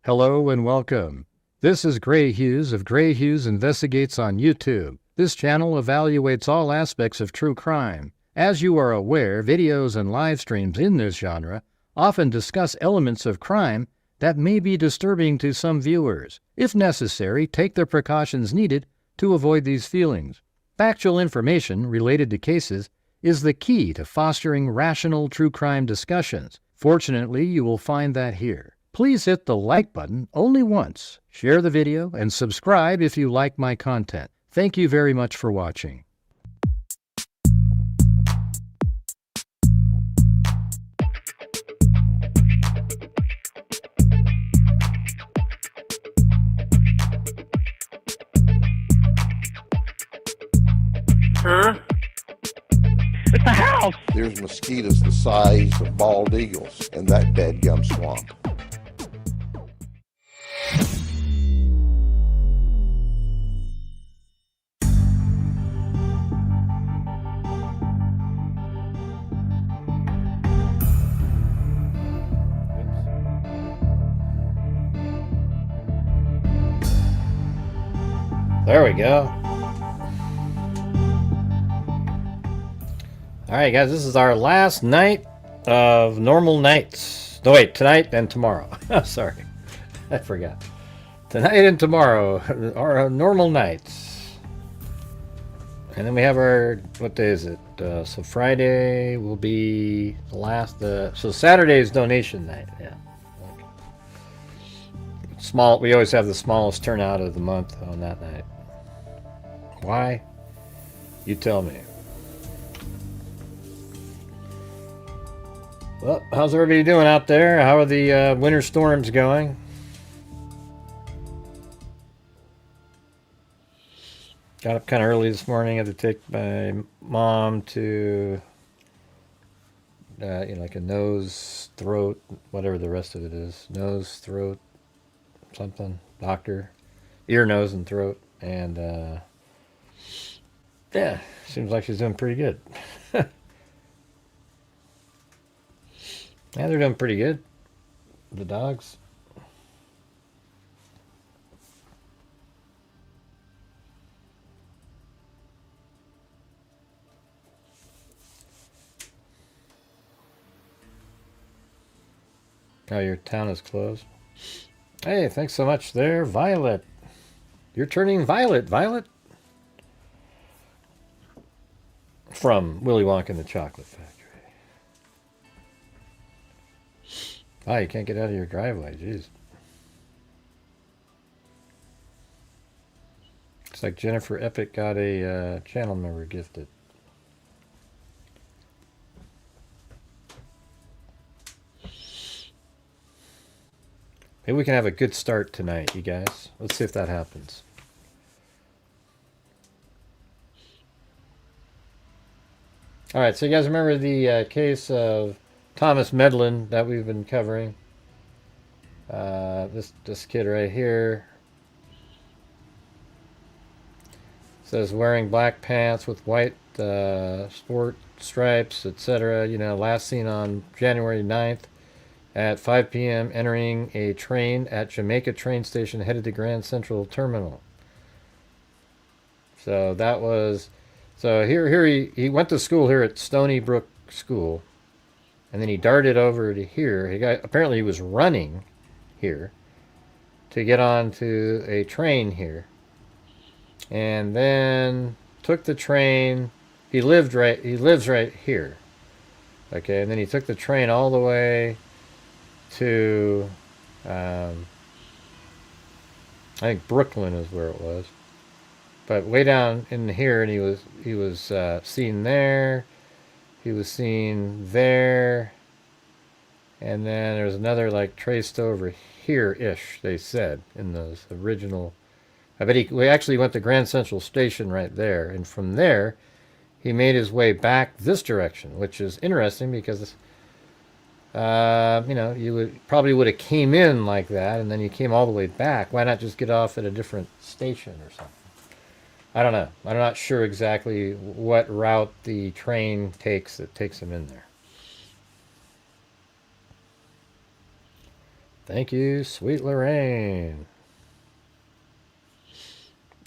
Hello and welcome. This is Grant Hughes of Grant Hughes Investigates on YouTube. This channel evaluates all aspects of true crime. As you are aware, videos and live streams in this genre often discuss elements of crime that may be disturbing to some viewers. If necessary, take the precautions needed to avoid these feelings. Factual information related to cases is the key to fostering rational true crime discussions. Fortunately, you will find that here. Please hit the like button only once, share the video, and subscribe if you like my content. Thank you very much for watching. It's the house! There's mosquitoes the size of bald eagles in that dadgum swamp. There we go. Alright guys, this is our last night of normal nights. No wait, tonight and tomorrow. Sorry, I forgot. Tonight and tomorrow are normal nights. And then we have our, what day is it? So Friday will be the last, so Saturday is donation night, yeah. Okay. Small, we always have the smallest turnout of the month on that night. Why? You tell me. Well, how's everybody doing out there? How are the winter storms going? Got up kind of early this morning. Had to take my mom to, you know, like a nose, throat, whatever the rest of it is. Nose, throat, something. Doctor. Ear, nose, and throat. And, yeah, seems like she's doing pretty good. Yeah, they're doing pretty good. The dogs. Oh, your town is closed. Hey, thanks so much there, Violet. You're turning violet, Violet. From Willy Wonka and the Chocolate Factory. Ah, you can't get out of your driveway, jeez. Looks like Jennifer Epic got a channel member gifted. Maybe we can have a good start tonight, you guys. Let's see if that happens. Alright, so you guys remember the case of Thomas Medlin that we've been covering. This kid right here says wearing black pants with white sport stripes, etc. You know, last seen on January 9th at 5 p.m. entering a train at Jamaica train station headed to Grand Central Terminal. So that was, so here he went to school here at Stony Brook School. And then he darted over to here. Apparently he was running here to get onto a train here. And then took the train. He lives right here. Okay, and then he took the train all the way to I think Brooklyn is where it was. But way down in here, and he was seen there. He was seen there, and then there's another like traced over here-ish, they said, in those original. I bet we actually went to Grand Central Station right there, and from there, he made his way back this direction, which is interesting because, you know, you probably would have came in like that, and then you came all the way back. Why not just get off at a different station or something? I don't know. I'm not sure exactly what route the train takes that takes him in there. Thank you, Sweet Lorraine.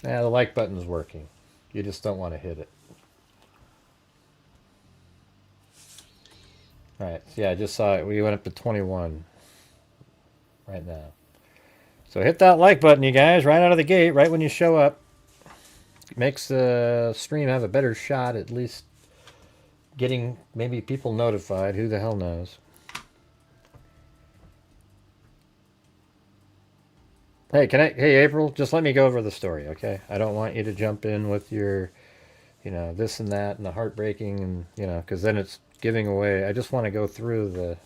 Yeah, the like button's working. You just don't want to hit it. Alright, so yeah, I just saw it. We went up to 21 right now. So hit that like button, you guys, right out of the gate, right when you show up. It makes the stream have a better shot, at least getting maybe people notified. Who the hell knows? Hey, hey, April, just let me go over the story, okay? I don't want you to jump in with your, this and that and the heartbreaking and, because then it's giving away. I just want to go through the,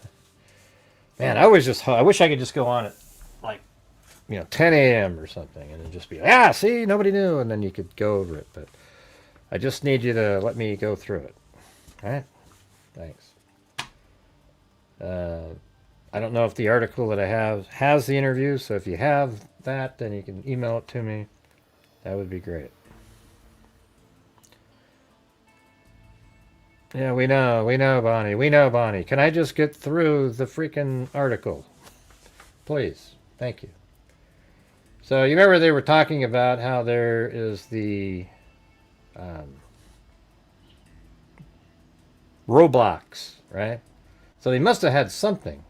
man, I wish I could just go on at like, 10 a.m. or something and then just be like, see, nobody knew. And then you could go over it. But I just need you to let me go through it. All right? Thanks. I don't know if the article that I have has the interview, so if you have that, then you can email it to me. That would be great. Yeah, we know, Bonnie. We know, Bonnie. Can I just get through the freaking article? Please. Thank you. So, you remember they were talking about how there is the Roblox, right? So they must have had something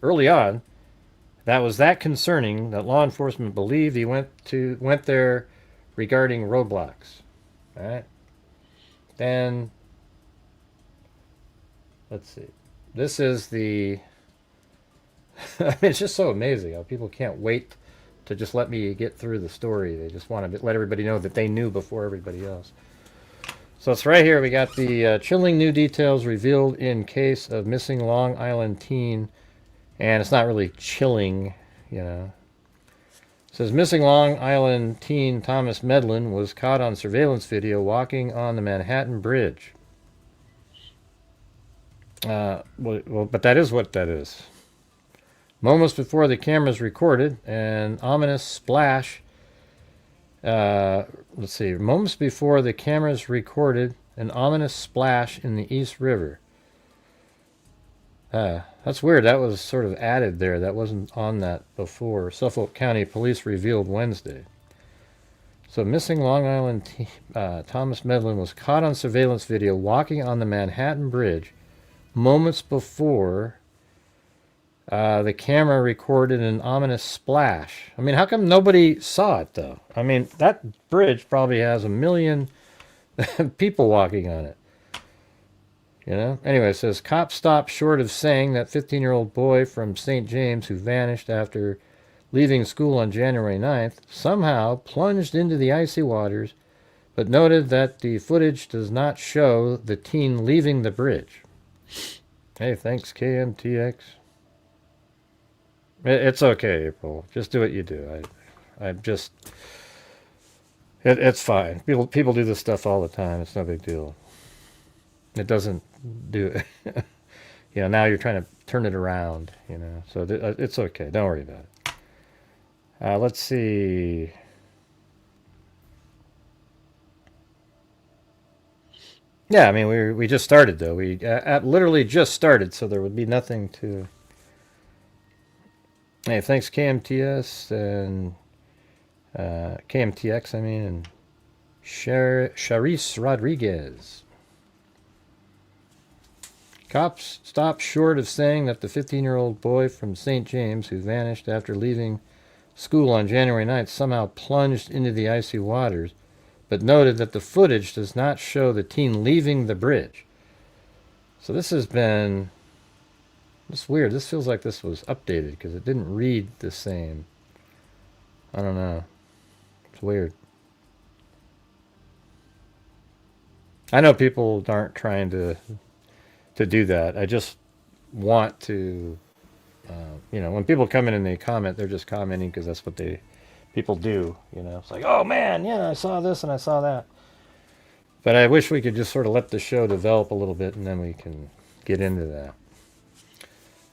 early on that was that concerning that law enforcement believed he went there regarding roadblocks. All right. Then let's see. This is the. I mean, it's just so amazing how people can't wait to just let me get through the story. They just want to let everybody know that they knew before everybody else. So it's right here. We got the chilling new details revealed in case of missing Long Island teen. And it's not really chilling, It says missing Long Island teen Thomas Medlin was caught on surveillance video walking on the Manhattan Bridge. Well, but that is what that is. Moments before the cameras recorded an ominous splash. Let's see. Moments before the cameras recorded an ominous splash in the East River. That's weird. That was sort of added there. That wasn't on that before. Suffolk County Police revealed Wednesday. So missing Long Island Thomas Medlin was caught on surveillance video walking on the Manhattan Bridge moments before the camera recorded an ominous splash. I mean, how come nobody saw it, though? I mean, that bridge probably has 1 million people walking on it. Anyway, it says, cops stopped short of saying that 15-year-old boy from St. James who vanished after leaving school on January 9th somehow plunged into the icy waters, but noted that the footage does not show the teen leaving the bridge. Hey, thanks, KMTX. It's okay, April. Just do what you do. It's fine. People do this stuff all the time. It's no big deal. It doesn't do it. Now you're trying to turn it around, So it's okay. Don't worry about it. Let's see. Yeah, I mean, we just started, though. We literally just started, so there would be nothing to... Hey, thanks, KMTS, and... KMTX, and... Charisse Rodriguez. Cops stopped short of saying that the 15-year-old boy from St. James who vanished after leaving school on January 9th somehow plunged into the icy waters, but noted that the footage does not show the teen leaving the bridge. So this has been... It's weird. This feels like this was updated because it didn't read the same. I don't know. It's weird. I know people aren't trying to do that. I just want to, when people come in and they comment, they're just commenting because that's what people do, It's like, oh man, yeah, I saw this and I saw that. But I wish we could just sort of let the show develop a little bit and then we can get into that.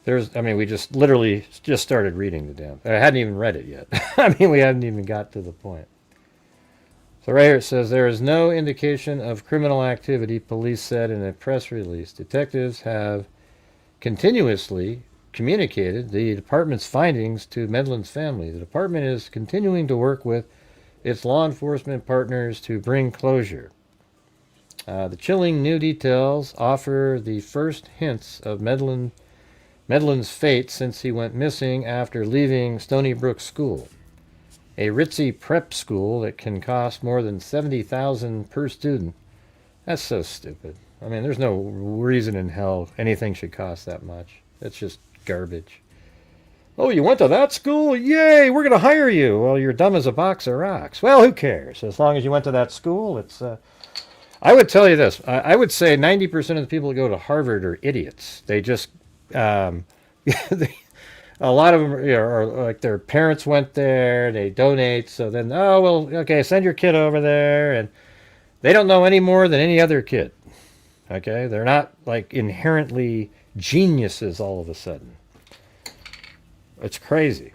We just literally just started reading the damn. I hadn't even read it yet. We hadn't even got to the point. So right here it says, there is no indication of criminal activity, police said in a press release. Detectives have continuously communicated the department's findings to Medlin's family. The department is continuing to work with its law enforcement partners to bring closure. The chilling new details offer the first hints of Medlin's fate since he went missing after leaving Stony Brook School, a ritzy prep school that can cost more than $70,000 per student. That's so stupid. I mean, there's no reason in hell anything should cost that much. It's just garbage. Oh, you went to that school? Yay, we're going to hire you. Well, you're dumb as a box of rocks. Well, who cares? As long as you went to that school, it's... I would tell you this. I would say 90% of the people that go to Harvard are idiots. They just... a lot of them are like their parents went there, they donate, so then, oh, well, okay, send your kid over there, and they don't know any more than any other kid. Okay? They're not, like, inherently geniuses all of a sudden. It's crazy.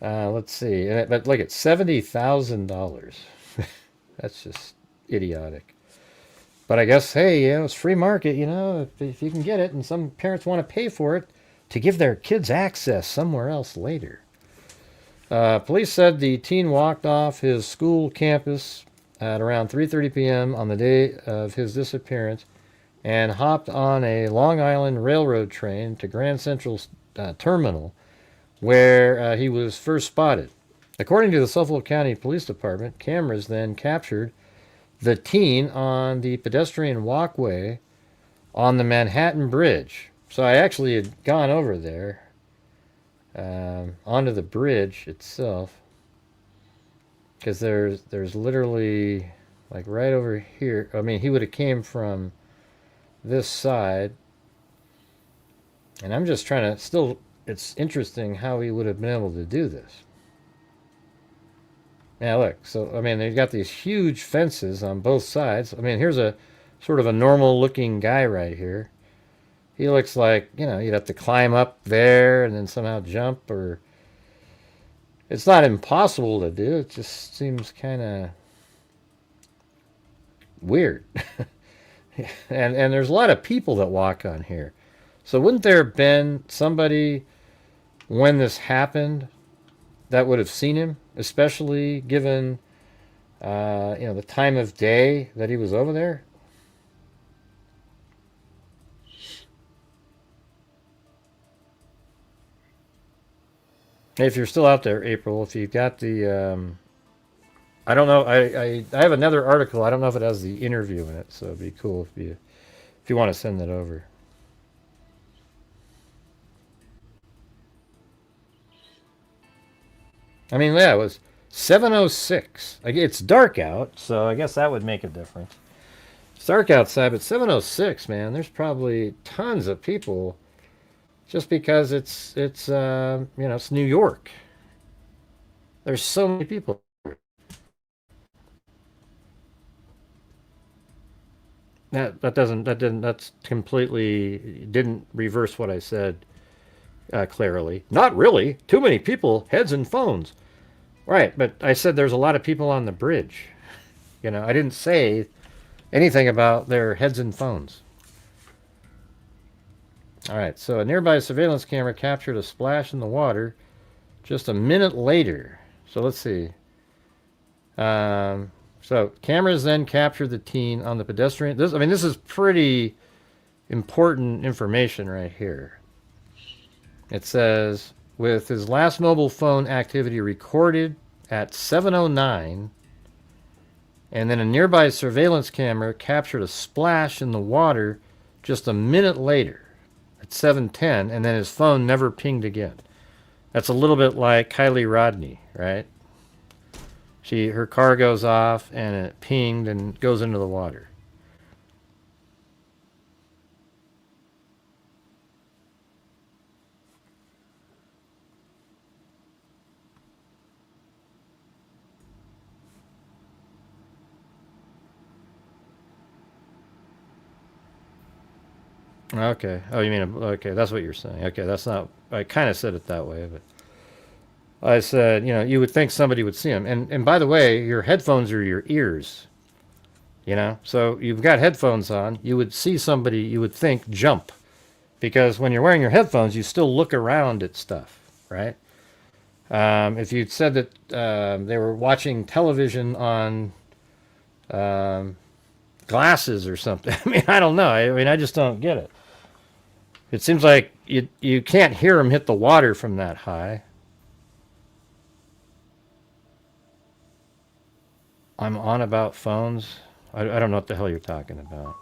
Let's see. But look at $70,000. That's just idiotic. But I guess, hey, it's free market, if you can get it, and some parents want to pay for it to give their kids access somewhere else later. Police said the teen walked off his school campus at around 3:30 p.m. on the day of his disappearance and hopped on a Long Island Railroad train to Grand Central Terminal, where he was first spotted. According to the Suffolk County Police Department, cameras then captured the teen on the pedestrian walkway on the Manhattan Bridge. So I actually had gone over there, onto the bridge itself, because there's literally, like, right over here. I mean, he would have came from this side, and I'm just trying to still... It's interesting how he would have been able to do this. Yeah, look. So, I mean, they've got these huge fences on both sides. I mean, here's a sort of a normal-looking guy right here. He looks like, you'd have to climb up there and then somehow jump, or... It's not impossible to do. It just seems kind of weird. and there's a lot of people that walk on here. So wouldn't there have been somebody, when this happened, that would have seen him, especially given, the time of day that he was over there? If you're still out there, April, if you've got the, I don't know, I have another article. I don't know if it has the interview in it, so it'd be cool if you want to send that over. I mean, yeah, it was 7:06. It's dark out, so I guess that would make a difference. It's dark outside, but 7:06, man, there's probably tons of people just because it's New York. There's so many people. That's completely didn't reverse what I said clearly. Not really. Too many people, heads and phones. Right, but I said there's a lot of people on the bridge. I didn't say anything about their heads and phones. All right, so a nearby surveillance camera captured a splash in the water just a minute later. So let's see. So cameras then captured the teen on the pedestrian. This is pretty important information right here. It says, with his last mobile phone activity recorded at 7:09, and then a nearby surveillance camera captured a splash in the water just a minute later at 7:10, and then his phone never pinged again. That's a little bit like Kylie Rodney, right? Her car goes off and it pinged and goes into the water. Okay. Oh, you mean, okay, that's what you're saying. Okay, that's not, I kind of said it that way, but I said, you would think somebody would see him. And by the way, your headphones are your ears. You know, so you've got headphones on. You would see somebody, you would think, jump. Because when you're wearing your headphones, you still look around at stuff, right? If you'd said that they were watching television on glasses or something, I mean, I don't know. I mean, I just don't get it. It seems like you can't hear them hit the water from that high. I'm on about phones. I don't know what the hell you're talking about.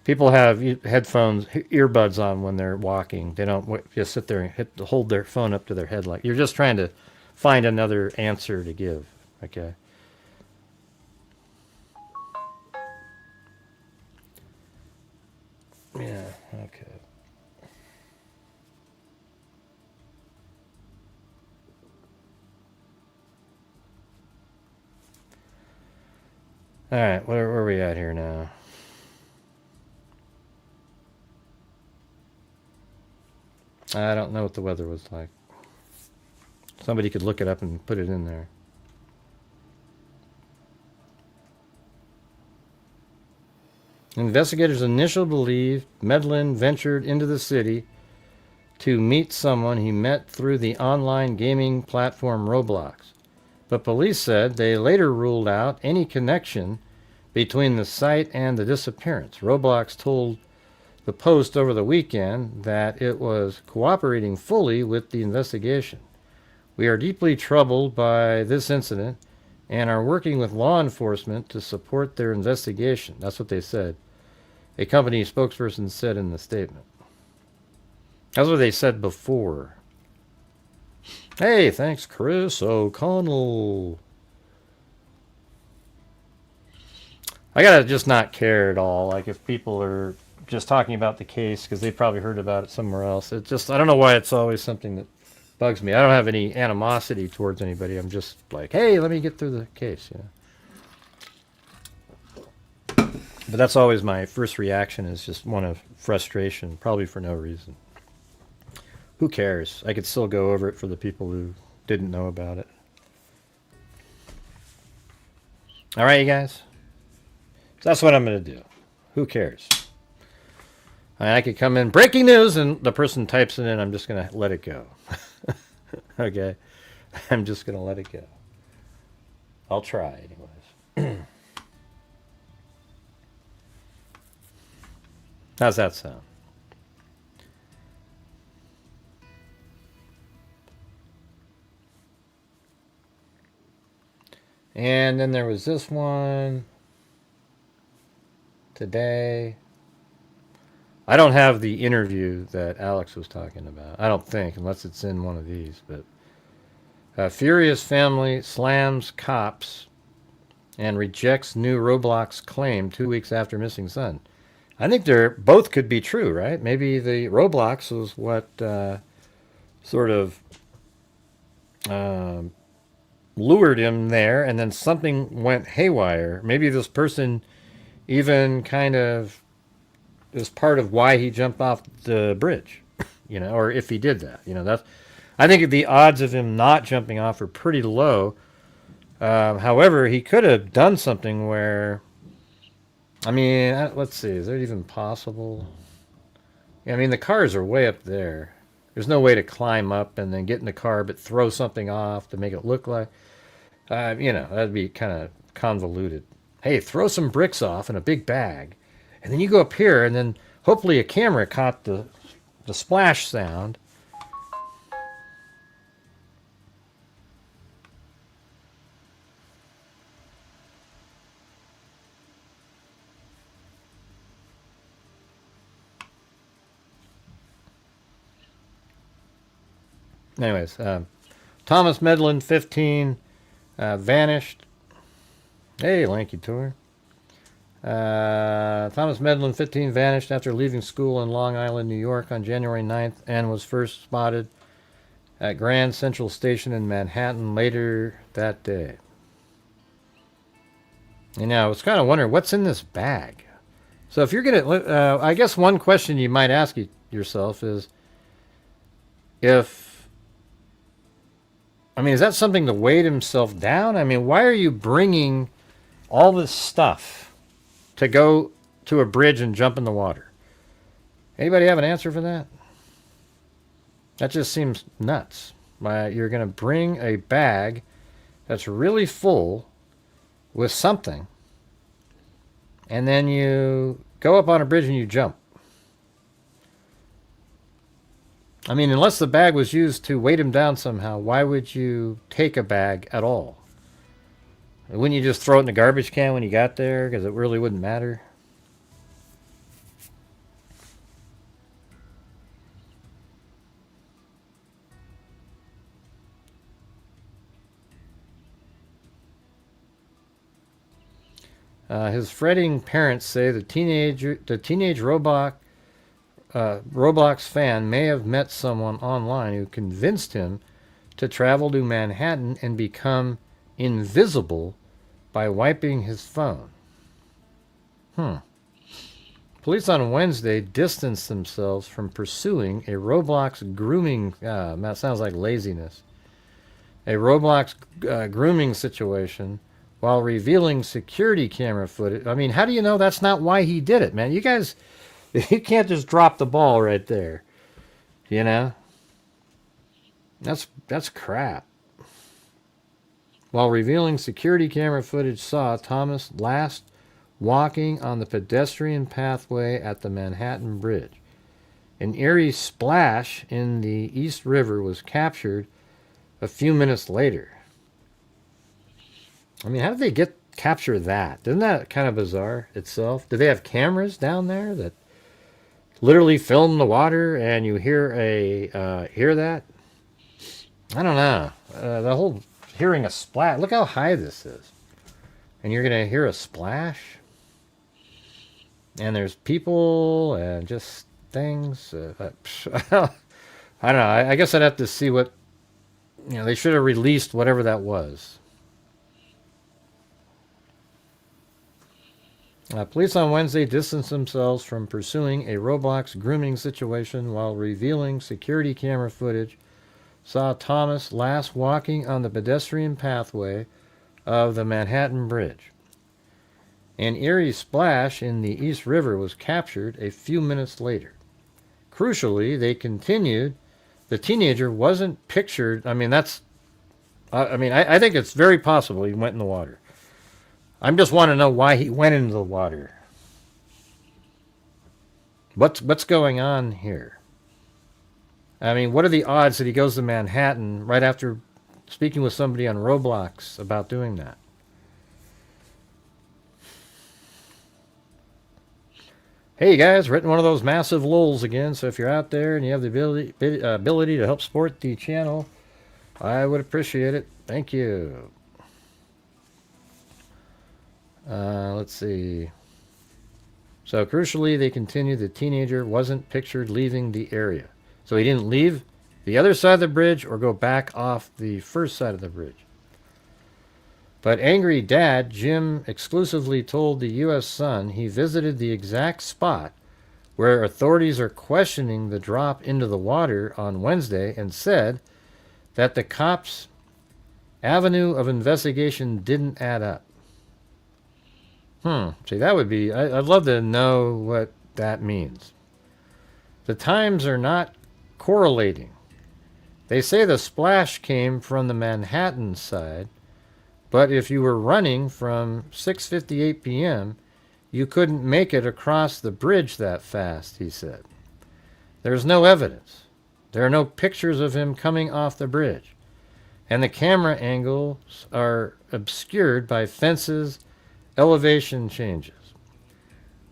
People have headphones, earbuds on when they're walking. They don't just sit there and hold their phone up to their head like you're just trying to find another answer to give. Okay. Yeah. Okay. All right. Where are we at here now? I don't know what the weather was like. Somebody could look it up and put it in there. Investigators initially believe Medlin ventured into the city to meet someone he met through the online gaming platform Roblox. But police said they later ruled out any connection between the site and the disappearance. Roblox told the Post over the weekend that it was cooperating fully with the investigation. We are deeply troubled by this incident and are working with law enforcement to support their investigation. That's what they said. A company spokesperson said in the statement. That's what they said before. Hey, thanks, Chris O'Connell. I gotta just not care at all. Like if people are just talking about the case because they probably heard about it somewhere else. It just, I don't know why it's always something that bugs me. I don't have any animosity towards anybody. I'm just like, hey, let me get through the case, you know. But that's always my first reaction, is just one of frustration, probably for no reason. Who cares? I could still go over it for the people who didn't know about it. All right, you guys. So that's what I'm going to do. Who cares? I could come in, breaking news, and the person types it in. I'm just going to let it go. Okay? I'm just going to let it go. I'll try anyways. How's that sound? And then there was this one today. I don't have the interview that Alex was talking about. I don't think, unless it's in one of these. But furious family slams cops and rejects new Roblox claim 2 weeks after missing son. I think they're both could be true, right? Maybe the Roblox was what sort of lured him there, and then something went haywire. Maybe this person even kind of is part of why he jumped off the bridge, you know, or if he did that, you know, that's, I think the odds of him not jumping off are pretty low. However, he could have done something where, I mean, let's see, is that even possible? I mean, the cars are way up there. There's no way to climb up and then get in the car, but throw something off to make it look like, you know, that'd be kind of convoluted. Hey, throw some bricks off in a big bag. And then you go up here, and then hopefully a camera caught the splash sound. Anyways, Thomas Medlin, 15, vanished. Hey, Lanky Tour. Thomas Medlin, 15, vanished after leaving school in Long Island, New York on January 9th and was first spotted at Grand Central Station in Manhattan later that day. You know, I was kind of wondering, what's in this bag? So if you're going to, I guess one question you might ask yourself is, I mean, is that something to weight himself down? I mean, why are you bringing all this stuff to go to a bridge and jump in the water? Anybody have an answer for that? That just seems nuts. You're going to bring a bag that's really full with something, and then you go up on a bridge and you jump. I mean, unless the bag was used to weight him down somehow, why would you take a bag at all? Wouldn't you just throw it in the garbage can when you got there, because it really wouldn't matter? His fretting parents say the teenage Roblox fan may have met someone online who convinced him to travel to Manhattan and become invisible by wiping his phone. Police on Wednesday distanced themselves from pursuing a Roblox grooming, that sounds like laziness, a Roblox grooming situation while revealing security camera footage. I mean, how do you know that's not why he did it, man? You guys, you can't just drop the ball right there, you know? That's crap. While revealing security camera footage saw Thomas last walking on the pedestrian pathway at the Manhattan Bridge. An eerie splash in the East River was captured a few minutes later. I mean, how did they capture that? Isn't that kind of bizarre itself? Do they have cameras down there that literally film the water and you hear that? I don't know. The whole hearing a splash. Look how high this is. And you're going to hear a splash? And there's people and just things. I don't know. I guess I'd have to see what... they should have released whatever that was. Police on Wednesday distanced themselves from pursuing a Roblox grooming situation while revealing security camera footage saw Thomas last walking on the pedestrian pathway of the Manhattan Bridge. An eerie splash in the East River was captured a few minutes later. Crucially, they continued, the teenager wasn't pictured. I mean, I think it's very possible he went in the water. I just want to know why he went into the water. What's going on here? I mean, what are the odds that he goes to Manhattan right after speaking with somebody on Roblox about doing that? Hey guys, written one of those massive lulls again, so if you're out there and you have the ability to help support the channel, I would appreciate it. Thank you. Let's see. So crucially, they continued, the teenager wasn't pictured leaving the area. So he didn't leave the other side of the bridge or go back off the first side of the bridge. But angry dad Jim exclusively told the U.S. Sun he visited the exact spot where authorities are questioning the drop into the water on Wednesday and said that the cops' avenue of investigation didn't add up. See, that would be... I'd love to know what that means. The times are not correlating. They say the splash came from the Manhattan side, but if you were running from 6:58 p.m., you couldn't make it across the bridge that fast, he said. There's no evidence. There are no pictures of him coming off the bridge, and the camera angles are obscured by fences, elevation changes.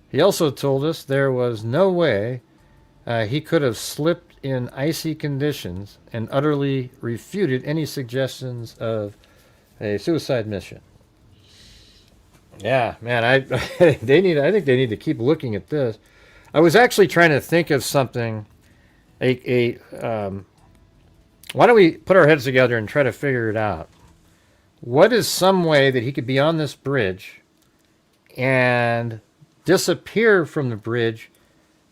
He also told us there was no way he could have slipped in icy conditions and utterly refuted any suggestions of a suicide mission. Yeah, man, I think they need to keep looking at this. I was actually trying to think of something. Why don't we put our heads together and try to figure it out? What is some way that he could be on this bridge and disappear from the bridge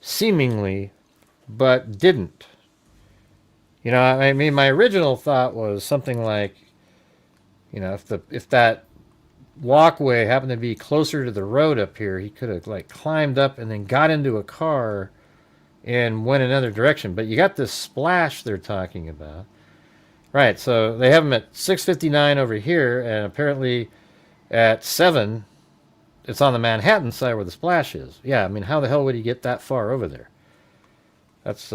seemingly, but didn't? I mean, my original thought was something like, if that walkway happened to be closer to the road up here, he could have like climbed up and then got into a car and went another direction. But you got this splash they're talking about. Right, so they have them at 6:59 over here, and apparently at 7, it's on the Manhattan side where the splash is. Yeah, I mean, how the hell would he get that far over there? That's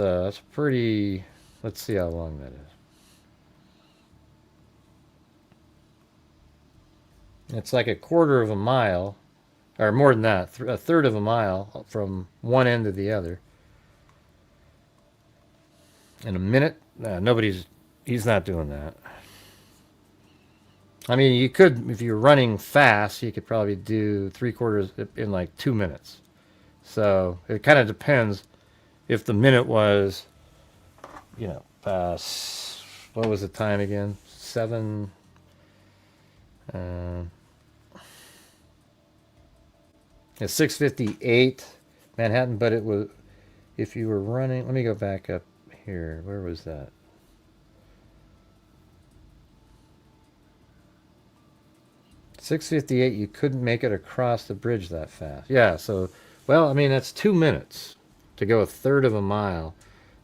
pretty... Let's see how long that is. It's like a quarter of a mile, or more than that, a third of a mile from one end to the other. In a minute? He's not doing that. I mean, you could, if you're running fast, you could probably do 3/4 in like 2 minutes. So it kind of depends if the minute was, you know, what was the time again? 7. It's 6:58 Manhattan, but it was, if you were running, let me go back up here. Where was that? $6:58, you couldn't make it across the bridge that fast. Yeah, so, well, I mean, that's 2 minutes to go a third of a mile.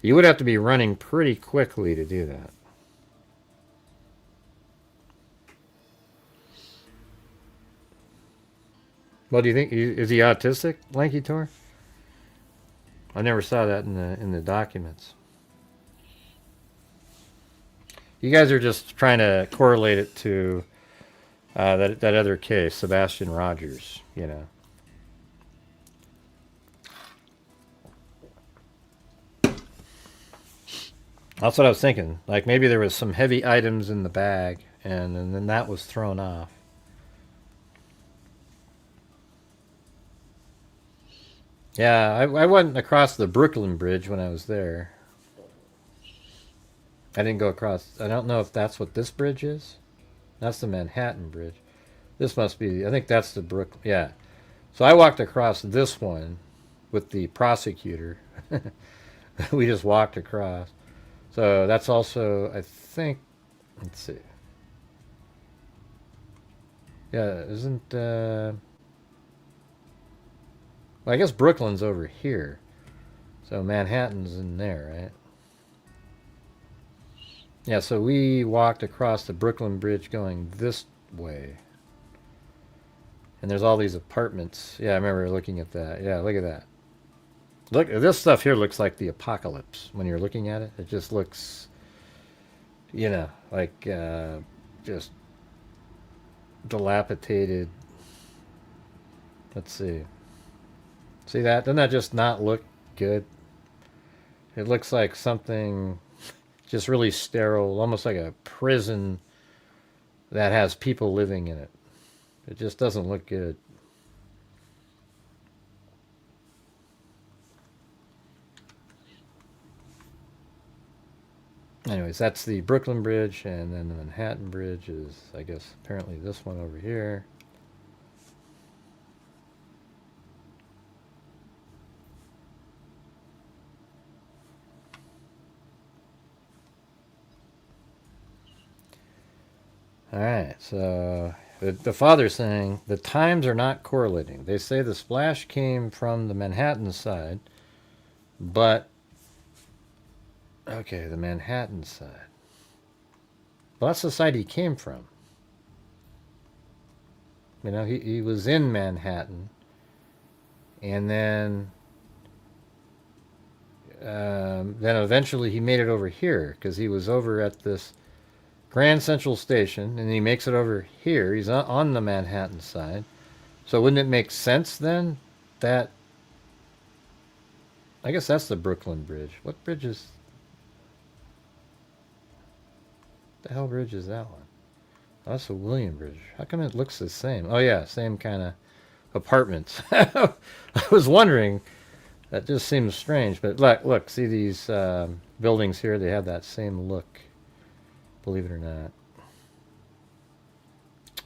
You would have to be running pretty quickly to do that. Well, do you think, is he autistic, Lanky Tor? I never saw that in the documents. You guys are just trying to correlate it to that other case, Sebastian Rogers, you know. That's what I was thinking. Like maybe there was some heavy items in the bag, and then that was thrown off. Yeah, I went across the Brooklyn Bridge when I was there. I didn't go across. I don't know if that's what this bridge is. That's the Manhattan Bridge. This must be, I think that's the Brooklyn. Yeah. So I walked across this one with the prosecutor. We just walked across. So that's also, I think, let's see. Yeah, isn't, well, I guess Brooklyn's over here. So Manhattan's in there, right? Yeah, so we walked across the Brooklyn Bridge going this way. And there's all these apartments. Yeah, I remember looking at that. Yeah, look at that. Look, this stuff here looks like the apocalypse when you're looking at it. It just looks, you know, like just dilapidated. Let's see. See that? Doesn't that just not look good? It looks like something just really sterile, almost like a prison that has people living in it. It just doesn't look good. Anyways, that's the Brooklyn Bridge, and then the Manhattan Bridge is, I guess, apparently this one over here. All right, so the father's saying the times are not correlating. They say the splash came from the Manhattan side, but okay, the Manhattan side. Well, that's the side he came from. You know, he was in Manhattan, and then eventually he made it over here because he was over at this Grand Central Station, and he makes it over here. He's on the Manhattan side. So wouldn't it make sense then that, I guess that's the Brooklyn Bridge. What bridge is, the hell bridge is that one? Oh, that's the William Bridge. How come it looks the same? Oh yeah, same kind of apartments. I was wondering, that just seems strange. But look, see these buildings here? They have that same look. Believe it or not.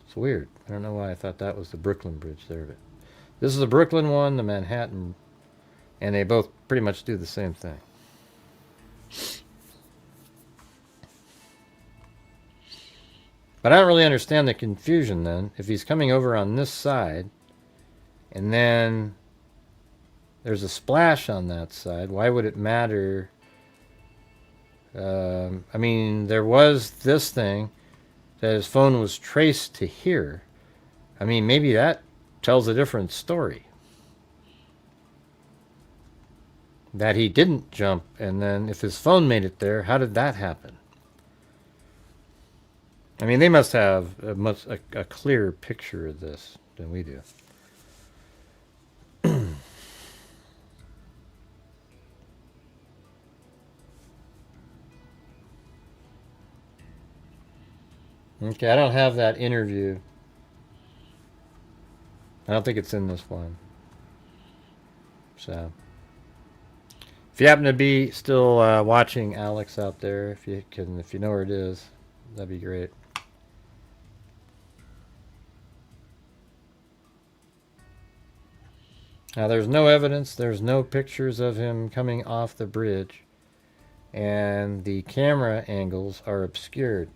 It's weird. I don't know why I thought that was the Brooklyn Bridge there, but this is the Brooklyn one, the Manhattan, and they both pretty much do the same thing. But I don't really understand the confusion then. If he's coming over on this side, and then there's a splash on that side, why would it matter? I mean, there was this thing that his phone was traced to here. I mean, maybe that tells a different story. That he didn't jump, and then if his phone made it there, how did that happen? I mean, they must have a clearer picture of this than we do. Okay, I don't have that interview. I don't think it's in this one. So, if you happen to be still watching Alex out there, if you know where it is, that'd be great. Now, there's no evidence, there's no pictures of him coming off the bridge, and the camera angles are obscured.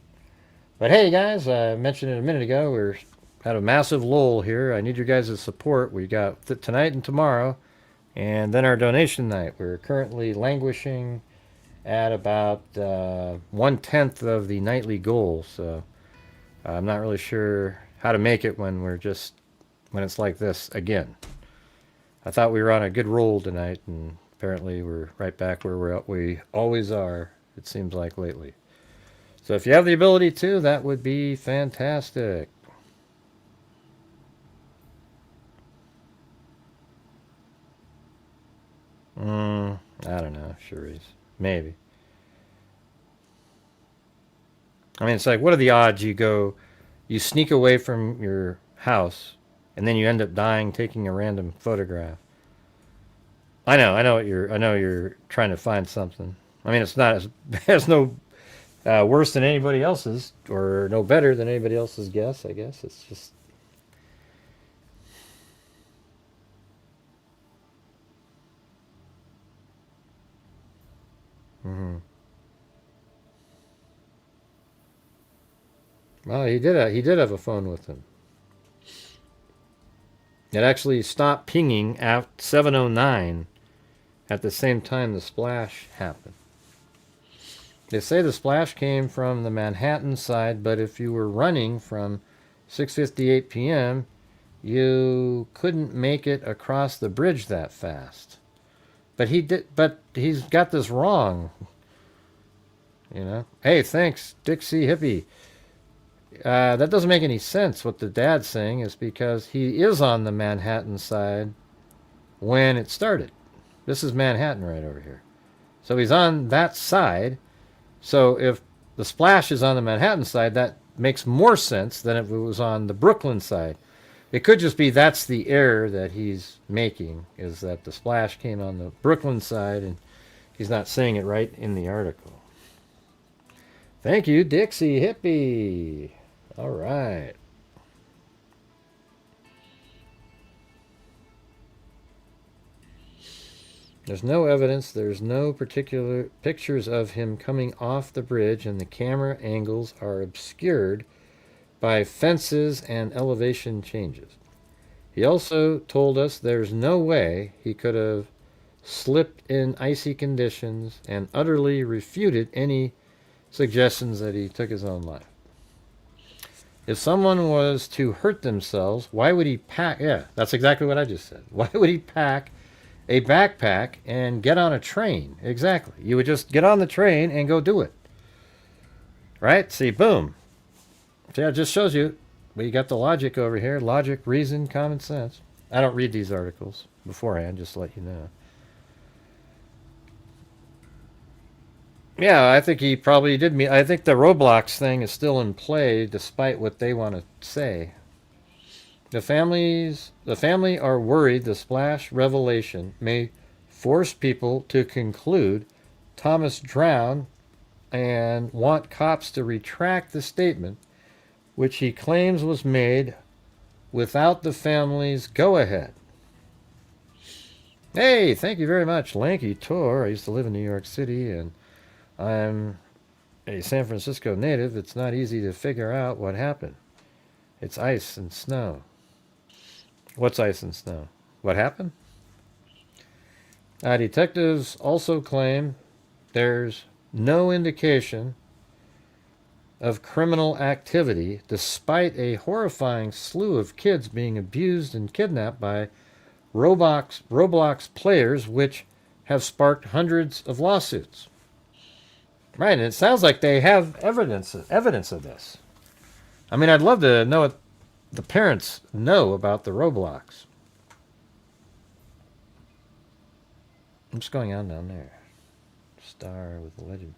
But hey, guys, I mentioned it a minute ago, we're at a massive lull here. I need your guys' support. We got tonight and tomorrow, and then our donation night. We're currently languishing at about 1/10 of the nightly goal, so I'm not really sure how to make it when it's like this again. I thought we were on a good roll tonight, and apparently we're right back where we always are, it seems like lately. So if you have the ability to, that would be fantastic. I don't know, sure is. Maybe. I mean, it's like, what are the odds you sneak away from your house, and then you end up dying taking a random photograph? I know you're trying to find something. I mean, it's no worse than anybody else's, or no better than anybody else's guess, I guess. It's just... Well, he did have a phone with him. It actually stopped pinging at 7:09 at the same time the splash happened. They say the splash came from the Manhattan side, but if you were running from 6:58 p.m., you couldn't make it across the bridge that fast. But he's got this wrong. You know? Hey, thanks, Dixie Hippie. That doesn't make any sense. What the dad's saying is because he is on the Manhattan side when it started. This is Manhattan right over here. So he's on that side. So if the splash is on the Manhattan side, that makes more sense than if it was on the Brooklyn side. It could just be that's the error that he's making, is that the splash came on the Brooklyn side and he's not saying it right in the article. Thank you, Dixie Hippie. All right. There's no evidence, there's no particular pictures of him coming off the bridge, and the camera angles are obscured by fences and elevation changes. He also told us there's no way he could have slipped in icy conditions, and utterly refuted any suggestions that he took his own life. If someone was to hurt themselves, why would he pack? Yeah, that's exactly what I just said. Why would he pack a backpack and get on a train? Exactly. You would just get on the train and go do it. Right? See, boom. See, it just shows you. We got the logic over here. Logic, reason, common sense. I don't read these articles beforehand, just to let you know. Yeah, I think he probably did mean... I think the Roblox thing is still in play, despite what they want to say. The family are worried the splash revelation may force people to conclude Thomas drowned and want cops to retract the statement, which he claims was made without the family's go-ahead. Hey, thank you very much, Lanky Tor. I used to live in New York City, and I'm a San Francisco native, it's not easy to figure out what happened. It's ice and snow. What's ice and snow? What happened? Detectives also claim there's no indication of criminal activity despite a horrifying slew of kids being abused and kidnapped by Roblox players, which have sparked hundreds of lawsuits. Right, and it sounds like they have evidence of this. I mean, I'd love to know what the parents know about the Roblox. What's going on down there? Star with a legend.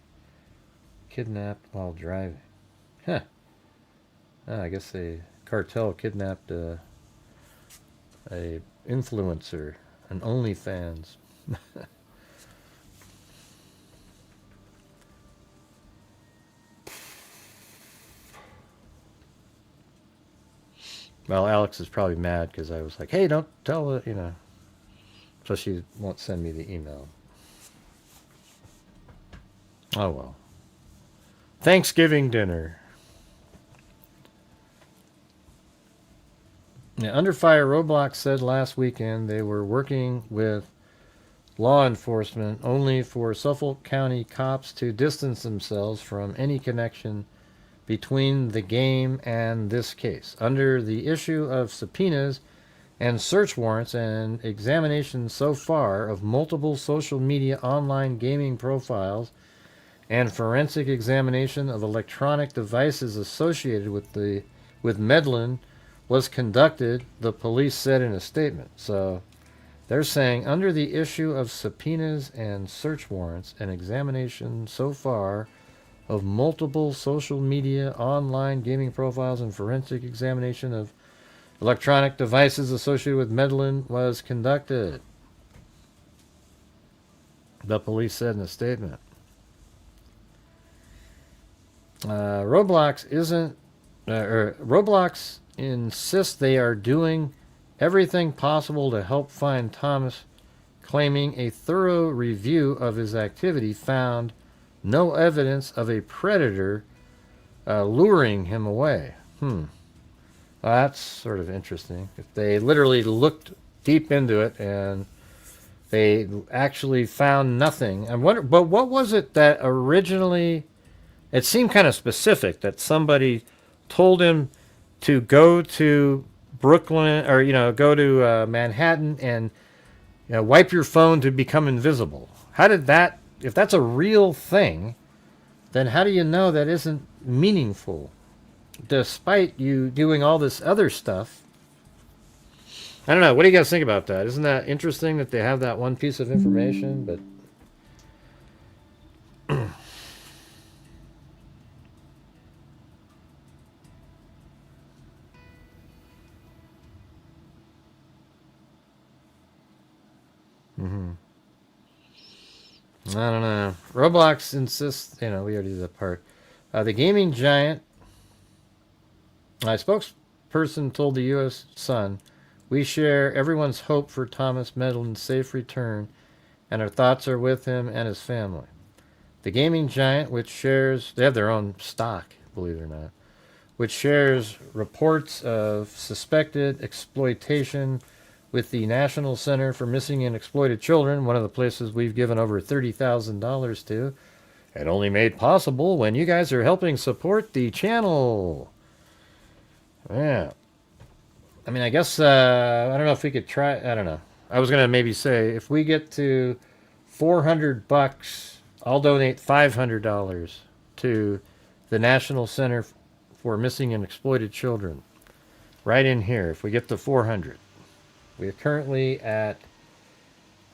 Kidnapped while driving. Huh. I guess the cartel kidnapped a influencer, an OnlyFans. Well, Alex is probably mad because I was like, hey, don't tell her, you know. So she won't send me the email. Oh, well. Thanksgiving dinner. Yeah, Under Fire Roblox said last weekend they were working with law enforcement only for Suffolk County cops to distance themselves from any connection between the game and this case. Under the issue of subpoenas and search warrants and examination so far of multiple social media online gaming profiles and forensic examination of electronic devices associated with Medlin was conducted, the police said in a statement. So they're saying under the issue of subpoenas and search warrants and examination so far of multiple social media online gaming profiles and forensic examination of electronic devices associated with Medlin was conducted, the police said in a statement. Roblox insists they are doing everything possible to help find Thomas, claiming a thorough review of his activity found no evidence of a predator luring him away. Well, that's sort of interesting. If they literally looked deep into it and they actually found nothing. I wonder, but what was it that originally? It seemed kind of specific that somebody told him to go to Brooklyn or go to Manhattan and wipe your phone to become invisible. How did that? If that's a real thing, then how do you know that isn't meaningful? Despite you doing all this other stuff. I don't know. What do you guys think about that? Isn't that interesting that they have that one piece of information? But I don't know. Roblox insists, we already did that part. The gaming giant, a spokesperson told the U.S. Sun, we share everyone's hope for Thomas Medlin's safe return, and our thoughts are with him and his family. The gaming giant, which shares, they have their own stock, believe it or not, which shares reports of suspected exploitation with the National Center for Missing and Exploited Children, one of the places we've given over $30,000 to, and only made possible when you guys are helping support the channel. Yeah. I mean, I guess, I don't know if we could try, I don't know. I was going to maybe say, if we get to $400, I'll donate $500 to the National Center for Missing and Exploited Children. Right in here, if we get to 400. We're currently at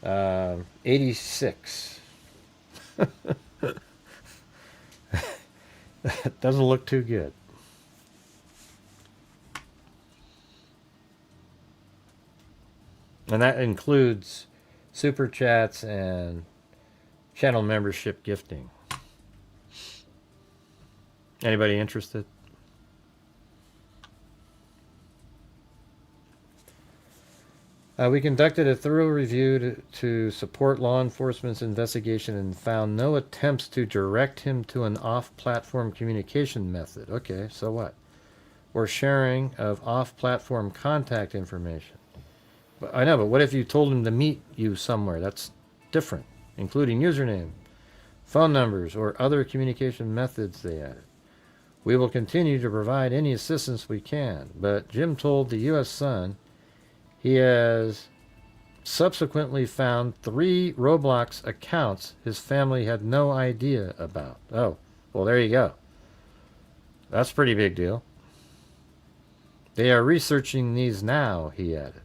86. That doesn't look too good. And that includes super chats and channel membership gifting. Anybody interested? We conducted a thorough review to support law enforcement's investigation and found no attempts to direct him to an off-platform communication method. Okay, so what? Or sharing of off-platform contact information. But I know, but what if you told him to meet you somewhere? That's different, including username, phone numbers, or other communication methods they added. We will continue to provide any assistance we can, but Jim told the U.S. Sun he has subsequently found 3 Roblox accounts his family had no idea about. Oh, well, there you go. That's a pretty big deal. They are researching these now, he added.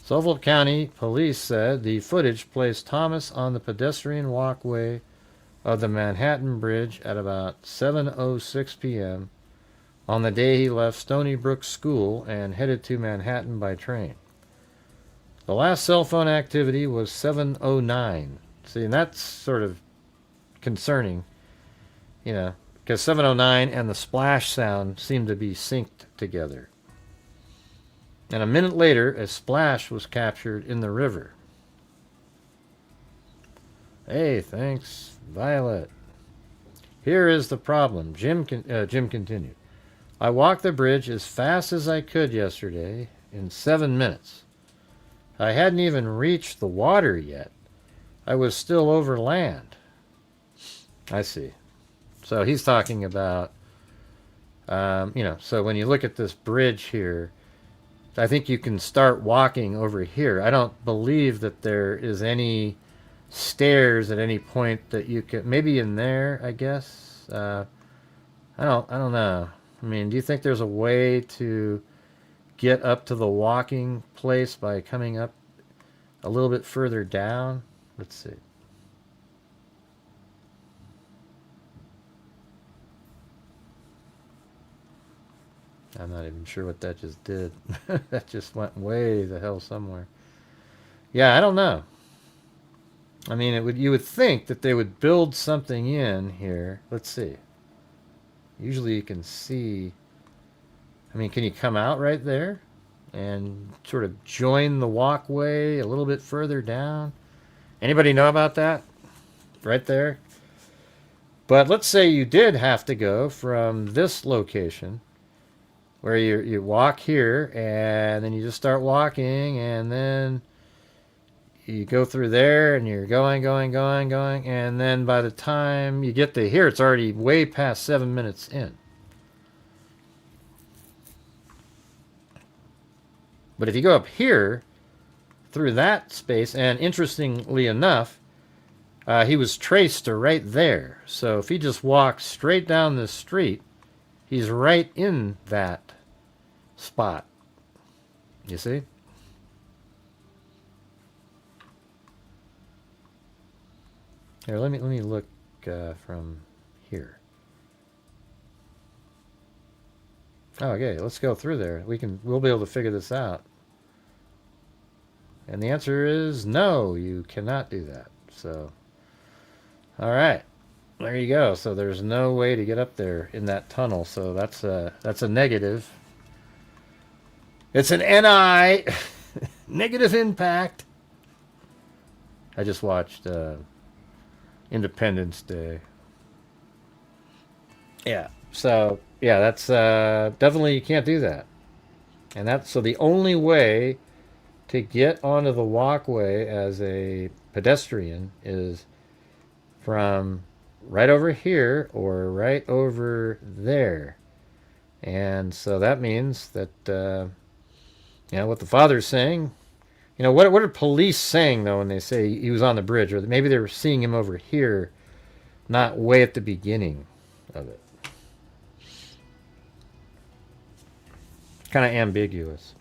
Suffolk County Police said the footage placed Thomas on the pedestrian walkway of the Manhattan Bridge at about 7:06 p.m. on the day he left Stony Brook School and headed to Manhattan by train. The last cell phone activity was 7:09. See, and that's sort of concerning, you know, because 7:09 and the splash sound seem to be synced together. And a minute later, a splash was captured in the river. Hey, thanks, Violet. Here is the problem. Jim continued. I walked the bridge as fast as I could yesterday in 7 minutes. I hadn't even reached the water yet. I was still over land. I see. So he's talking about, so when you look at this bridge here, I think you can start walking over here. I don't believe that there is any stairs at any point that you can, maybe in there, I guess. I don't know. I mean, do you think there's a way to get up to the walking place by coming up a little bit further down? Let's see. I'm not even sure what that just did. That just went way the hell somewhere. Yeah, I don't know. I mean, you would think that they would build something in here. Let's see. Usually you can see. I mean, can you come out right there and sort of join the walkway a little bit further down? Anybody know about that? Right there? But let's say you did have to go from this location where you walk here and then you just start walking and then you go through there and you're going, and then by the time you get to here, it's already way past 7 minutes in. But if you go up here through that space, and interestingly enough, he was traced to right there. So if he just walks straight down this street, he's right in that spot. You see? Here, let me look from here. Okay, let's go through there. We'll be able to figure this out. And the answer is no, you cannot do that. So, all right, there you go. So there's no way to get up there in that tunnel. So that's a negative. It's an NI, negative impact. I just watched Independence Day. Yeah. So yeah, that's definitely you can't do that. And so the only way to get onto the walkway as a pedestrian is from right over here or right over there. And so that means that, what the father's saying, what are police saying, though, when they say he was on the bridge? Or maybe they were seeing him over here, not way at the beginning of it. Kind of ambiguous.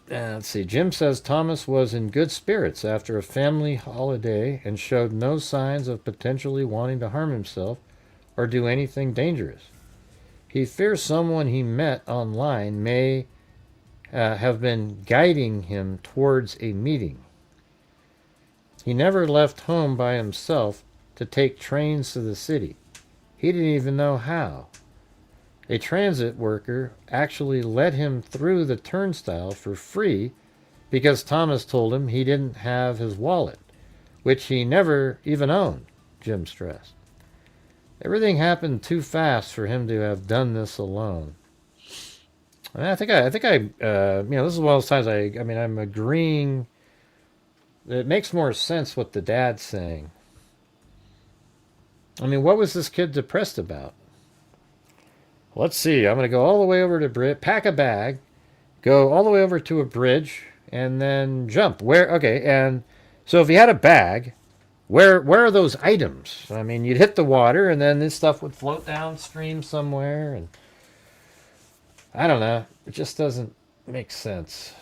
Let's see. Jim says Thomas was in good spirits after a family holiday and showed no signs of potentially wanting to harm himself or do anything dangerous. He fears someone he met online may have been guiding him towards a meeting. He never left home by himself to take trains to the city. He didn't even know how. a transit worker actually let him through the turnstile for free because Thomas told him he didn't have his wallet, which he never even owned, Jim stressed. Everything happened too fast for him to have done this alone. And I think this is one of those times I'm agreeing. It makes more sense what the dad's saying. I mean, what was this kid depressed about? Let's see. I'm going to go all the way over to pack a bag, go all the way over to a bridge, and then jump. Where? Okay, and so if he had a bag, where are those items? I mean, you'd hit the water, and then this stuff would float downstream somewhere, and I don't know. It just doesn't make sense.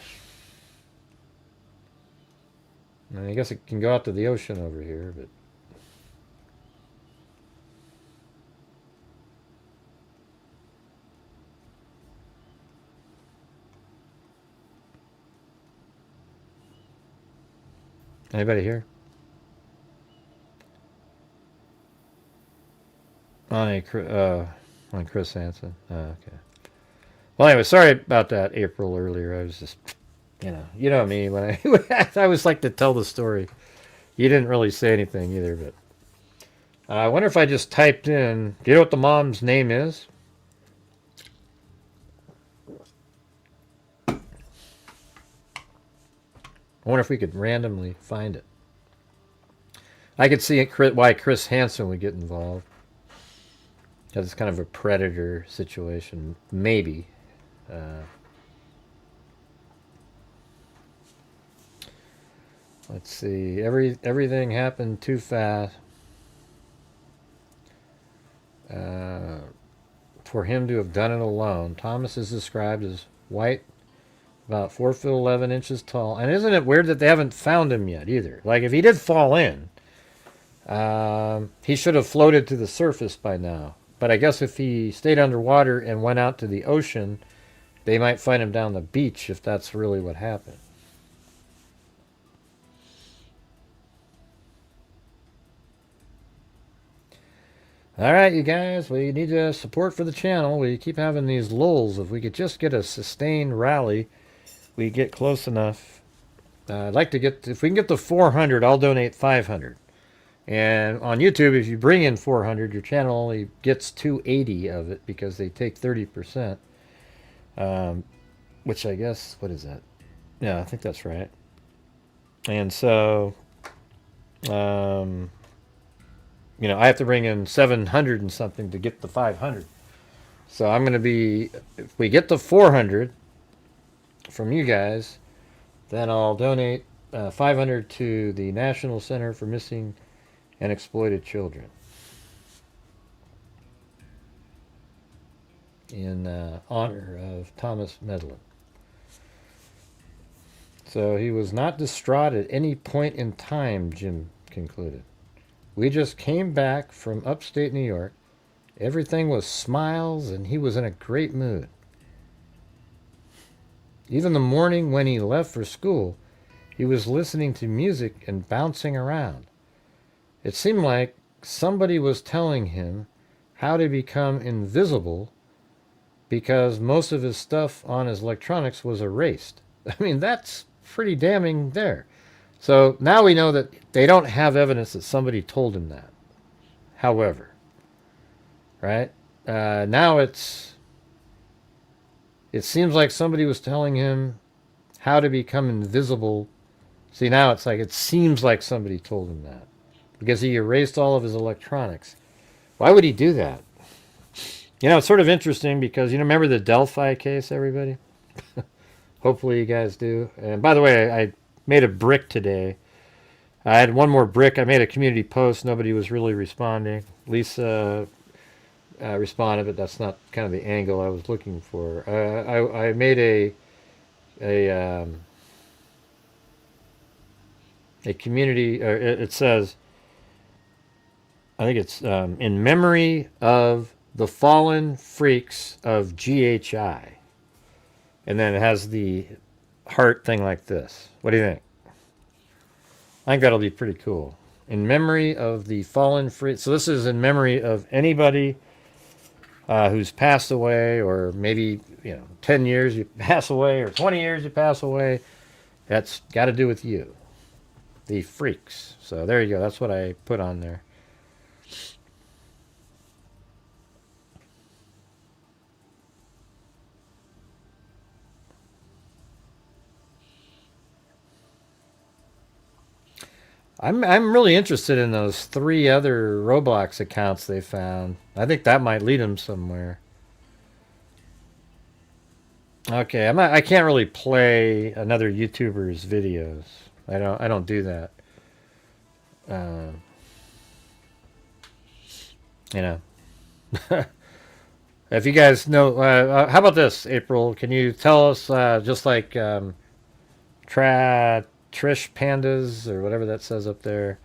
I guess it can go out to the ocean over here, but... Anybody here? On Chris Hansen. Oh, okay. Well, anyway, sorry about that, April, earlier. I was just, you know me, when I always like to tell the story. You didn't really say anything either, but I wonder if I just typed in, do you know what the mom's name is? I wonder if we could randomly find it. I could see why Chris Hansen would get involved. Because it's kind of a predator situation, maybe. Let's see. Everything happened too fast for him to have done it alone. Thomas is described as white, about 4 foot 11 inches tall. And isn't it weird that they haven't found him yet either? Like, if he did fall in, he should have floated to the surface by now. But I guess if he stayed underwater and went out to the ocean, they might find him down the beach if that's really what happened. All right, you guys, we need support for the channel. We keep having these lulls. If we could just get a sustained rally, we get close enough. I'd like to get, if we can get to 400, I'll donate 500. And on YouTube, if you bring in 400, your channel only gets 280 of it because they take 30%. Which I guess, what is that? Yeah, I think that's right. And so, I have to bring in 700 and something to get the 500. So I'm going to be, if we get to 400 from you guys, then I'll donate 500 to the National Center for Missing and Exploited Children in honor of Thomas Medlin. So he was not distraught at any point in time, Jim concluded. We just came back from upstate New York. Everything was smiles, and he was in a great mood. Even the morning when he left for school, he was listening to music and bouncing around. It seemed like somebody was telling him how to become invisible because most of his stuff on his electronics was erased. I mean, that's pretty damning there. So now we know that they don't have evidence that somebody told him that. However, right? Now it seems like somebody was telling him how to become invisible. See, now it's like it seems like somebody told him that because he erased all of his electronics. Why would he do that? It's sort of interesting because, remember the Delphi case, everybody? Hopefully you guys do. And by the way, I made a brick today. I had one more brick. I made a community post. Nobody was really responding. Lisa responded, but that's not kind of the angle I was looking for. I made a community. It says, I think it's in memory of the fallen freaks of GHI, and then it has the heart thing like this. What do you think? I think that'll be pretty cool. In memory of the fallen freaks. So this is in memory of anybody who's passed away, or maybe 10 years you pass away, or 20 years you pass away. That's got to do with you, the freaks. So there you go. That's what I put on there. I'm really interested in those 3 other Roblox accounts they found. I think that might lead them somewhere. Okay, I can't really play another YouTuber's videos. I don't do that. You know. If you guys know, how about this, April? Can you tell us, just like Trish Pandas or whatever that says up there?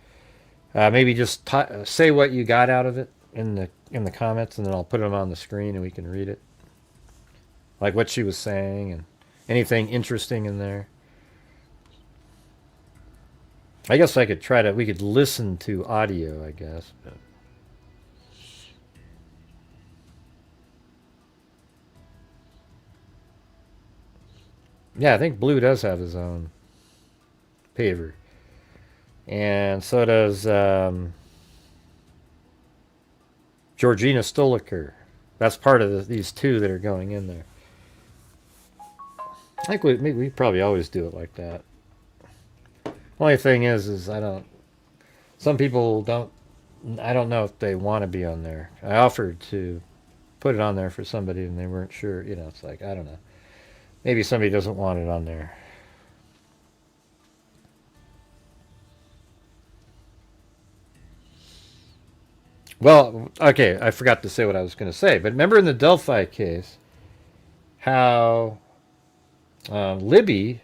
Maybe just say what you got out of it in the comments, and then I'll put them on the screen and we can read it. Like what she was saying and anything interesting in there. I guess we could listen to audio, I guess. But. Yeah, I think Blue does have his own paver. And so does Georgina Stoliker. That's part of these 2 that are going in there. I think we probably always do it like that. Only thing is some people don't, I don't know if they want to be on there. I offered to put it on there for somebody and they weren't sure. It's like, I don't know. Maybe somebody doesn't want it on there. Well, okay, I forgot to say what I was going to say. But remember in the Delphi case, how Libby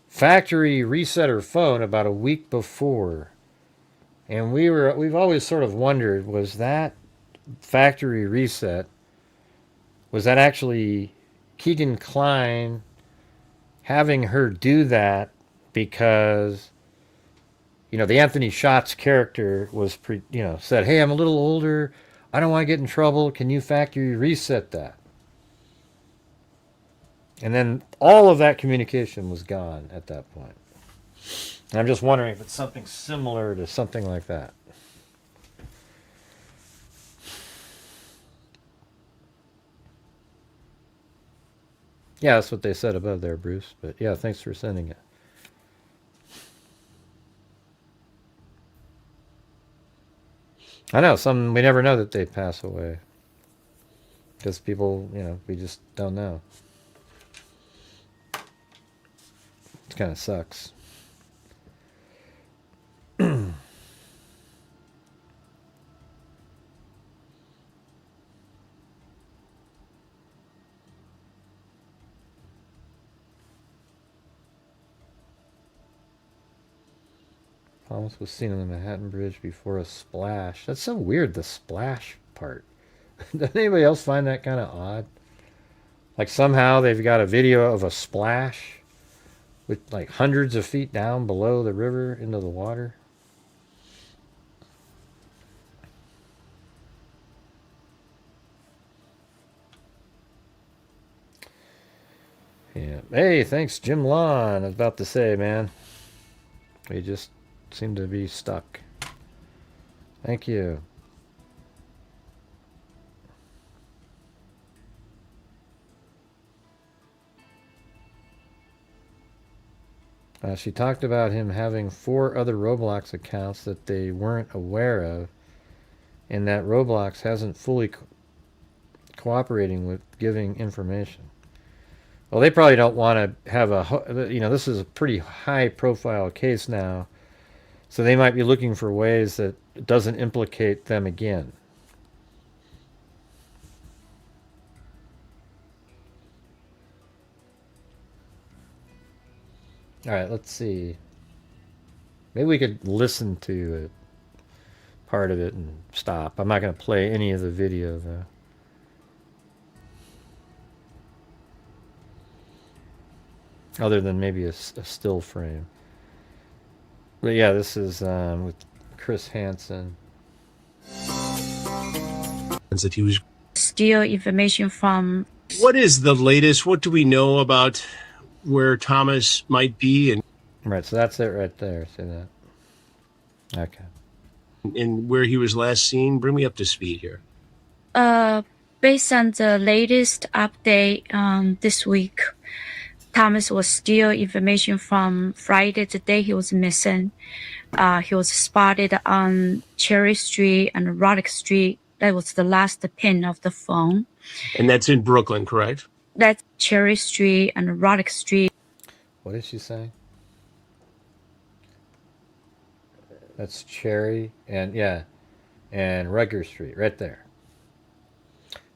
factory reset her phone about a week before. And we've always sort of wondered, was that factory reset, was that actually Keegan Kline having her do that because the Anthony Schatz character was said, "Hey, I'm a little older. I don't want to get in trouble. Can you factory reset that?" And then all of that communication was gone at that point. And I'm just wondering if it's something similar to something like that. Yeah, that's what they said above there, Bruce. But yeah, thanks for sending it. I know, we never know that they pass away. Because people, we just don't know. It kind of sucks. Thomas was seen on the Manhattan Bridge before a splash. That's so weird, the splash part. Doesn't anybody else find that kind of odd? Like somehow they've got a video of a splash with like hundreds of feet down below the river into the water. Yeah. Hey, thanks, Jim Lawn. I was about to say, man. We just seem to be stuck. Thank you. She talked about him having 4 other Roblox accounts that they weren't aware of, and that Roblox hasn't fully cooperating with giving information. Well, they probably don't want to have this is a pretty high-profile case now, so they might be looking for ways that it doesn't implicate them again. All right, let's see. Maybe we could listen to part of it and stop. I'm not going to play any of the video, though. Other than maybe a still frame. But yeah, this is with Chris Hansen. That he was steal information from. What is the latest? What do we know about where Thomas might be and Right, so that's it right there. See that? Okay. where he was last seen? Bring me up to speed here. Based on the latest update this week, Thomas was steal information from Friday, the day he was missing. He was spotted on Cherry Street and Roddick Street. That was the last pin of the phone. And that's in Brooklyn, correct? That's Cherry Street and Roddick Street. What is she saying? That's Cherry and Rugger Street right there.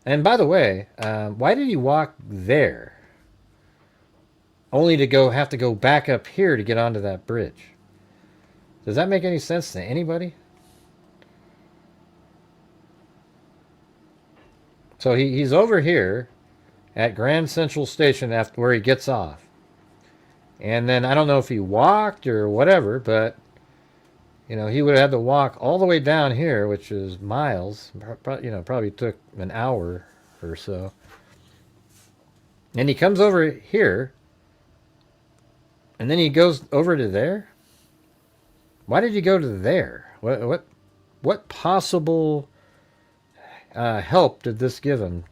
And by the way, why did he walk there? Only to have to go back up here to get onto that bridge. Does that make any sense to anybody? So he's over here at Grand Central Station after where he gets off. And then I don't know if he walked or whatever, but you know, he would have had to walk all the way down here, which is miles. You know, probably took an hour or so. And he comes over here, and then he goes over to there. Why did he go to there? What possible help did this give him?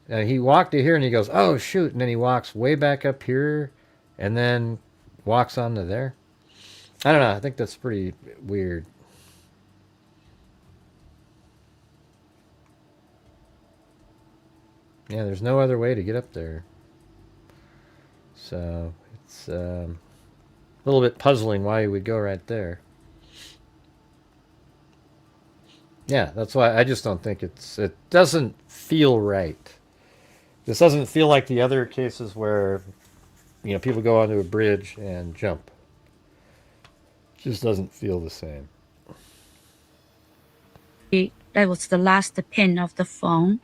He walked to here, and he goes, "Oh shoot!" And then he walks way back up here, and then walks on to there. I don't know. I think that's pretty weird. Yeah, there's no other way to get up there. So it's a little bit puzzling why he would go right there. Yeah, that's why I just don't think it doesn't feel right. This doesn't feel like the other cases where, you know, people go onto a bridge and jump. Just doesn't feel the same. That was the last pin of the phone.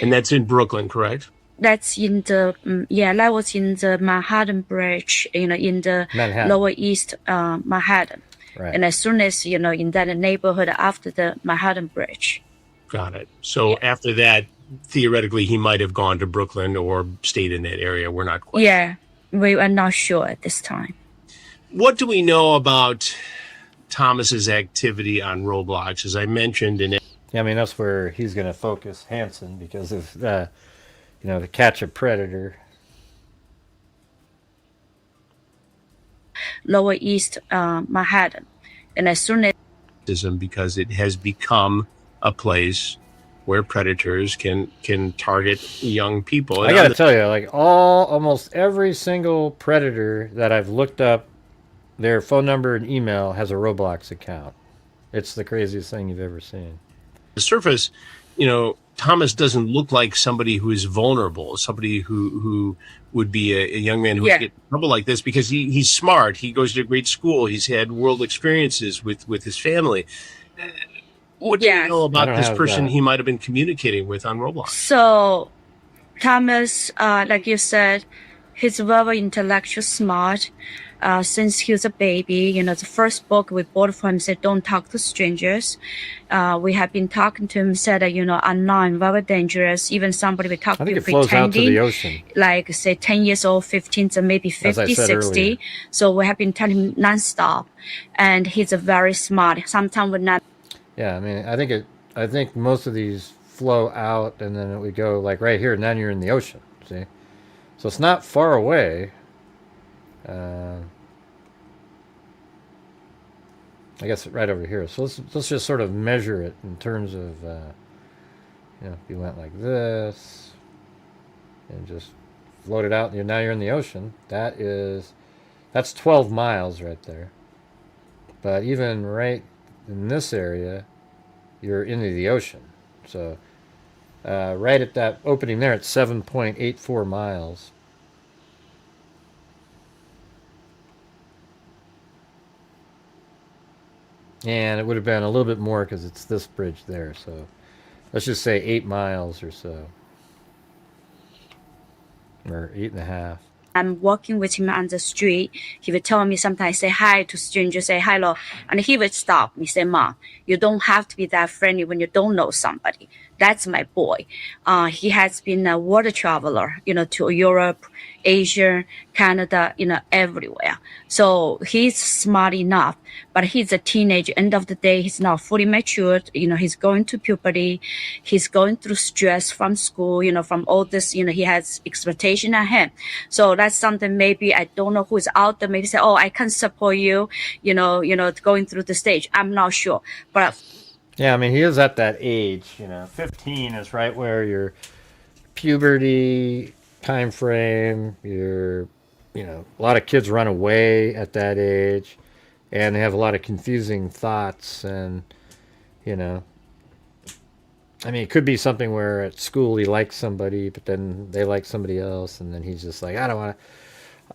And that's in Brooklyn, correct? That's in the that was in the Manhattan Bridge, you know, in the Manhattan. Lower East Manhattan. Right. And as soon as, you know, in that neighborhood after the Manhattan Bridge. Got it. So after that, theoretically, he might have gone to Brooklyn or stayed in that area. We're not quite. Yeah, we are not sure at this time. What do we know about Thomas's activity on Roblox? As I mentioned, Yeah, I mean, that's where he's going to focus Hansen because of, you know, to catch a predator. Lower East Manhattan. And as soon as because it has become a place where predators can target young people. I got to tell you, like almost every single predator that I've looked up, their phone number and email has a Roblox account. It's the craziest thing you've ever seen. The surface, you know, Thomas doesn't look like somebody who is vulnerable, somebody who would be a young man who would get in trouble like this because he's smart. He goes to a great school. He's had world experiences with his family. What do you know about this person he might have been communicating with on Roblox? So, Thomas, like you said, he's very intellectual, smart. Since he was a baby, you know, the first book we bought for him said, "Don't talk to strangers." We have been talking to him, said that, you know, online, very dangerous. Even somebody we talk to I think it flows out to the ocean. Like, say, 10 years old, 15, so maybe 50, 60. Earlier. So we have been telling him nonstop. And he's a very smart. Sometimes we're not. Yeah, I mean, I think most of these flow out, and then we go like right here, and then you're in the ocean. See, so it's not far away. I guess right over here. So let's just sort of measure it in terms of, you know, if you went like this and just float it out, and now you're in the ocean. That's 12 miles right there. But even right in this area, you're into the ocean. So right at that opening there, it's 7.84 miles. And it would have been a little bit more because it's this bridge there. So let's just say 8 miles or so. Or 8.5. I'm walking with him on the street. He would tell me sometimes, say hi to strangers, say hello. And he would stop me, say, "Mom, you don't have to be that friendly when you don't know somebody. That's my boy. He has been a world traveler, to Europe, Asia, Canada, everywhere. So he's smart enough, but he's a teenager. End of the day, he's not fully matured. He's going to puberty. He's going through stress from school, from all this, he has expectation at him. So that's something maybe I don't know who's out there. Maybe say, oh, I can support you, going through the stage. I'm not sure. But yeah, I mean, he is at that age, 15 is right where your puberty time frame, a lot of kids run away at that age, and they have a lot of confusing thoughts, and, I mean, it could be something where at school he likes somebody, but then they like somebody else, and then he's just like, I don't want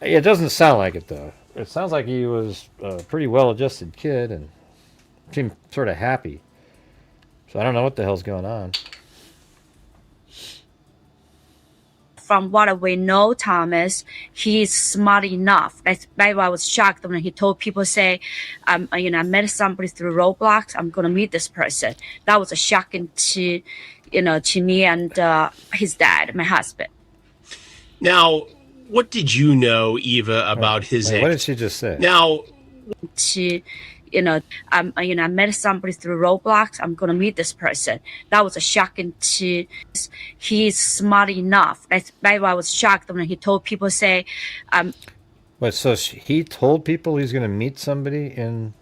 to. It doesn't sound like it, though. It sounds like he was a pretty well-adjusted kid and seemed sort of happy. So I don't know what the hell's going on. from what we know, Thomas, he's smart enough. That's why I was shocked when he told people, say, I met somebody through Roblox. I'm going to meet this person. That was a shocking to me and his dad, my husband. Now, what did you know, Eva, about his? Wait, what did she just say? Now, I met somebody through Roblox. I'm going to meet this person. That was a shocking to. He's smart enough. That's why I was shocked when he told people, say, But so he told people he's going to meet somebody in.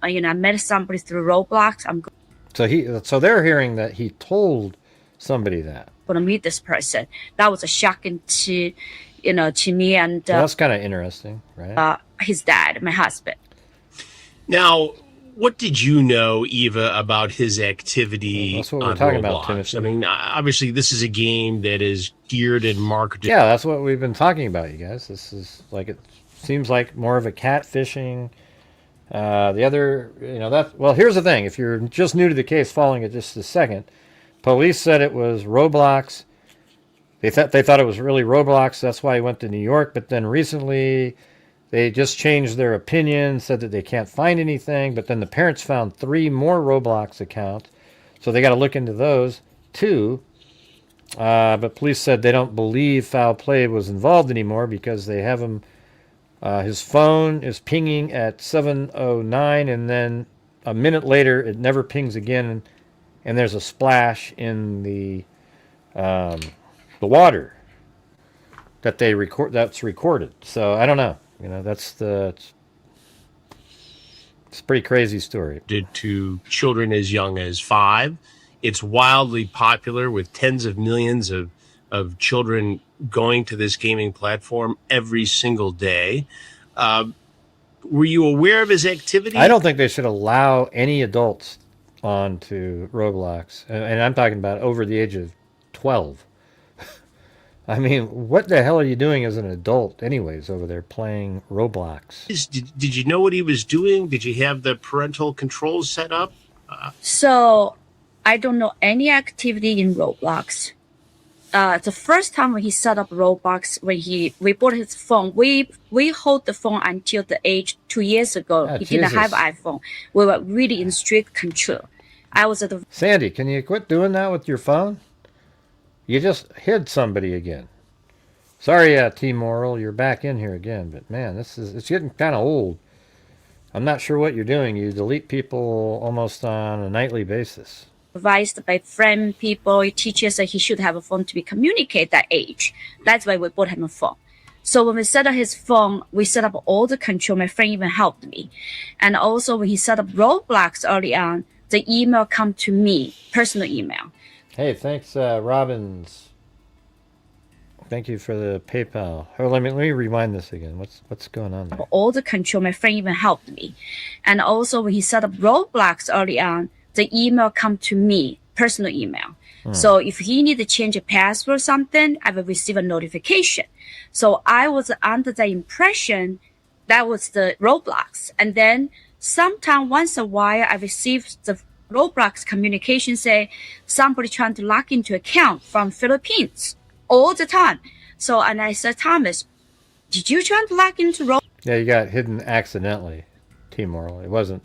I met somebody through Roblox. So they're hearing that he told somebody that. Going to meet this person. That was a shocking to me and. Well, that's kind of interesting, right? His dad, my husband. Now, what did you know, Eva, about his activity? Well, that's what we're on talking Roblox? about, Timothy. I mean, obviously, this is a game that is geared and marketed. Yeah, that's what we've been talking about, you guys. This is like, it seems like more of a catfishing. The other, well, here's the thing. If you're just new to the case, following it just a second, police said it was Roblox. They thought it was really Roblox. That's why he went to New York. But then recently, they just changed their opinion, said that they can't find anything. But then the parents found 3 more Roblox accounts. So they got to look into those, too. But police said they don't believe foul play was involved anymore because they have him. His phone is pinging at 7:09, and then a minute later, it never pings again. And there's a splash in the water that they record. That's recorded. So I don't know. It's a pretty crazy story. To children as young as 5. It's wildly popular with tens of millions of children going to this gaming platform every single day. Were you aware of his activity? I don't think they should allow any adults onto Roblox. And I'm talking about over the age of 12. I mean, what the hell are you doing as an adult anyways over there playing Roblox? Did you know what he was doing? Did you have the parental controls set up? So I don't know any activity in Roblox. The first time when he set up Roblox, when we bought his phone, we hold the phone until the age 2 years ago. Oh, he Jesus. didn't have iPhone. We were really in strict control. I was at the Sandy, can you quit doing that with your phone? You just hid somebody again. Sorry, T-Moral, you're back in here again. But man, it's getting kind of old. I'm not sure what you're doing. You delete people almost on a nightly basis. advised by friend, people, teachers that he should have a phone to be communicate that age. That's why we bought him a phone. So when we set up his phone, we set up all the control. My friend even helped me. And also when he set up Roblox early on, the email come to me, personal email. Hey, thanks, Robbins. Thank you for the PayPal. Oh, let me rewind this again. What's going on there? All the control. My friend even helped me. And also when he set up Roblox early on, the email come to me, personal email. So if he need to change a password or something, I will receive a notification. So I was under the impression that was the Roblox. And then sometime once a while, I received the Roblox communication say somebody trying to log into account from Philippines all the time. So, and I said, Thomas, did you try to log into Roblox? Yeah, you got hidden accidentally, T-Moral. It wasn't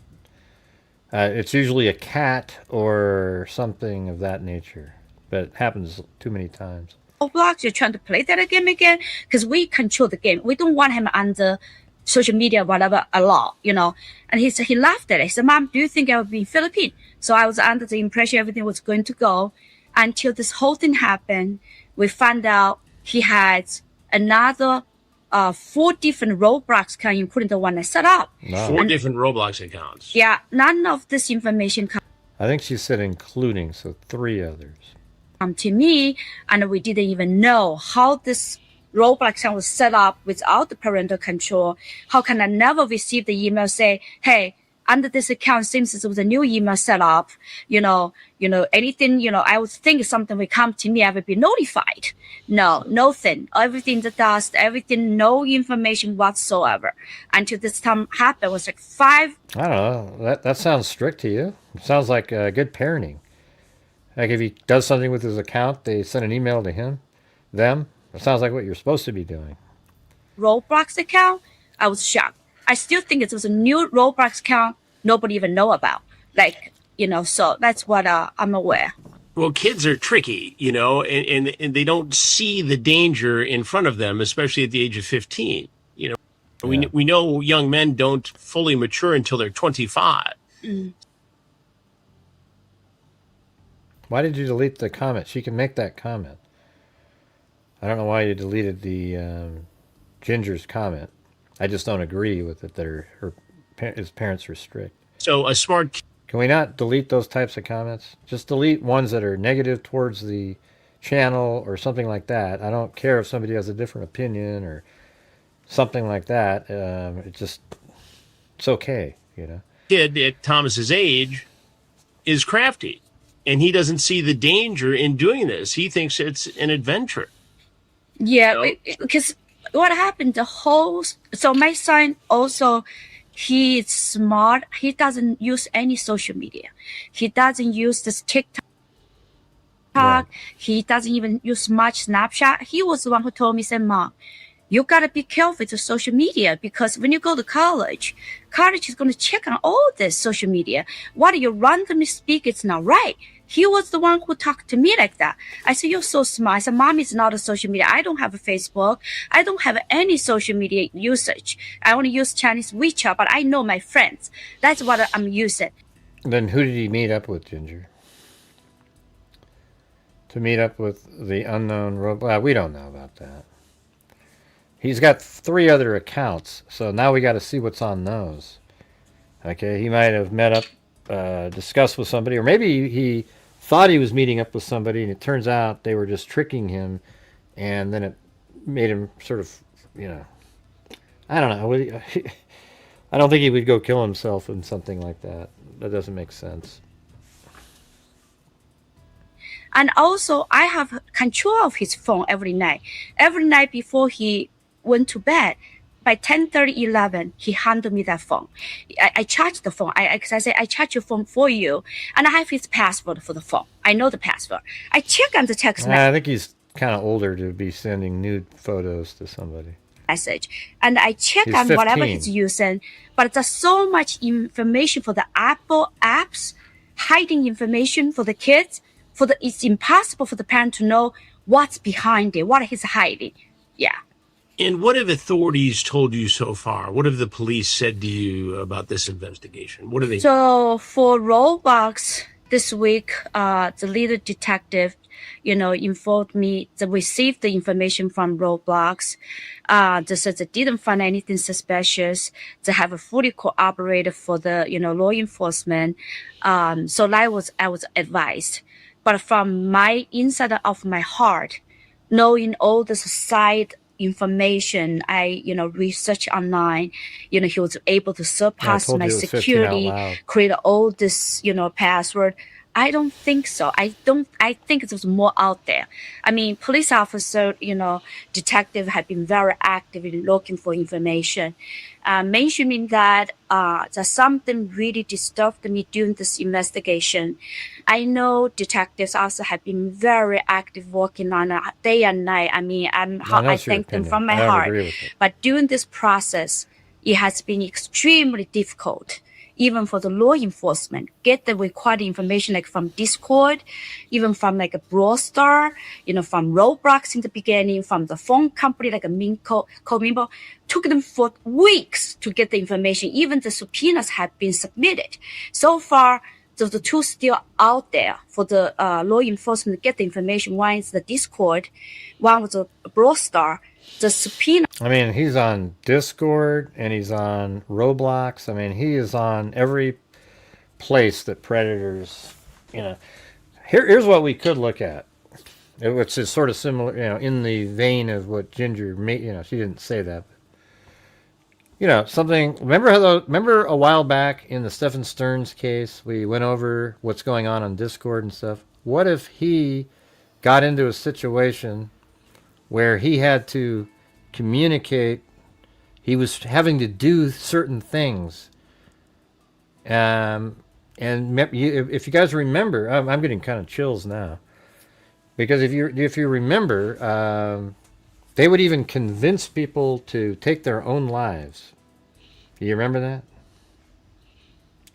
It's usually a cat or something of that nature, but it happens too many times. Roblox, you're trying to play that game again, because we control the game. We don't want him under social media, whatever, a lot, you know. And he laughed at it. He said, Mom, do you think I would be in Philippines? So I was under the impression everything was going to go until this whole thing happened. We found out he had another 4 different Roblox accounts, including the one I set up. Wow. 4 different Roblox accounts. Yeah, none of this information I think she said including, so 3 others. To me, and we didn't even know how this Roblox account was set up without the parental control. How can I never receive the email say, hey, under this account, since there was a new email set up, you know, anything, I would think something will come to me, I would be notified. No, nothing. Everything that does, everything, no information whatsoever. Until this time happened, it was like 5. I don't know. That sounds strict to you. It sounds like good parenting. Like if he does something with his account, they send an email to them. It sounds like what you're supposed to be doing. Roblox account, I was shocked. I still think it was a new Roblox account nobody even know about. Like, so that's what I'm aware. Well, kids are tricky, and they don't see the danger in front of them, especially at the age of 15. Yeah. We know young men don't fully mature until they're 25. Mm. Why did you delete the comment? She can make that comment. I don't know why you deleted the Ginger's comment. I just don't agree with it that his parents are strict. So a smart... Can we not delete those types of comments? Just delete ones that are negative towards the channel or something like that. I don't care if somebody has a different opinion or something like that. It's okay, Kid at Thomas's age is crafty, and he doesn't see the danger in doing this. He thinks it's an adventure. Yeah, because what happened, so my son also, he is smart. He doesn't use any social media. He doesn't use this TikTok. Yeah. He doesn't even use much Snapchat. He was the one who told me, said, Mom, you got to be careful with the social media, because when you go to college is going to check on all this social media. What you randomly speak, it's not right. He was the one who talked to me like that. I said, you're so smart. I said, Mom is not a social media. I don't have a Facebook. I don't have any social media usage. I only use Chinese WeChat, but I know my friends. That's what I'm using. Then who did he meet up with, Ginger? To meet up with the unknown robot? We don't know about that. He's got 3 other accounts, so now we got to see what's on those. Okay, he might have met up, discussed with somebody, or maybe he thought he was meeting up with somebody, and it turns out they were just tricking him, and then it made him sort of, I don't know. I don't think he would go kill himself in something like that. That doesn't make sense. And also, I have control of his phone every night. Every night before he went to bed, by 10:30, 11, he handed me that phone. I charged the phone. I said, I charge your phone for you. And I have his password for the phone. I know the password. I check on the text message. I think he's kind of older to be sending nude photos to somebody. Message. And I check on 15. Whatever he's using. But there's so much information for the Apple apps, hiding information for the kids. It's impossible for the parent to know what's behind it, what he's hiding. Yeah. And what have authorities told you so far? What have the police said to you about this investigation? What are they? So for Roblox this week, the lead detective, informed me they received the information from Roblox. They said they didn't find anything suspicious. They have a fully cooperated for the, law enforcement. So I was advised. But from my inside of my heart, knowing all this side information, I, research online, he was able to surpass my security, create all this, password. I don't think so. I think there's more out there. I mean, police officer, detective have been very active in looking for information, mentioning that there's something really disturbed me during this investigation. I know detectives also have been very active working on it day and night. I mean, I thank them from my heart. But during this process, it has been extremely difficult, even for the law enforcement, get the required information like from Discord, even from like a Brawl Star, from Roblox in the beginning, from the phone company like a Minko, took them for weeks to get the information. Even the subpoenas have been submitted. So far, the two still out there for the law enforcement to get the information. One is the Discord, one was the Brawl Star. The subpoena. I mean, he's on Discord and he's on Roblox. I mean, he is on every place that predators, Here's what we could look at, which is sort of similar, in the vein of what Ginger made. She didn't say that. Something. Remember a while back in the Stephen Stearns case, we went over what's going on Discord and stuff. What if he got into a situation where he had to communicate, he was having to do certain things. And if you guys remember, I'm getting kind of chills now, because if you remember, they would even convince people to take their own lives. Do you remember that?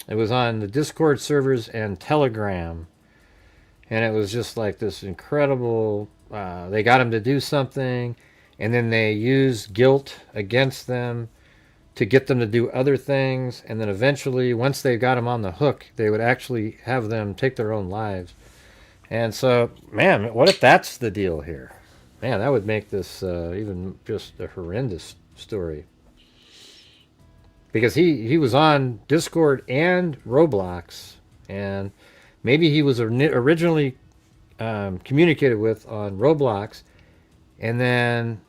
It was on the Discord servers and Telegram, and it was just like this incredible. They got him to do something, and then they used guilt against them to get them to do other things, and then eventually, once they got them on the hook, they would actually have them take their own lives. And so, man, what if that's the deal here? Man, that would make this even just a horrendous story. Because he was on Discord and Roblox, and maybe he was originally communicated with on Roblox, and then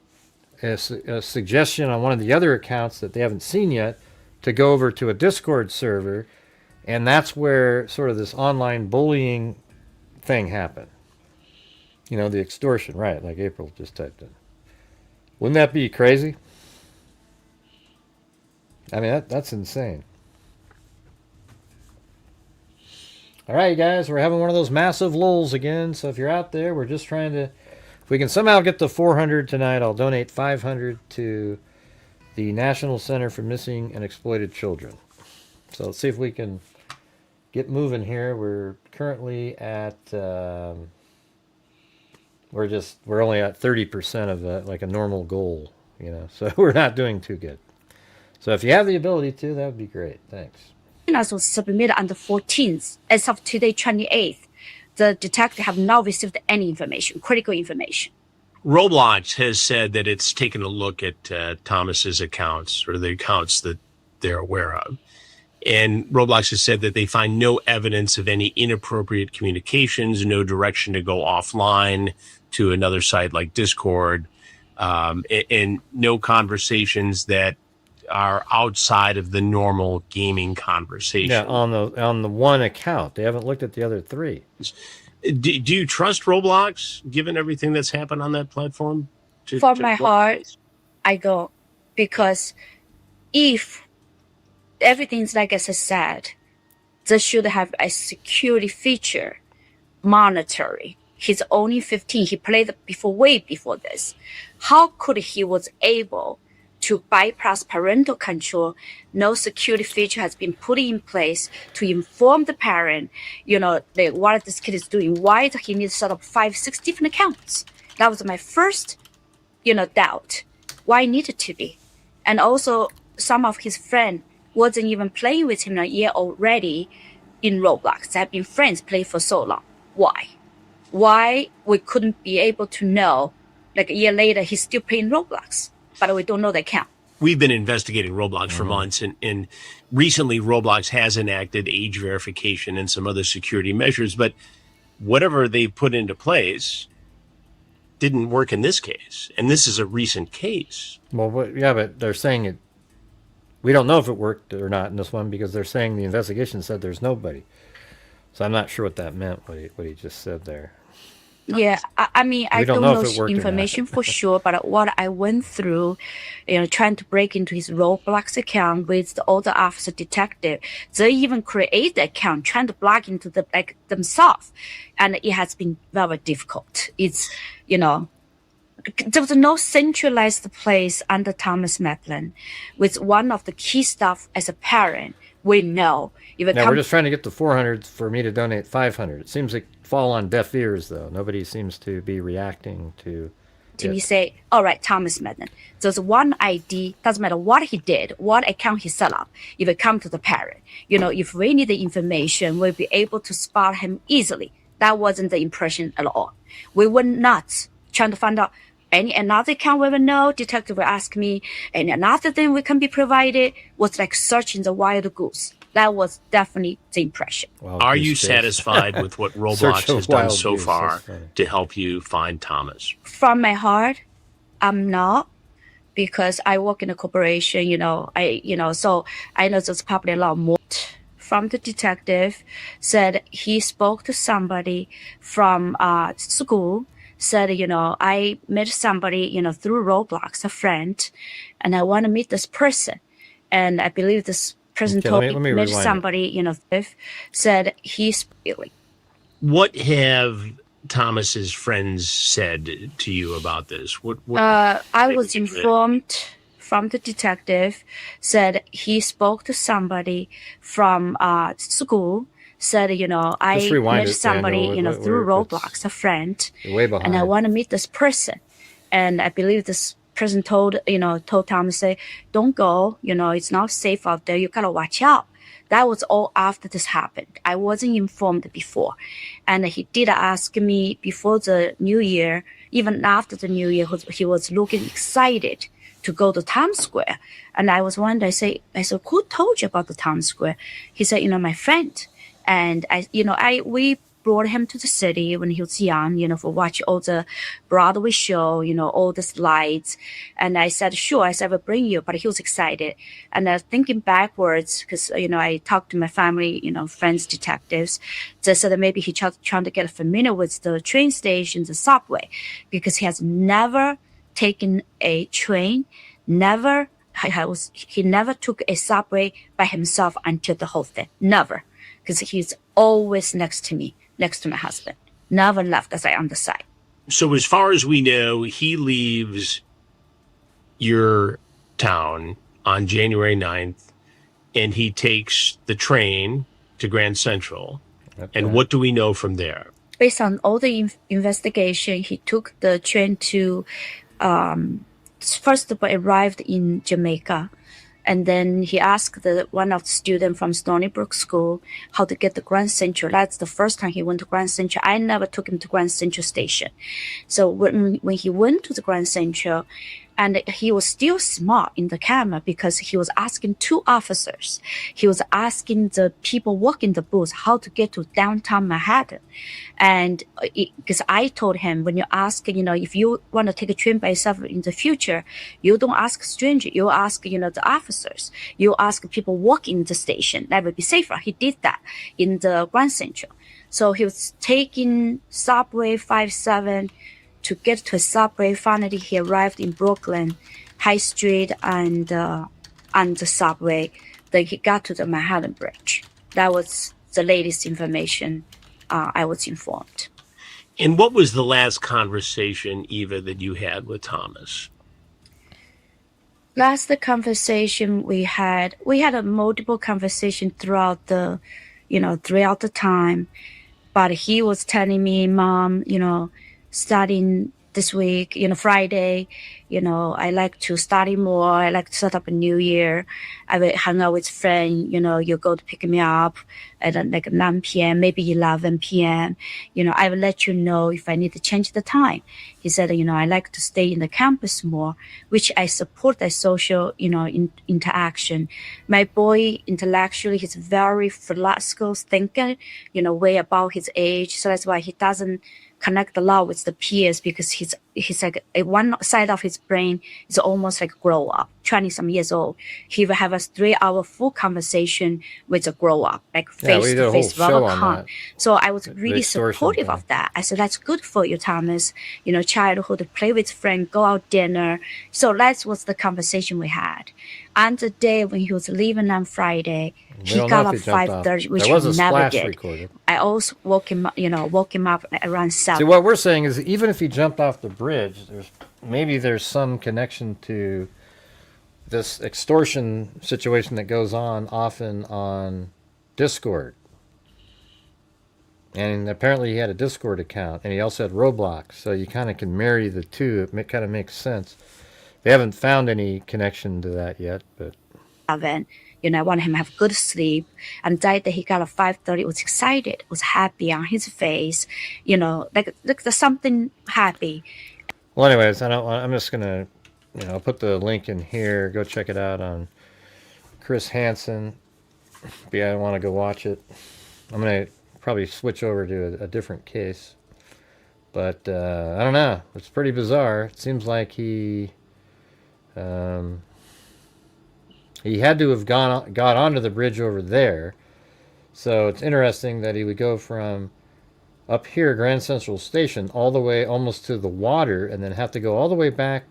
a suggestion on one of the other accounts that they haven't seen yet to go over to a Discord server, and that's where sort of this online bullying thing happened. The extortion, right, like April just typed in. Wouldn't that be crazy? I mean, that's insane. All right, guys, we're having one of those massive lulls again. So if you're out there, we're just trying to, if we can somehow get to 400 tonight, I'll donate 500 to the National Center for Missing and Exploited Children. So let's see if we can get moving here. We're currently at, we're only at 30% of like a normal goal, so we're not doing too good. So if you have the ability to, that would be great. Thanks. Was submitted on the 14th. As of today, 28th, the detective have not received any information, critical information. Roblox has said that it's taken a look at Thomas's accounts, or the accounts that they're aware of. And Roblox has said that they find no evidence of any inappropriate communications, no direction to go offline to another site like Discord, and no conversations that are outside of the normal gaming conversation. Yeah, on the one account. They haven't looked at the other three. Do you trust Roblox, given everything that's happened on that platform? For my heart, I go, because if everything's like as I said, they should have a security feature monitoring. He's only 15. He played way before this. How could he was able to bypass parental control? No security feature has been put in place to inform the parent, what this kid is doing, why he needs sort of 5-6 different accounts. That was my first, doubt. Why it needed to be. And also, some of his friends wasn't even playing with him a year already in Roblox. They have been friends, played for so long. Why? Why we couldn't be able to know, like a year later, he's still playing Roblox, but we don't know the account. We've been investigating Roblox for months, and recently Roblox has enacted age verification and some other security measures, but whatever they put into place didn't work in this case, and this is a recent case. Well, but they're saying it. We don't know if it worked or not in this one, because they're saying the investigation said there's nobody. So I'm not sure what that meant, what he just said there. Yeah, I mean, I don't know information for sure, but what I went through, trying to break into his Roblox account with the older officer detective, they even create the account, trying to block into themselves, and it has been very difficult. It's, there was no centralized place under Thomas Medlin, with one of the key stuff as a parent. we know. If it Now, we're just trying to get to 400 for me to donate 500. It seems like fall on deaf ears, though. Nobody seems to be reacting to me say, all right, Thomas Medlin, there's one ID, doesn't matter what he did, what account he set up, if it come to the parent, if we need the information, we'll be able to spot him easily. That wasn't the impression at all. We were not trying to find out another account we will know. Detective will ask me, and another thing we can be provided was like searching the wild goose. That was definitely the impression. Are you satisfied with what Roblox has done so far to help you find Thomas? From my heart, I'm not, because I work in a corporation, so I know there's probably a lot more. From the detective said he spoke to somebody from school, said, I met somebody, through Roblox, a friend, and I want to meet this person. And I believe this person told me met somebody, said he's really. What have Thomas's friends said to you about this? What I was informed from the detective, said he spoke to somebody from school, said, I met somebody, through Roblox, a friend, and I want to meet this person. And I believe this person told Thomas, say, don't go, it's not safe out there. You gotta watch out. That was all after this happened. I wasn't informed before. And he did ask me before the New Year, even after the New Year, he was looking excited to go to Times Square. And I was wondering, I said, who told you about the Times Square? He said, my friend. And we brought him to the city when he was young, for watch all the Broadway show, all the slides. And I said, sure, I will bring you, but he was excited. And thinking backwards, because, I talked to my family, friends, detectives, they said that maybe he trying to get familiar with the train stations, the subway, because he has never taken a train, he never took a subway by himself until the whole thing, never, because he's always next to me. Next to my husband. Never left as I on the side. So as far as we know, he leaves your town on January 9th, and he takes the train to Grand Central. Okay. And what do we know from there? Based on all the investigation, he took the train to, first of all, arrived in Jamaica. And then he asked one of the students from Stony Brook School how to get to Grand Central. That's the first time he went to Grand Central. I never took him to Grand Central Station. So when he went to the Grand Central, and he was still smart in the camera because he was asking two officers. He was asking the people working the booth how to get to downtown Manhattan. And because I told him, when you ask, if you want to take a train by yourself in the future, you don't ask stranger. You ask, the officers. You ask people working the station. That would be safer. He did that in the Grand Central. So he was taking subway 57 to get to a subway. Finally, he arrived in Brooklyn, High Street, and on the subway. Then he got to the Manhattan Bridge. That was the latest information I was informed. And what was the last conversation, Eva, that you had with Thomas? Last conversation we had a multiple conversation throughout the time. But he was telling me, Mom, starting this week, Friday, I like to study more. I like to set up a new year. I will hang out with friends, you go to pick me up at like 9 p.m., maybe 11 p.m. I will let you know if I need to change the time. He said, I like to stay in the campus more, which I support that social, interaction. My boy, intellectually, he's very philosophical thinker, way about his age. So that's why he doesn't connect a lot with the peers, because he's like one side of his brain is almost like grow up, 20-some years old. He will have a 3-hour full conversation with a grow up, like face to face, So I was really supportive of that. I said, that's good for you, Thomas. Childhood, play with friends, go out dinner. So that was the conversation we had. On the day when he was leaving on Friday, he got up 5:30, which he never did. Recorded. I also woke him up around 7. See, what we're saying is, even if he jumped off the bridge, there's some connection to this extortion situation that goes on often on Discord. And apparently he had a Discord account, and he also had Roblox, so you kind of can marry the two. It kind of makes sense. They haven't found any connection to that yet, but... You know, I want him to have good sleep. And that he got a 5:30, was excited, was happy on his face. You know, like there's something happy. Well, anyways, I'm just gonna, you know, put the link in here. Go check it out on Chris Hansen. I want to go watch it. I'm gonna probably switch over to a different case, but I don't know. It's pretty bizarre. It seems like he had to have got onto the bridge over there. So it's interesting that he would go from up here, Grand Central Station, all the way almost to the water, and then have to go all the way back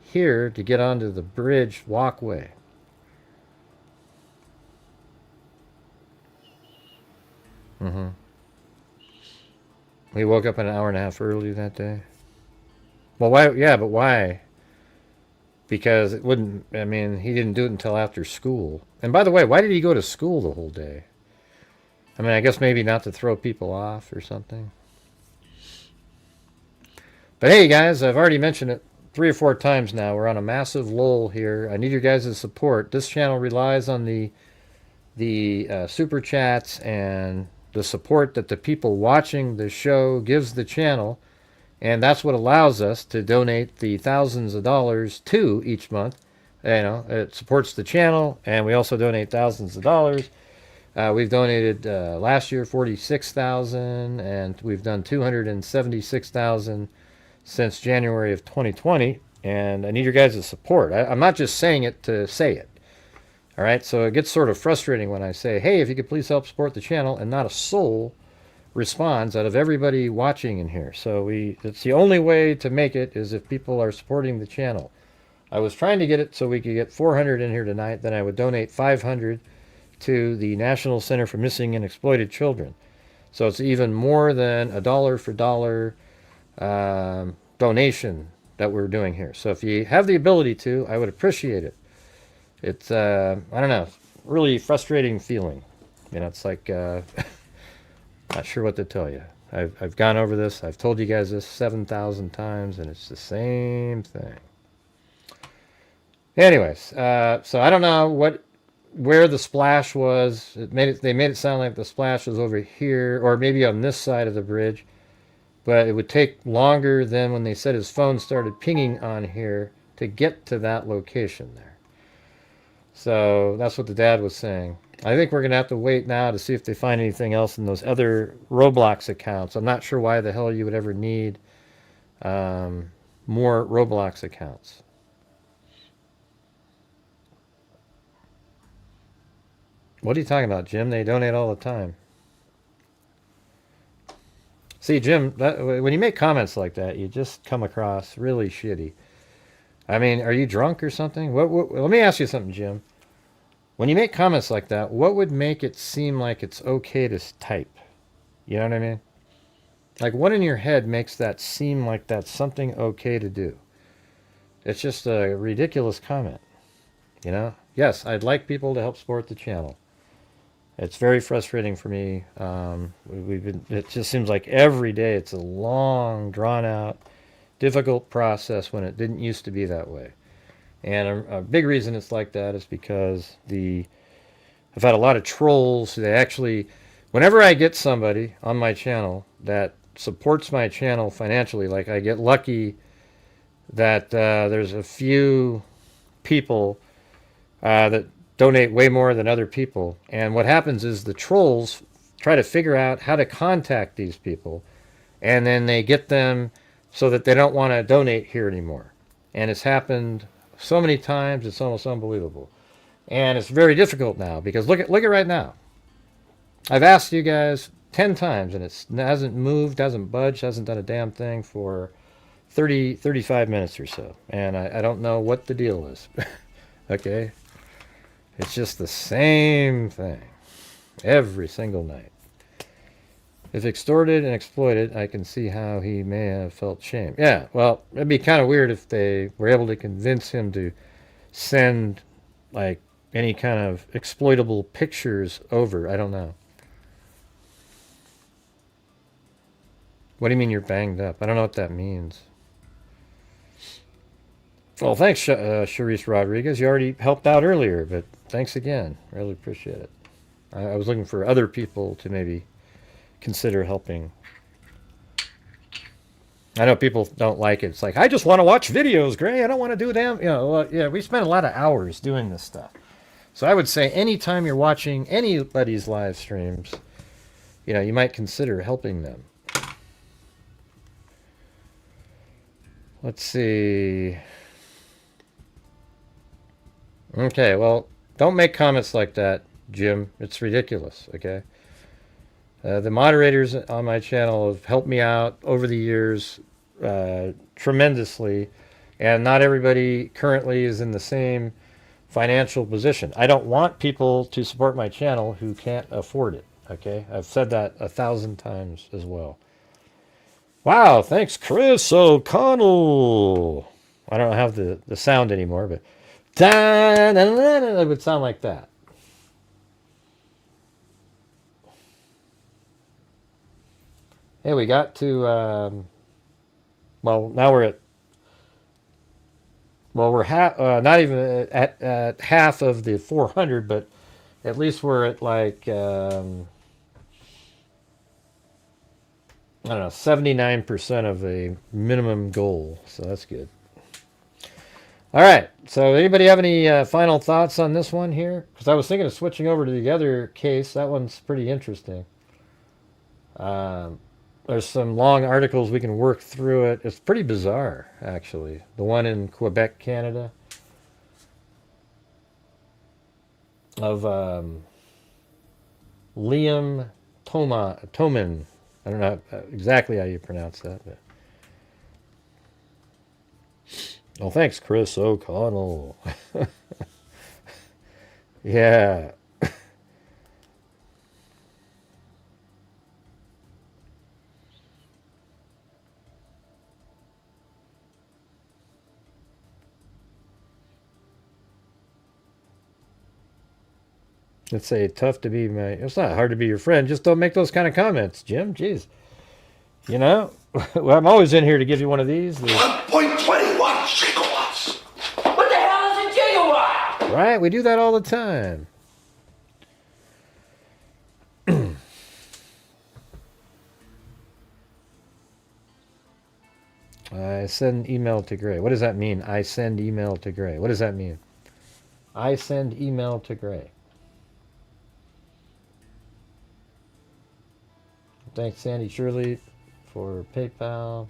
here to get onto the bridge walkway. He woke up an hour and a half early that day. Well, why? Yeah, but why? Because it wouldn't, I mean, he didn't do it until after school. And by the way, why did he go to school the whole day? I mean, I guess maybe not to throw people off or something. But hey, guys, I've already mentioned it 3 or 4 times now. We're on a massive lull here. I need your guys' support. This channel relies on the super chats and the support that the people watching the show gives the channel. And that's what allows us to donate the thousands of dollars to each month. You know, it supports the channel, and we also donate thousands of dollars. We've donated last year $46,000, and we've done $276,000 since January of 2020. And I need your guys' support. I'm not just saying it to say it. All right, so it gets sort of frustrating when I say, hey, if you could please help support the channel, and not a soul responds out of everybody watching in here. So it's the only way to make it is if people are supporting the channel. I was trying to get it so we could get 400 in here tonight. Then I would donate 500 to the National Center for Missing and Exploited Children. So it's even more than a dollar for dollar donation that we're doing here. So if you have the ability to, I would appreciate it. It's I don't know, really frustrating feeling. You know, it's like not sure what to tell you. I've gone over this. I've told you guys this 7,000 times, and it's the same thing. Anyways, so I don't know where the splash was. They made it sound like the splash was over here, or maybe on this side of the bridge. But it would take longer than when they said his phone started pinging on here to get to that location there. So that's what the dad was saying. I think we're going to have to wait now to see if they find anything else in those other Roblox accounts. I'm not sure why the hell you would ever need more Roblox accounts. What are you talking about, Jim? They donate all the time. See, Jim, when you make comments like that, you just come across really shitty. I mean, are you drunk or something? Let me ask you something, Jim. When you make comments like that, what would make it seem like it's okay to type? You know what I mean? Like, what in your head makes that seem like that's something okay to do? It's just a ridiculous comment, you know? Yes, I'd like people to help support the channel. It's very frustrating for me. It just seems like every day it's a long, drawn-out, difficult process when it didn't used to be that way. And a big reason it's like that is because I've had a lot of trolls. They actually, whenever I get somebody on my channel that supports my channel financially, like I get lucky that there's a few people that donate way more than other people. And what happens is the trolls try to figure out how to contact these people, and then they get them so that they don't want to donate here anymore. And it's happened so many times, it's almost unbelievable. And it's very difficult now, because look at right now. I've asked you guys 10 times, and it hasn't moved, hasn't budged, hasn't done a damn thing for 35 minutes or so. And I don't know what the deal is. Okay? It's just the same thing every single night. If extorted and exploited, I can see how he may have felt shame. Yeah, well, it'd be kind of weird if they were able to convince him to send like any kind of exploitable pictures over. I don't know. What do you mean you're banged up? I don't know what that means. Well, thanks, Charisse Rodriguez. You already helped out earlier, but thanks again. Really appreciate it. I was looking for other people to maybe consider helping. I know people don't like it. It's like, I just want to watch videos, Gray. I don't want to do them. Well, yeah, we spend a lot of hours doing this stuff. So I would say anytime you're watching anybody's live streams, you might consider helping them. Let's see. Okay, well, don't make comments like that, Jim. It's ridiculous, okay? The moderators on my channel have helped me out over the years tremendously, and not everybody currently is in the same financial position. I don't want people to support my channel who can't afford it, okay? I've said that 1,000 times as well. Wow, thanks, Chris O'Connell. I don't have the sound anymore, but it would sound like that. Hey, we got to, well, now we're at, well, we're not even at half of the 400, but at least we're at like, I don't know, 79% of the minimum goal. So that's good. All right. So anybody have any final thoughts on this one here? Because I was thinking of switching over to the other case. That one's pretty interesting. There's some long articles. We can work through it. It's pretty bizarre, actually. The one in Quebec, Canada. Of Liam Toman. I don't know exactly how you pronounce that. But. Oh, thanks, Chris O'Connell. Yeah. Let's say tough to be it's not hard to be your friend. Just don't make those kind of comments, Jim. Jeez. Well, I'm always in here to give you one of these. 1.21 gigawatts. What the hell is a gigawatt? Right? We do that all the time. I send email to Gray. What does that mean? I send email to Gray. What does that mean? I send email to Gray. Thanks, Sandy Shirley, for PayPal.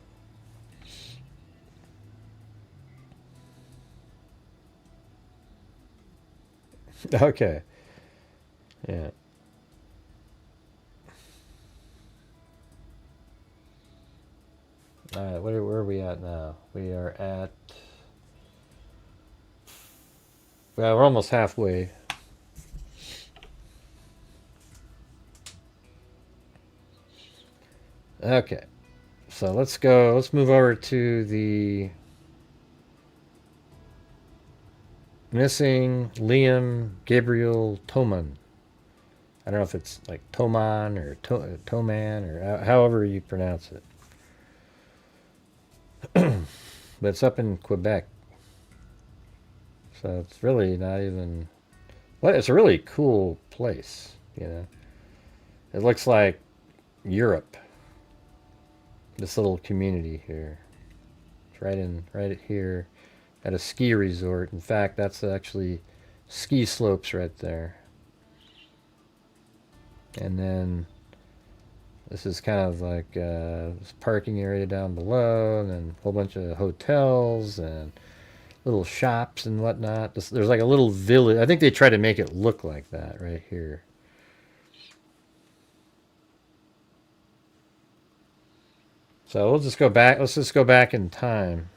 Okay. Yeah. All right, where are we at now? We are at... Well, we're almost halfway. Okay, so let's move over to the missing Liam Gabriel Toman. I don't know if it's like Toman or Toman or however you pronounce it. But it's up in Quebec. So it's really not even... Well, it's a really cool place, It looks like Europe. This little community here. It's right here at a ski resort. In fact, that's actually ski slopes right there. And then this is kind of like this parking area down below, and then a whole bunch of hotels and little shops and whatnot. There's like a little village. I think they try to make it look like that right here. So we'll just go back. Let's just go back in time.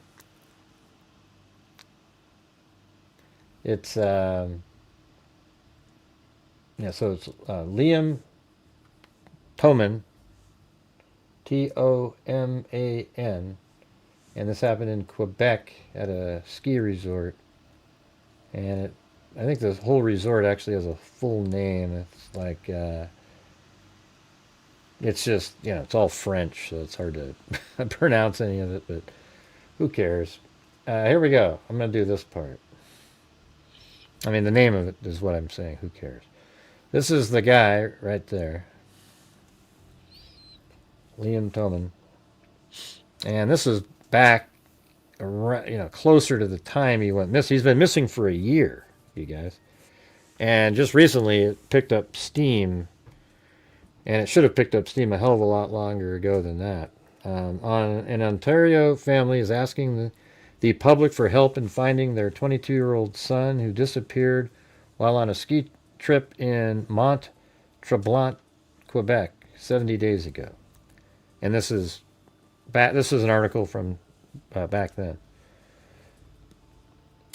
It's yeah. So it's Liam Toman, Toman, and this happened in Quebec at a ski resort. And I think the whole resort actually has a full name. It's like, it's just, it's all French, so it's hard to pronounce any of it, but who cares? Here we go. I'm going to do this part. I mean, the name of it is what I'm saying. Who cares? This is the guy right there. Liam Toman. And this is back, closer to the time he went missing. He's been missing for a year, you guys. And just recently it picked up steam. And it should have picked up steam a hell of a lot longer ago than that. An Ontario family is asking the public for help in finding their 22-year-old son who disappeared while on a ski trip in Mont Tremblant, Quebec, 70 days ago. And this is an article from back then.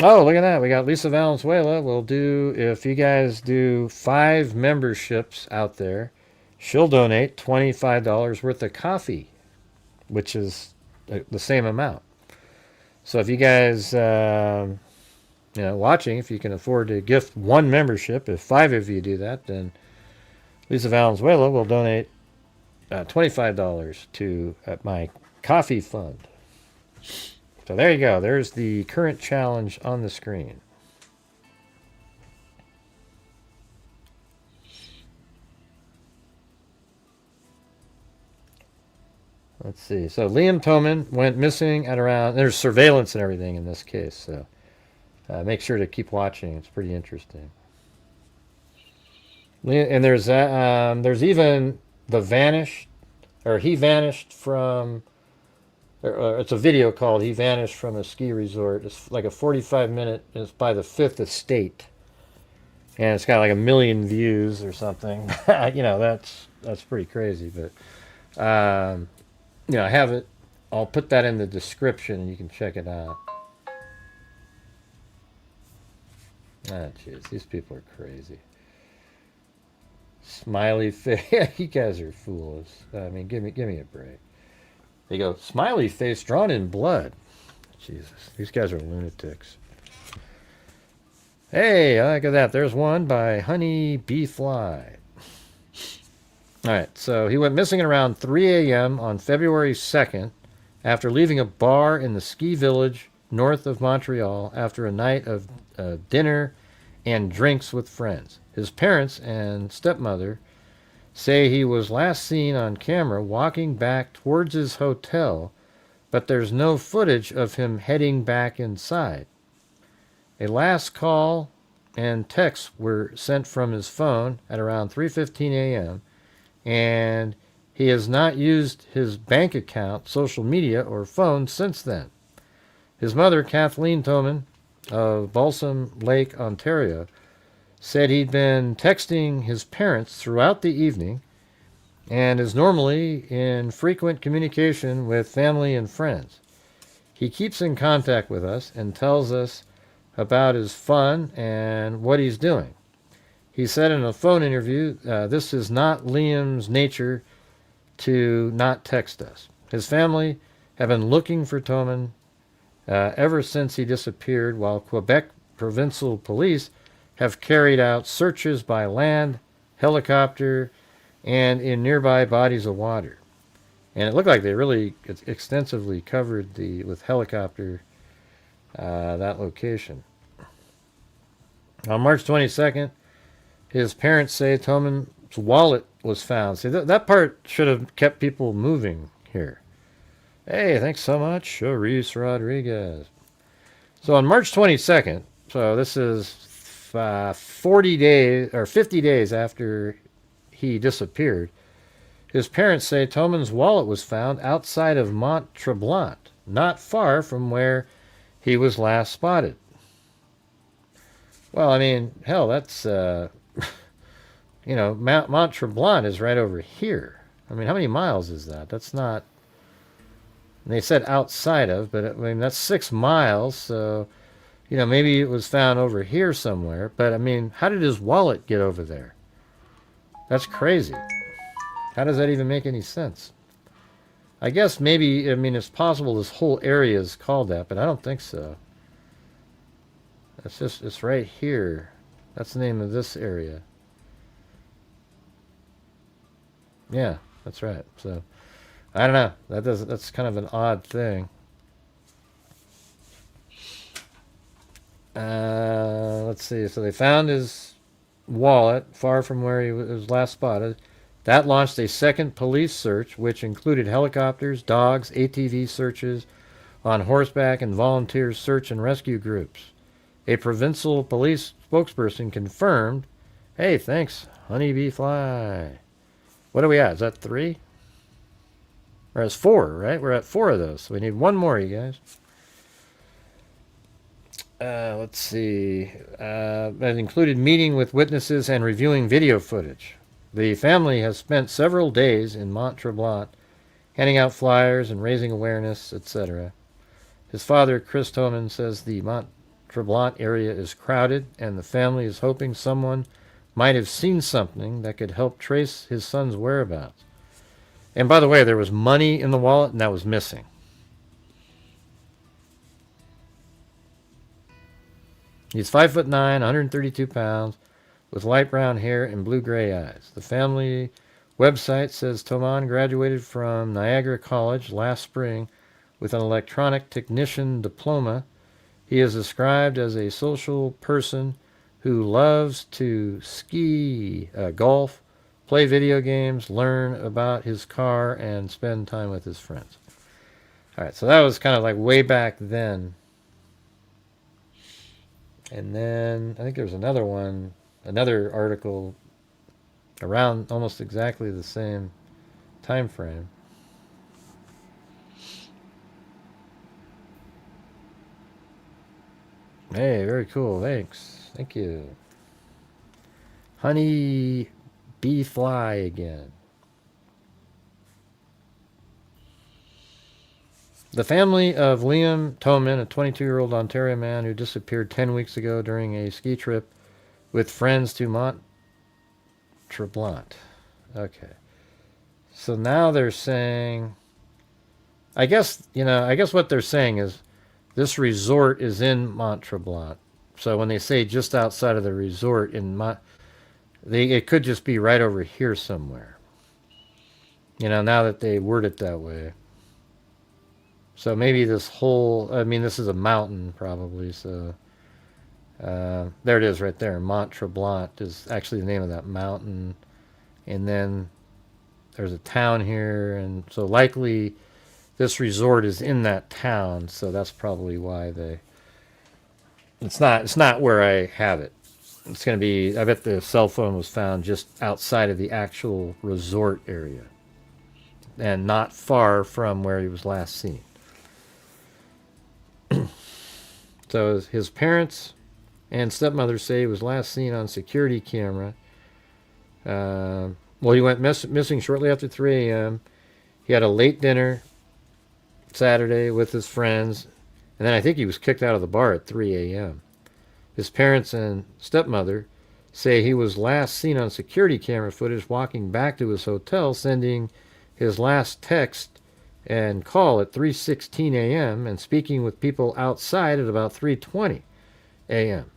Oh, look at that. We got Lisa Valenzuela. If you guys do 5 memberships out there, she'll donate $25 worth of coffee, which is the same amount. So if you guys, watching, if you can afford to gift 1 membership, if 5 of you do that, then Lisa Valenzuela will donate $25 to my coffee fund. So there you go. There's the current challenge on the screen. Let's see. So Liam Toman went missing at around... There's surveillance and everything in this case, so make sure to keep watching. It's pretty interesting. And there's even the vanished... Or he vanished from... it's a video called He Vanished from a Ski Resort. It's like a 45-minute... It's by the 5th Estate. And it's got like 1 million views or something. That's pretty crazy, but... I have it. I'll put that in the description and you can check it out. Jeez, these people are crazy. Smiley face. You guys are fools. I mean, give me a break. They go, smiley face drawn in blood. Jesus, these guys are lunatics. Hey, look at that. There's one by Honey Bee Fly. All right, so he went missing at around 3 a.m. on February 2nd after leaving a bar in the ski village north of Montreal after a night of dinner and drinks with friends. His parents and stepmother say he was last seen on camera walking back towards his hotel, but there's no footage of him heading back inside. A last call and texts were sent from his phone at around 3:15 a.m., and he has not used his bank account, social media, or phone since then. His mother, Kathleen Toman, of Balsam Lake, Ontario, said he'd been texting his parents throughout the evening and is normally in frequent communication with family and friends. He keeps in contact with us and tells us about his fun and what he's doing. He said in a phone interview, this is not Liam's nature to not text us. His family have been looking for Toman ever since he disappeared, while Quebec provincial police have carried out searches by land, helicopter, and in nearby bodies of water. And it looked like they really extensively covered with helicopter that location. On March 22nd, his parents say Toman's wallet was found. See, that part should have kept people moving here. Hey, thanks so much, Sharice Rodriguez. So on March 22nd, so this is 40 days or 50 days after he disappeared, his parents say Toman's wallet was found outside of Mont Tremblant, not far from where he was last spotted. Well, I mean, hell, that's Mont Tremblant is right over here. I mean, how many miles is that? That's not... They said outside of, but I mean, that's 6 miles, so, maybe it was found over here somewhere. But, I mean, how did his wallet get over there? That's crazy. How does that even make any sense? I guess maybe, it's possible this whole area is called that, but I don't think so. It's right here. That's the name of this area. Yeah, that's right. So, I don't know. That's kind of an odd thing. Let's see. So they found his wallet far from where he was last spotted. That launched a second police search, which included helicopters, dogs, ATV searches on horseback, and volunteer search and rescue groups. A provincial police spokesperson confirmed, hey, thanks, honeybee fly. What are we at? Is that 3? Or it's 4, right? We're at 4 of those. So we need one more, you guys. Let's see. That included meeting with witnesses and reviewing video footage. The family has spent several days in Mont Tremblant, handing out flyers and raising awareness, etc. His father, Chris Toman, says the Mont Tremblant area is crowded, and the family is hoping someone might have seen something that could help trace his son's whereabouts. And by the way, there was money in the wallet, and that was missing. He's 5'9", 132 pounds, with light brown hair and blue-gray eyes. The family website says Toman graduated from Niagara College last spring with an electronic technician diploma. He is described as a social person who loves to ski, golf, play video games, learn about his car, and spend time with his friends. All right, so that was kind of like way back then. And then I think there's another one, another article around almost exactly the same time frame. Hey, very cool. Thanks. Thank you. Honey bee fly again. The family of Liam Toman, a 22-year-old Ontario man who disappeared 10 weeks ago during a ski trip with friends to Mont Tremblant. Okay. So now they're saying, I guess what they're saying is this resort is in Mont Tremblant. So when they say just outside of the resort it could just be right over here somewhere. Now that they word it that way. So maybe this is a mountain probably, so there it is right there. Mont Tremblant is actually the name of that mountain. And then there's a town here, and so likely this resort is in that town, so that's probably why it's not where I have it. It's going to be, I bet the cell phone was found just outside of the actual resort area and not far from where he was last seen. So his parents and stepmother say he was last seen on security camera. He went missing shortly after 3 a.m. He had a late dinner Saturday with his friends, and then I think he was kicked out of the bar at 3 a.m. His parents and stepmother say he was last seen on security camera footage walking back to his hotel, sending his last text and call at 3:16 a.m. and speaking with people outside at about 3:20 a.m.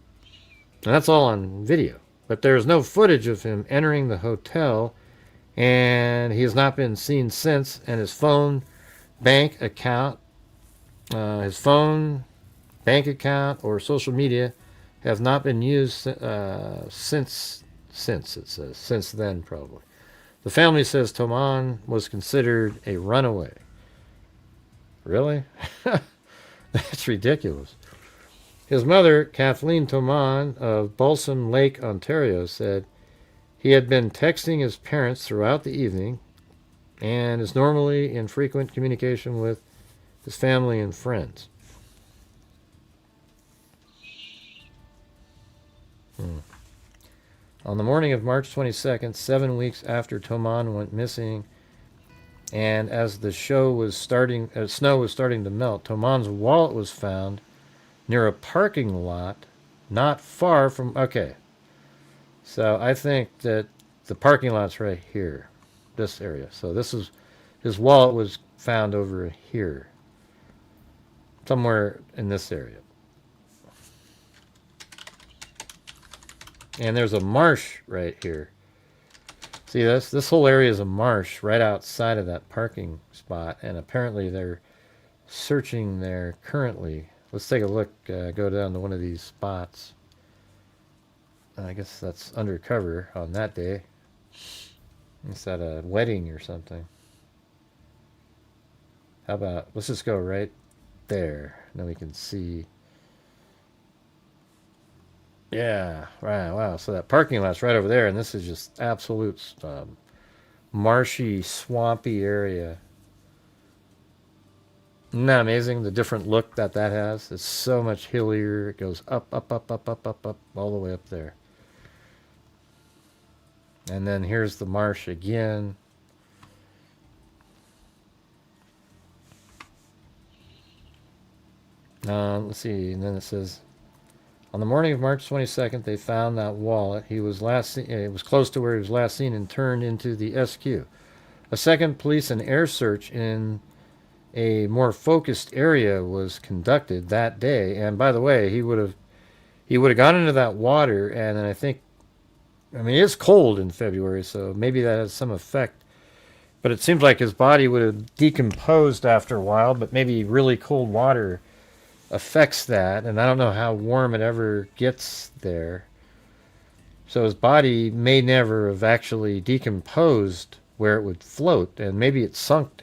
And that's all on video. But there's no footage of him entering the hotel, and he has not been seen since, and his phone, bank account, or social media have not been used since then, probably. The family says Toman was considered a runaway. Really? That's ridiculous. His mother, Kathleen Toman of Balsam Lake, Ontario, said he had been texting his parents throughout the evening and is normally in frequent communication with his family and friends. On the morning of March 22nd, 7 weeks after Toman went missing, and as the snow was starting to melt, Toman's wallet was found near a parking lot not far from... Okay, so I think that the parking lot's right here, this area. So his wallet was found over here, somewhere in this area. And there's a marsh right here. See this whole area is a marsh right outside of that parking spot, and apparently they're searching there currently. Let's take a look, go down to one of these spots. I guess that's undercover on that day. It's at a wedding or something. How about, let's just go right there. Then we can see. Yeah, right, wow. So that parking lot's right over there, and this is just absolute marshy, swampy area. Isn't that amazing, the different look that has? It's so much hillier. It goes up, up, up, up, up, up, up, all the way up there. And then here's the marsh again. Let's see, and then it says, on the morning of March 22nd, they found that wallet. He was last seen, it was close to where he was last seen and turned into the SQ. A second police and air search in a more focused area was conducted that day. And by the way, he would have gone into that water, and then I mean, it's cold in February, so maybe that has some effect. But it seems like his body would have decomposed after a while, but maybe really cold water affects that, and I don't know how warm it ever gets there. So his body may never have actually decomposed where it would float, and maybe it sunk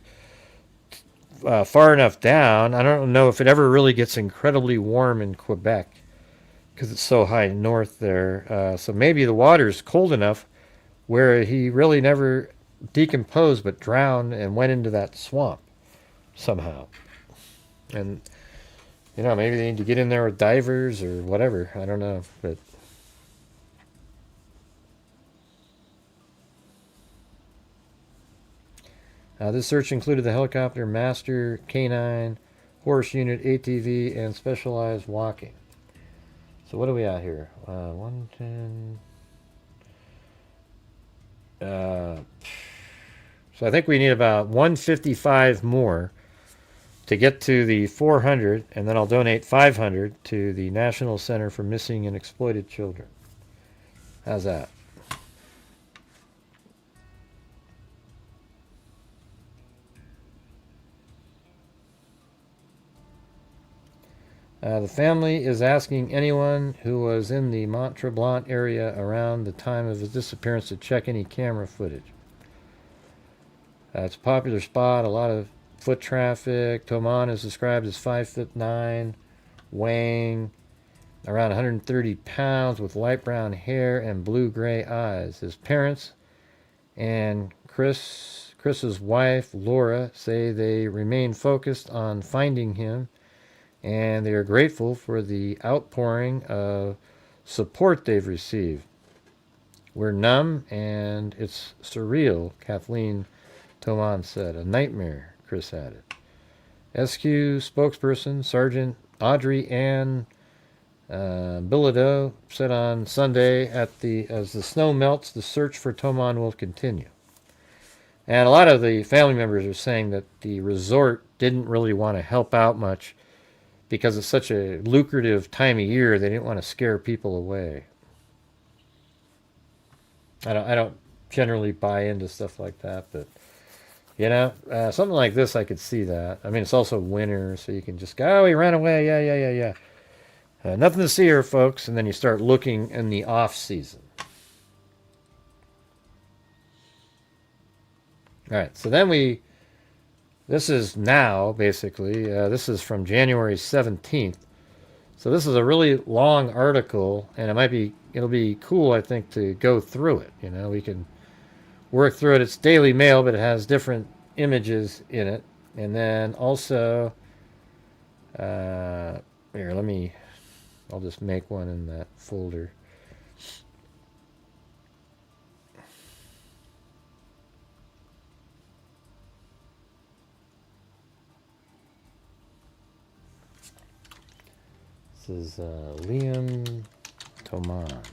far enough down. I don't know if it ever really gets incredibly warm in Quebec because it's so high north there. So maybe the water's cold enough where he really never decomposed but drowned and went into that swamp somehow. And you know, maybe they need to get in there with divers or whatever. I don't know, but this search included the helicopter, master, canine, horse unit, ATV, and specialized walking. So what do we at here? 110. So I think we need about 155 more to get to the 400, and then I'll donate 500 to the National Center for Missing and Exploited Children. How's that? The family is asking anyone who was in the Mont Tremblant area around the time of his disappearance to check any camera footage. It's a popular spot, a lot of foot traffic. Toman is described as 5'9", weighing around 130 pounds, with light brown hair and blue-gray eyes. His parents and Chris's wife, Laura, say they remain focused on finding him, and they are grateful for the outpouring of support they've received. We're numb, and it's surreal, Kathleen Toman said. A nightmare, Chris added. SQ spokesperson Sergeant Audrey Ann Bilodeau said on Sunday, as the snow melts, the search for Toman will continue. And a lot of the family members are saying that the resort didn't really want to help out much because it's such a lucrative time of year. They didn't want to scare people away. I don't generally buy into stuff like that, but you know, something like this, I could see that. I mean, it's also winter, so you can just go, oh, he ran away, yeah. Nothing to see here, folks, and then you start looking in the off season. All right, so then this is now, basically, this is from January 17th. So this is a really long article, and it'll be cool, I think, to go through it. You know, we can work through it. It's Daily Mail, but it has different images in it. And then also, here, I'll just make one in that folder. This is Liam Toman.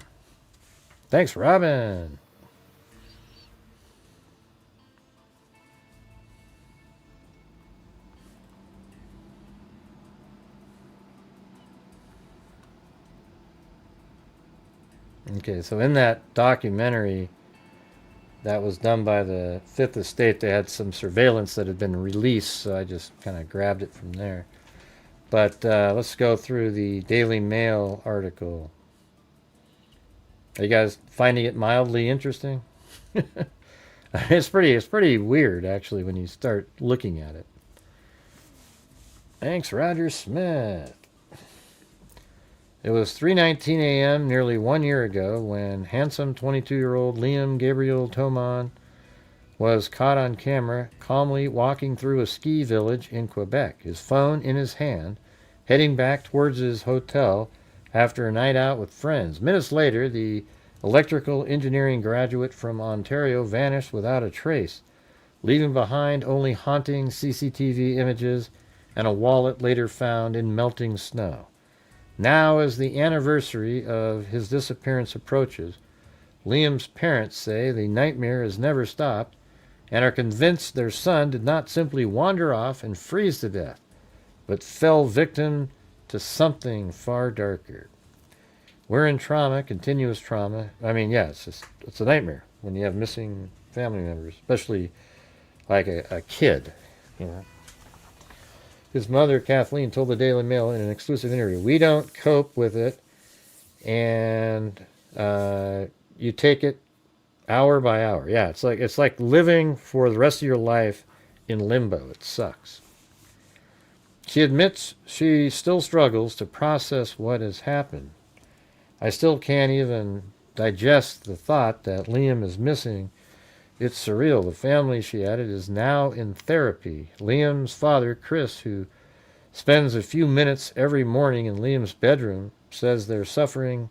Thanks, Robin. Okay, so in that documentary that was done by the Fifth Estate, they had some surveillance that had been released, so I just kind of grabbed it from there. But let's go through the Daily Mail article. Are you guys finding it mildly interesting? It's pretty weird, actually, when you start looking at it. Thanks, Roger Smith. It was 3:19 a.m. nearly 1 year ago when handsome 22-year-old Liam Gabriel Toman was caught on camera calmly walking through a ski village in Quebec, his phone in his hand, heading back towards his hotel after a night out with friends. Minutes later, the electrical engineering graduate from Ontario vanished without a trace, leaving behind only haunting CCTV images and a wallet later found in melting snow. Now, as the anniversary of his disappearance approaches, Liam's parents say the nightmare has never stopped and are convinced their son did not simply wander off and freeze to death, but fell victim to something far darker. We're in trauma, continuous trauma. I mean, yeah, it's a nightmare when you have missing family members, especially like a kid, you know. His mother, Kathleen, told the Daily Mail in an exclusive interview, "We don't cope with it, and you take it hour by hour." Yeah, it's like living for the rest of your life in limbo. It sucks. She admits she still struggles to process what has happened. "I still can't even digest the thought that Liam is missing. It's surreal. The family," she added, "is now in therapy." Liam's father, Chris, who spends a few minutes every morning in Liam's bedroom, says they're suffering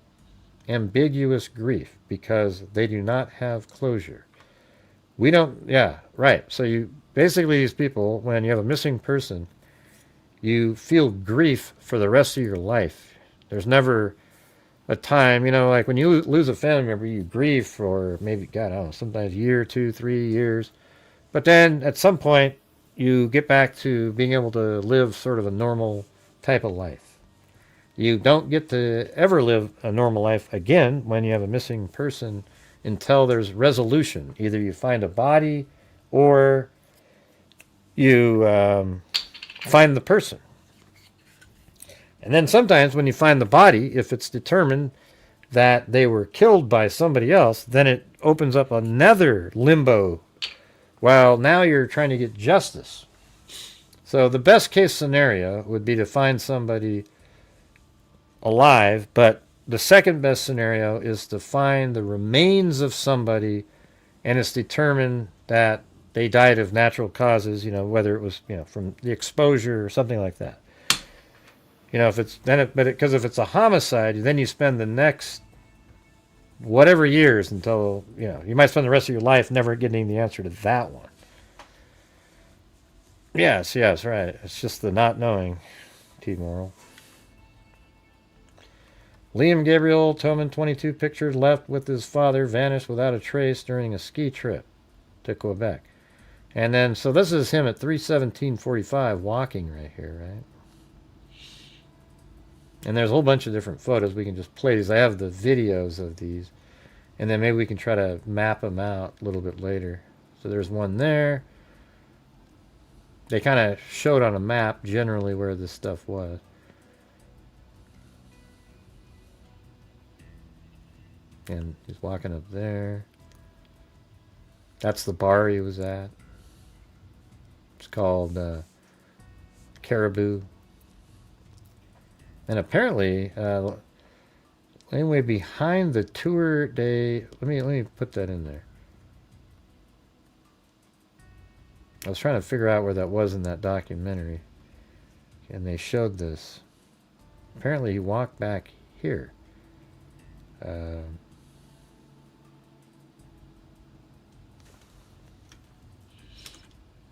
ambiguous grief because they do not have closure. We don't, yeah, right. So you basically, these people, when you have a missing person, you feel grief for the rest of your life. There's never a time, you know, like when you lose a family member, you grieve for maybe, God, I don't know, sometimes a year, 2, 3 years. But then at some point, you get back to being able to live sort of a normal type of life. You don't get to ever live a normal life again when you have a missing person until there's resolution. Either you find a body or you find the person. And then sometimes when you find the body, if it's determined that they were killed by somebody else, then it opens up another limbo. Well, now you're trying to get justice. So the best case scenario would be to find somebody alive, but the second best scenario is to find the remains of somebody and it's determined that they died of natural causes, you know, whether it was, you know, from the exposure or something like that. You know, if it's then it, but because if it's a homicide, then you spend the next whatever years until, you know, you might spend the rest of your life never getting the answer to that one. Yes, right. It's just the not knowing, T-Moral. Liam Gabriel Toman, 22, pictured left with his father, vanished without a trace during a ski trip to Quebec. And then, so this is him at 3:17:45 walking right here, right? And there's a whole bunch of different photos. We can just play these. I have the videos of these. And then maybe we can try to map them out a little bit later. So there's one there. They kind of showed on a map generally where this stuff was. And he's walking up there. That's the bar he was at. It's called Caribou. And apparently, anyway, behind the tour day, let me put that in there. I was trying to figure out where that was in that documentary, and they showed this. Apparently, he walked back here. Let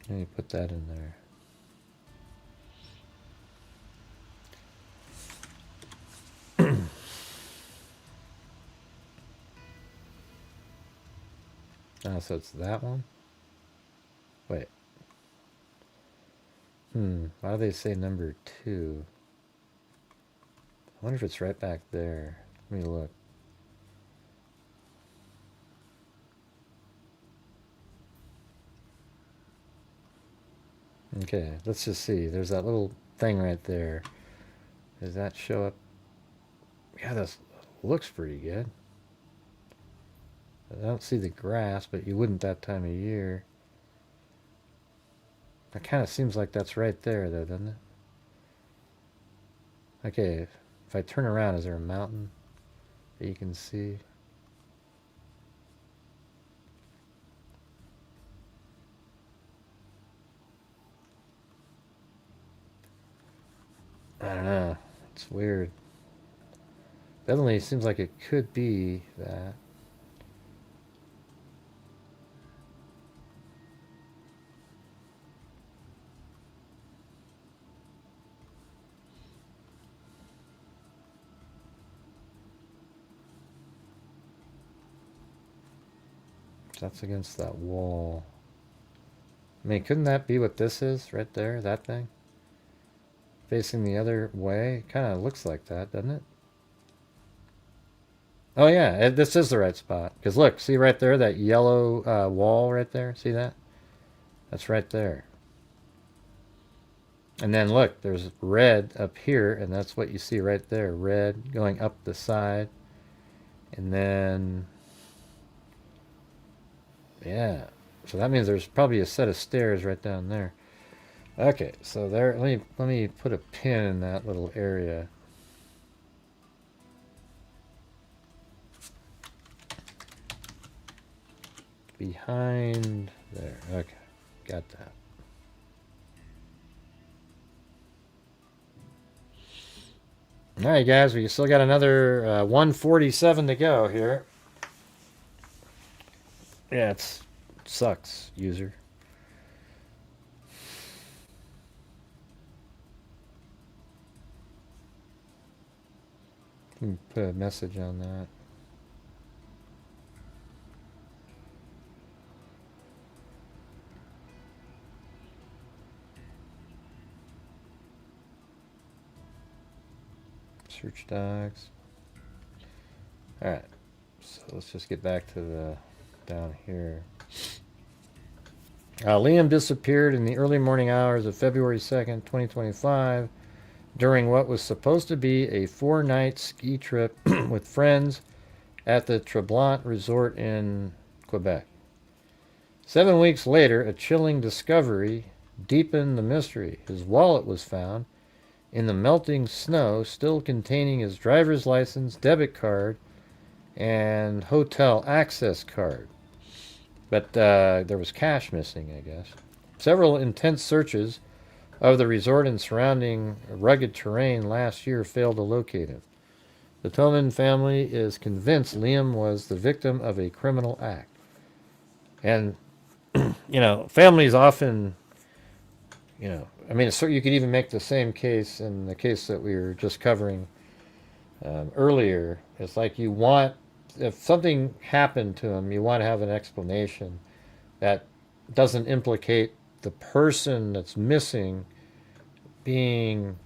me put that in there. So it's that one? Wait. Why do they say number 2? I wonder if it's right back there. Let me look. Okay, let's just see. There's that little thing right there. Does that show up? Yeah, this looks pretty good. I don't see the grass, but you wouldn't that time of year. That kind of seems like that's right there, though, doesn't it? Okay, if I turn around, is there a mountain that you can see? I don't know. It's weird. Definitely seems like it could be that. That's against that wall. I mean, couldn't that be what this is right there? That thing? Facing the other way? It kind of looks like that, doesn't it? Oh, yeah, this is the right spot. Because look, see right there, that yellow wall right there? See that? That's right there. And then look, there's red up here, and that's what you see right there. Red going up the side. And then... yeah, so that means there's probably a set of stairs right down there. Okay, so there. Let me put a pin in that little area. Behind there. Okay, got that. All right, guys, we still got another 147 to go here. Yeah, it sucks, user. Put a message on that. Search dogs. All right, so let's just get back to the down here. Liam disappeared in the early morning hours of February 2nd, 2025, during what was supposed to be a 4-night ski trip with friends at the Tremblant Resort in Quebec. 7 weeks later, a chilling discovery deepened the mystery. His wallet was found in the melting snow, still containing his driver's license, debit card, and hotel access card. But there was cash missing, I guess. Several intense searches of the resort and surrounding rugged terrain last year failed to locate him. The Toman family is convinced Liam was the victim of a criminal act. And, you know, families often, you know, I mean, you could even make the same case in the case that we were just covering earlier. It's like you want, if something happened to him, you want to have an explanation that doesn't implicate the person that's missing being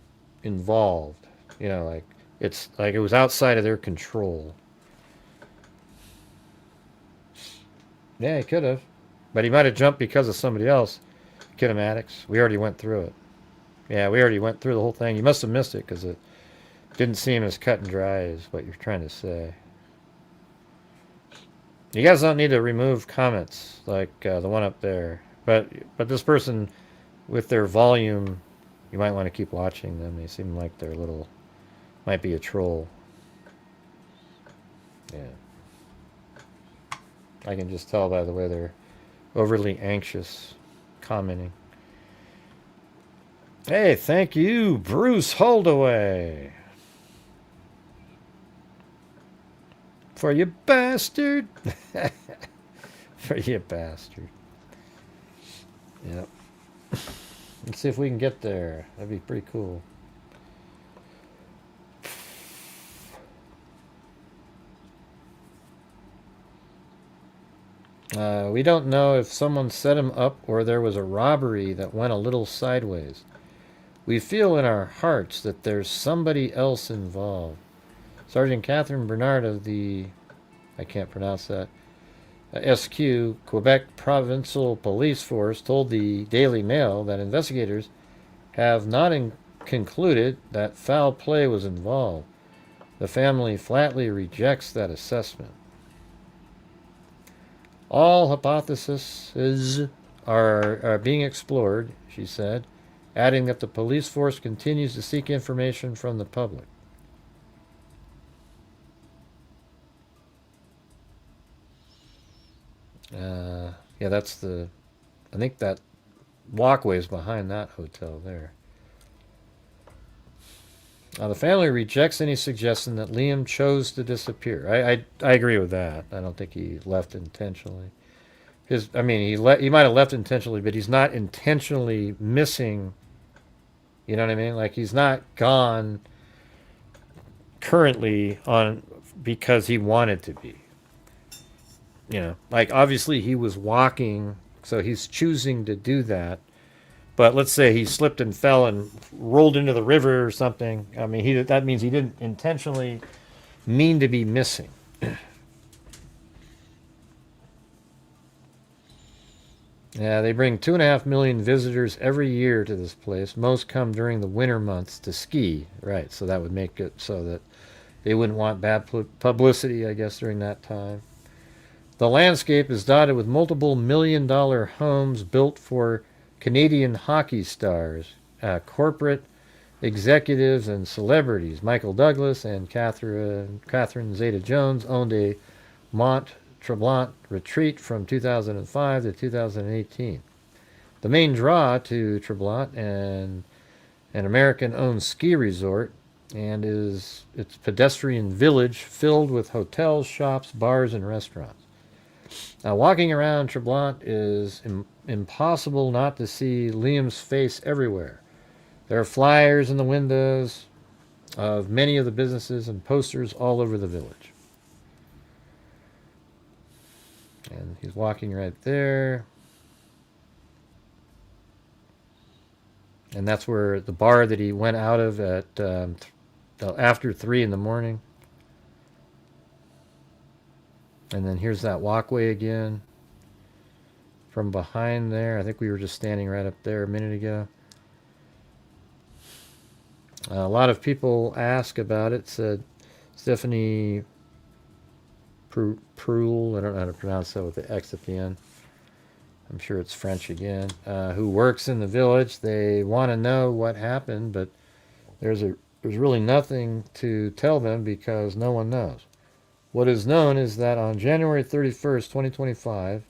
involved. You know, like it's like it was outside of their control. Yeah, he could have, but he might have jumped because of somebody else. Kinematics. We already went through it. Yeah, we already went through the whole thing. You must have missed it because it didn't seem as cut and dry as what you're trying to say. You guys don't need to remove comments like the one up there. But this person with their volume, you might want to keep watching them. They seem like they're little, might be a troll. Yeah. I can just tell by the way they're overly anxious commenting. Hey, thank you, Bruce Holdaway. For you bastard. For you bastard. Yep. Let's see if we can get there. That'd be pretty cool. We don't know if someone set him up or there was a robbery that went a little sideways. We feel in our hearts that there's somebody else involved. Sergeant Catherine Bernard of the, I can't pronounce that, SQ, Quebec Provincial Police Force, told the Daily Mail that investigators have not concluded that foul play was involved. The family flatly rejects that assessment. All hypotheses are being explored, she said, adding that the police force continues to seek information from the public. Yeah, that's the... I think that walkway is behind that hotel there. The family rejects any suggestion that Liam chose to disappear. I agree with that. I don't think he left intentionally. He might have left intentionally, but he's not intentionally missing. You know what I mean? Like, he's not gone currently on because he wanted to be. You know, like, obviously he was walking, so he's choosing to do that. But let's say he slipped and fell and rolled into the river or something. I mean, that means he didn't intentionally mean to be missing. Yeah, they bring 2.5 million visitors every year to this place. Most come during the winter months to ski. Right, so that would make it so that they wouldn't want bad publicity, I guess, during that time. The landscape is dotted with multiple million-dollar homes built for Canadian hockey stars, corporate executives, and celebrities. Michael Douglas and Catherine Zeta-Jones owned a Mont Tremblant retreat from 2005 to 2018. The main draw to Tremblant and an American-owned ski resort and is its pedestrian village filled with hotels, shops, bars, and restaurants. Now, walking around Tremblant is impossible not to see Liam's face everywhere. There are flyers in the windows of many of the businesses and posters all over the village. And he's walking right there. And that's where the bar that he went out of at after 3 in the morning. And then here's that walkway again. From behind there. I think we were just standing right up there a minute ago. A lot of people ask about it. Said Stephanie Prul, I don't know how to pronounce that with the X at the end. I'm sure it's French again. Who works in the village. They want to know what happened, but there's really nothing to tell them because no one knows. What is known is that on January 31st, 2025,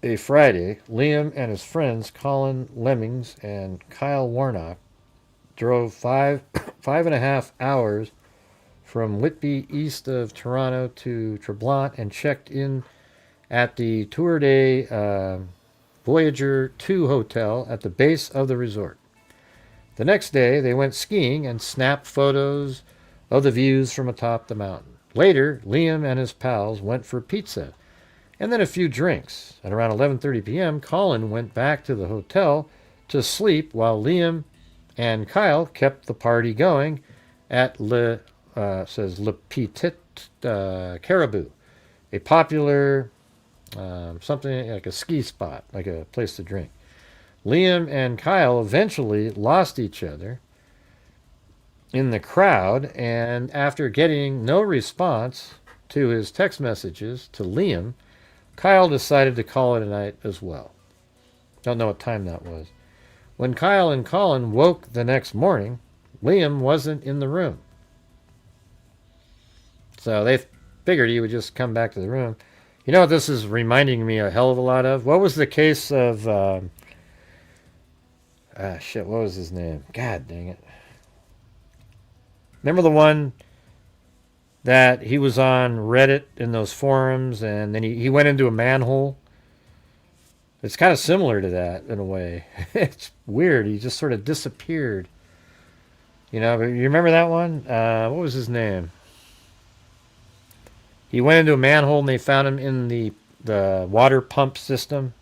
a Friday, Liam and his friends Colin Lemmings and Kyle Warnock drove 5.5 hours from Whitby east of Toronto to Tremblant and checked in at the Tour de Voyager 2 hotel at the base of the resort. The next day, they went skiing and snapped photos of the views from atop the mountain. Later, Liam and his pals went for pizza and then a few drinks. At around 11:30 p.m., Colin went back to the hotel to sleep while Liam and Kyle kept the party going at Le Petit Caribou, a popular something like a ski spot, like a place to drink. Liam and Kyle eventually lost each other in the crowd, and after getting no response to his text messages to Liam, Kyle decided to call it a night as well. Don't know what time that was. When Kyle and Colin woke the next morning, Liam wasn't in the room. So they figured he would just come back to the room. You know what this is reminding me a hell of a lot of? What was the case of... what was his name? God dang it. Remember the one that he was on Reddit in those forums and then he went into a manhole? It's kind of similar to that in a way. It's weird. He just sort of disappeared. You know, but you remember that one? What was his name? He went into a manhole and they found him in the water pump system.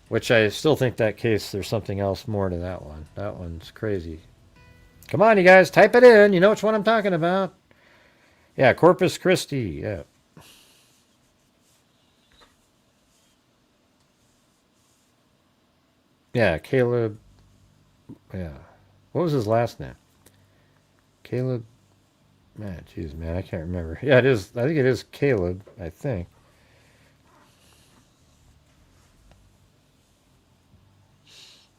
Which I still think that case, there's something else more to that one. That one's crazy. Come on, you guys, type it in. You know which one I'm talking about. Yeah, Corpus Christi. Yeah. Yeah, Caleb. Yeah. What was his last name? Caleb. Man, jeez, man, I can't remember. Yeah, it is. I think it is Caleb, I think.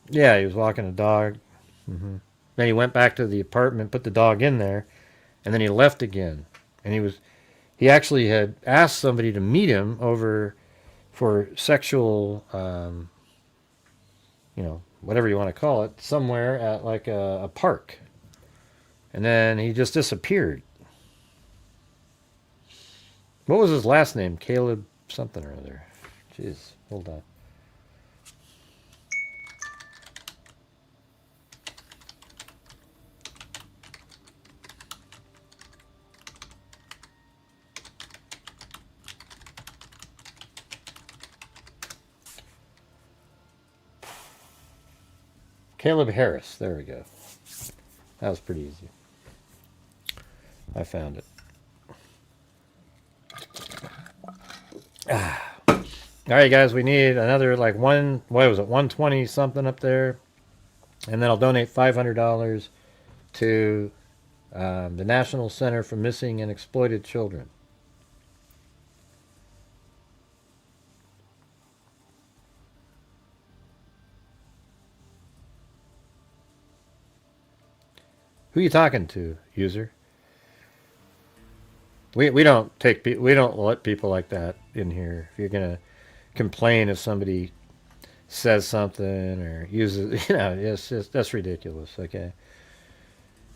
Yeah, he was walking a dog. Mm-hmm. Then he went back to the apartment, put the dog in there, and then he left again. And he actually had asked somebody to meet him over for sexual, whatever you want to call it, somewhere at like a park. And then he just disappeared. What was his last name? Caleb something or other. Jeez, hold on. Caleb Harris. There we go. That was pretty easy. I found it. All right, guys, we need another like 120 something up there, and then I'll donate $500 to the National Center for Missing and Exploited Children. Who are you talking to, user? We don't let people like that in here. If you're gonna complain if somebody says something or uses, that's ridiculous. Okay.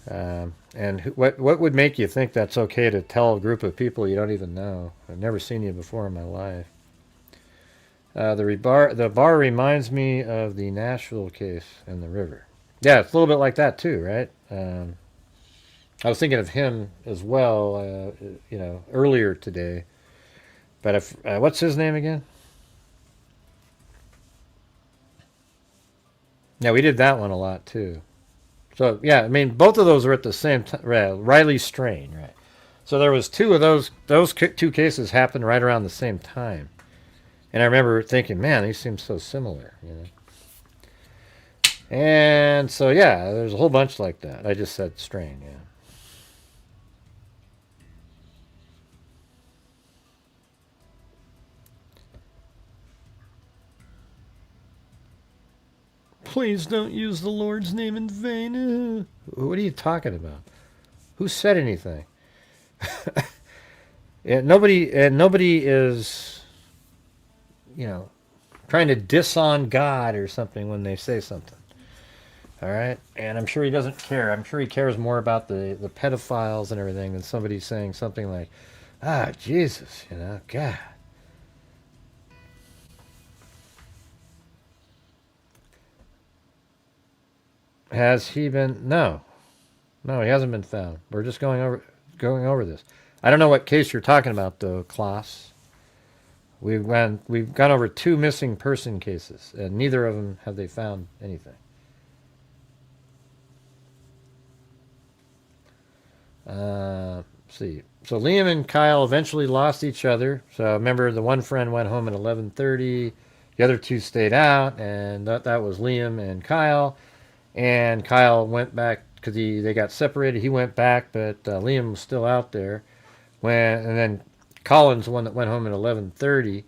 And what would make you think that's okay to tell a group of people you don't even know? I've never seen you before in my life. The bar reminds me of the Nashville case in the river. Yeah, it's a little bit like that too, right? I was thinking of him as well, earlier today. But if what's his name again? Yeah, we did that one a lot too. So yeah, I mean, both of those are at the same time. Riley Strain, right? So there was two of those. Those two cases happened right around the same time, and I remember thinking, man, these seem so similar, And so yeah, there's a whole bunch like that. I just said Strain, yeah. Please don't use the Lord's name in vain. What are you talking about? Who said anything? Nobody is, trying to diss on God or something when they say something. All right? And I'm sure he doesn't care. I'm sure he cares more about the pedophiles and everything than somebody saying something like, Jesus, God. Has he been? No, he hasn't been found. We're just going over this. I don't know what case you're talking about, though, Klaus. We've gone over 2 missing person cases, and neither of them have they found anything. Let's see. So Liam and Kyle eventually lost each other. So remember, the one friend went home at 11:30. The other 2 stayed out, and that was Liam and Kyle. And Kyle went back because they got separated. He went back, but Liam was still out there. And then Colin's the one that went home at 11:30.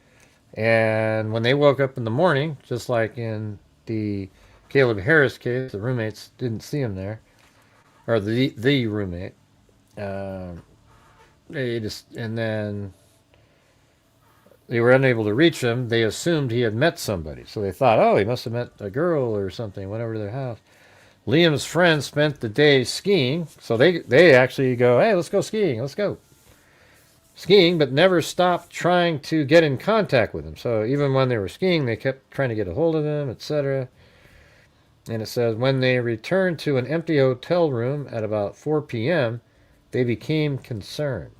And when they woke up in the morning, just like in the Caleb Harris case, the roommates didn't see him there, or the roommate. And then they were unable to reach him. They assumed he had met somebody, so they thought, he must have met a girl or something. Went over to their house. Liam's friends spent the day skiing, so they actually go, hey, let's go skiing, let's go skiing, but never stopped trying to get in contact with him. So even when they were skiing, they kept trying to get a hold of him, etc. And it says, when they returned to an empty hotel room at about 4 p.m., they became concerned.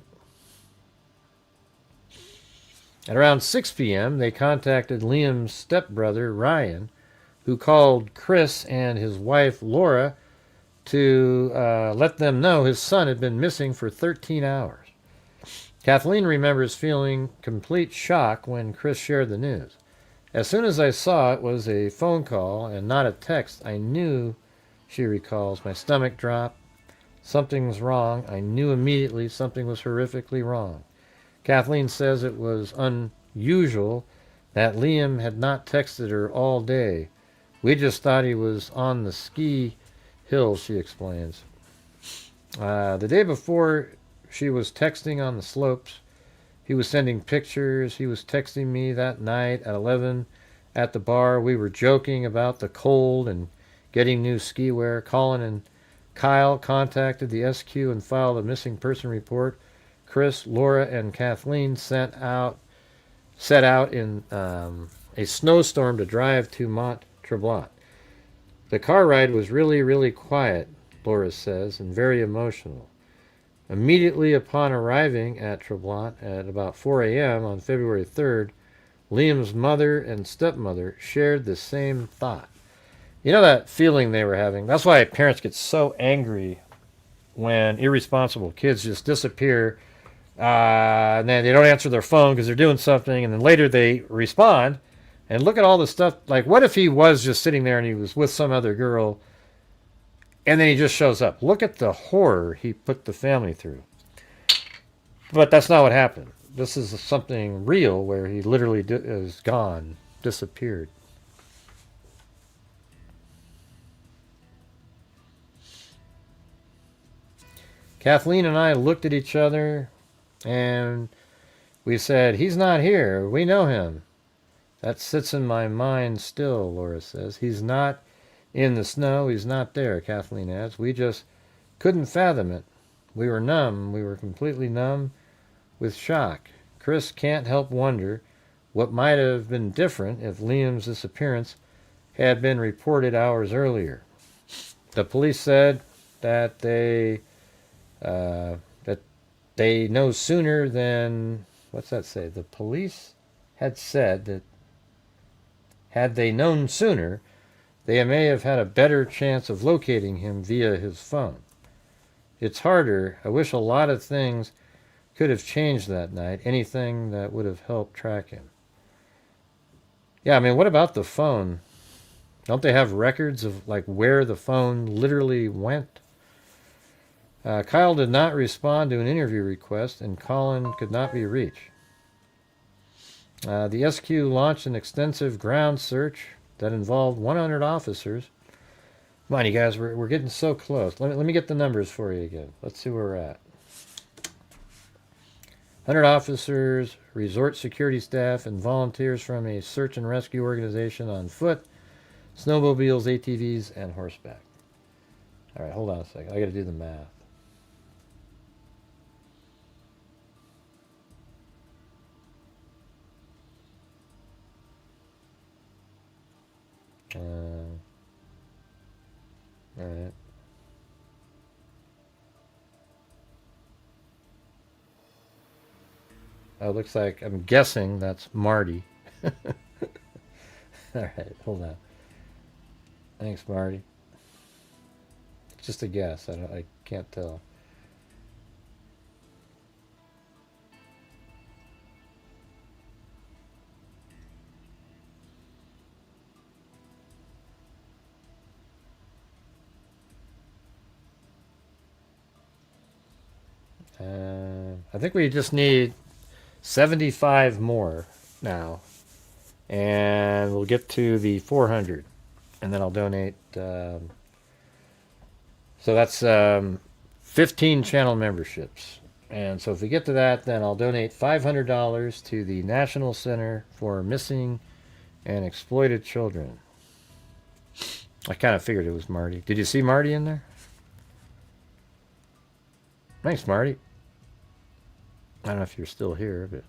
At around 6 p.m., they contacted Liam's stepbrother, Ryan, who called Chris and his wife, Laura, to let them know his son had been missing for 13 hours. Kathleen remembers feeling complete shock when Chris shared the news. As soon as I saw it was a phone call and not a text, I knew, she recalls, my stomach dropped. Something's wrong. I knew immediately something was horrifically wrong. Kathleen says it was unusual that Liam had not texted her all day. We just thought he was on the ski hill, she explains. The day before, she was texting on the slopes. He was sending pictures. He was texting me that night at 11 at the bar. We were joking about the cold and getting new ski wear. Colin and Kyle contacted the SQ and filed a missing person report. Chris, Laura, and Kathleen set out in a snowstorm to drive to Mont Tremblant. The car ride was really, really quiet, Laura says, and very emotional. Immediately upon arriving at Tremblant at about 4 a.m. on February 3rd, Liam's mother and stepmother shared the same thought. You know that feeling they were having? That's why parents get so angry when irresponsible kids just disappear and then they don't answer their phone because they're doing something, and then later they respond. And look at all the stuff. Like, what if he was just sitting there and he was with some other girl and then he just shows up? Look at the horror he put the family through. But that's not what happened. This is something real where he literally is gone, disappeared. Kathleen and I looked at each other and we said, he's not here. We know him. That sits in my mind still, Laura says. He's not in the snow. He's not there, Kathleen adds. We just couldn't fathom it. We were numb. We were completely numb with shock. Chris can't help wonder what might have been different if Liam's disappearance had been reported hours earlier. The police said that they know sooner than... What's that say? The police had said that had they known sooner, they may have had a better chance of locating him via his phone. It's harder. I wish a lot of things could have changed that night. Anything that would have helped track him. Yeah, I mean, what about the phone? Don't they have records of like where the phone literally went? Kyle did not respond to an interview request, and Colin could not be reached. The SQ launched an extensive ground search that involved 100 officers. Come on, you guys, we're getting so close. Let me get the numbers for you again. Let's see where we're at. 100 officers, resort security staff, and volunteers from a search and rescue organization on foot, snowmobiles, ATVs, and horseback. All right, hold on a second. I got to do the math. All right. Oh, it looks like, I'm guessing that's Marty. All right, hold on. Thanks, Marty. It's just a guess. I can't tell. I think we just need 75 more now, and we'll get to the 400, and then I'll donate. So that's 15 channel memberships, and so if we get to that, then I'll donate $500 to the National Center for Missing and Exploited Children. I kind of figured it was Marty. Did you see Marty in there? Thanks, Marty. I don't know if you're still here, but...